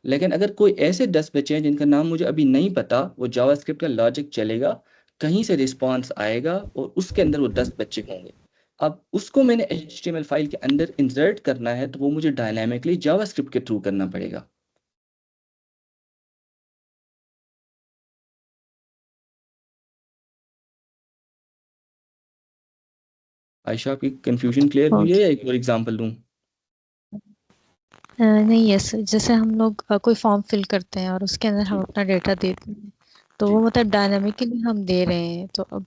लेकिन अगर कोई ऐसे 10 बच्चे हैं जिनका नाम मुझे अभी नहीं पता, वो जावास्क्रिप्ट का लॉजिक चलेगा, कहीं से रिस्पॉन्स आएगा और उसके अंदर वो 10 बच्चे होंगे। अब उसको मैंने एचटीएमएल फाइल के अंदर इंसर्ट करना है, तो वो मुझे डायनामिकली जावास्क्रिप्ट के थ्रू करना पड़ेगा। आयशा, आपकी कंफ्यूजन क्लियर हुई है या एक और एग्जांपल दूं? नहीं, यस, जैसे हम लोग कोई फॉर्म फिल करते हैं और उसके अंदर हम अपना डेटा देते हैं, तो वो मतलब डायनामिकली हम दे रहे हैं, तो अब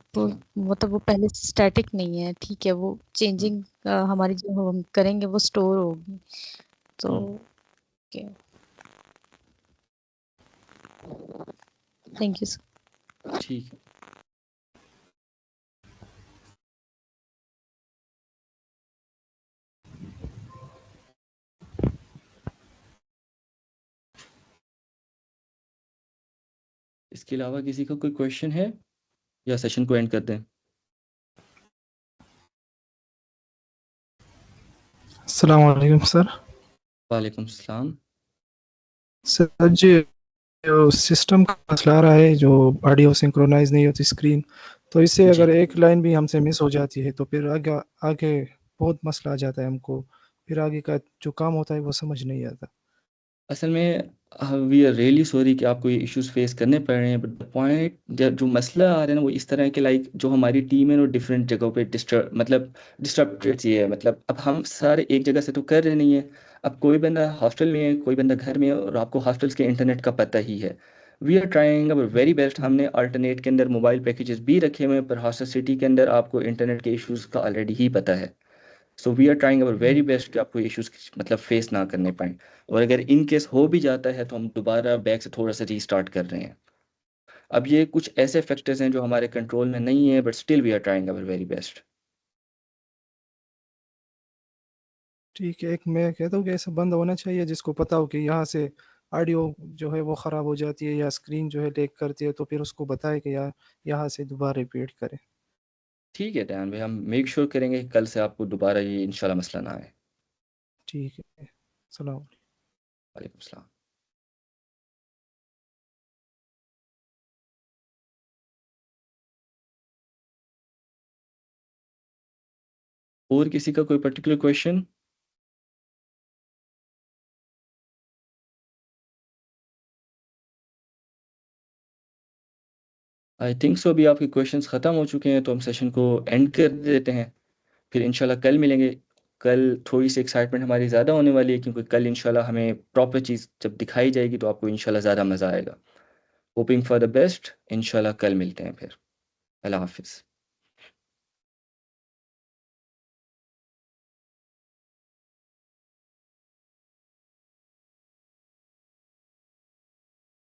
मतलब वो पहले स्टैटिक नहीं है, ठीक है, वो चेंजिंग हमारी जो हम करेंगे वो स्टोर होगी। तो थैंक यू सर। ठीक है। इसके अलावा किसी का कोई क्वेश्चन है या सेशन को एंड कर दें? अस्सलाम वालेकुम सर। वालेकुम सलाम। सर जी, जो सिस्टम का मसला आ रहा है, जो ऑडियो सिंक्रोनाइज नहीं होती स्क्रीन, तो इससे अगर एक लाइन भी हमसे मिस हो जाती है तो फिर आगे आगे बहुत मसला आ जाता है हमको, फिर आगे का जो काम होता है वो समझ नहीं आता। असल में वी आर रियली सॉरी कि आपको ये इश्यूज फेस करने पड़ रहे हैं, बट द पॉइंट जो मसला आ रहा है ना, वो इस तरह है कि जो हमारी टीम है वो डिफरेंट जगहों पे डिस्टर्ब ये है। मतलब अब हम सारे एक जगह से तो कर रहे नहीं है। अब कोई बंदा हॉस्टल में है, कोई बंदा घर में है, और आपको हॉस्टल्स के इंटरनेट का पता ही है। We are trying our very best. हमने अल्टरनेट के अंदर मोबाइल पैकेजेस भी रखे हुए हैं, पर हॉस्टल सिटी के अंदर आपको इंटरनेट के इश्यूज का ऑलरेडी ही पता है। So we are trying our very best कि आपको इश्यूज मतलब फेस ना करने पाए, और अगर इन केस हो भी जाता है तो हम दोबारा बैक से थोड़ा सा रीस्टार्ट कर रहे हैं। अब ये कुछ ऐसे फैक्टर्स हैं जो हमारे कंट्रोल में नहीं है, but still we are trying our very best. ठीक है, एक मैं कहता हूँ कि ऐसा बंद होना चाहिए जिसको पता हो कि यहाँ से ऑडियो जो है वो ख़राब हो जाती है या स्क्रीन जो है लेक करती है, तो फिर उसको बताए कि यार यहाँ से दोबारा रिपीट करें। ठीक है डैन भाई, हम मेक श्योर करेंगे कि कल से आपको दोबारा ये इंशाल्लाह मसला ना आए। ठीक है, सलाम। वालेकुम सलाम। और किसी का कोई particular question? I think so अभी आपके क्वेश्चंस ख़त्म हो चुके हैं, तो हम सेशन को एंड कर देते हैं। फिर इंशाल्लाह कल मिलेंगे। कल थोड़ी सी एक्साइटमेंट हमारी ज़्यादा होने वाली है, क्योंकि कल इंशाल्लाह हमें प्रॉपर चीज़ जब दिखाई जाएगी तो आपको इंशाल्लाह ज़्यादा मज़ा आएगा। Hoping for the best. इंशाल्लाह कल मिलते हैं फिर। अल्लाह हाफिज़।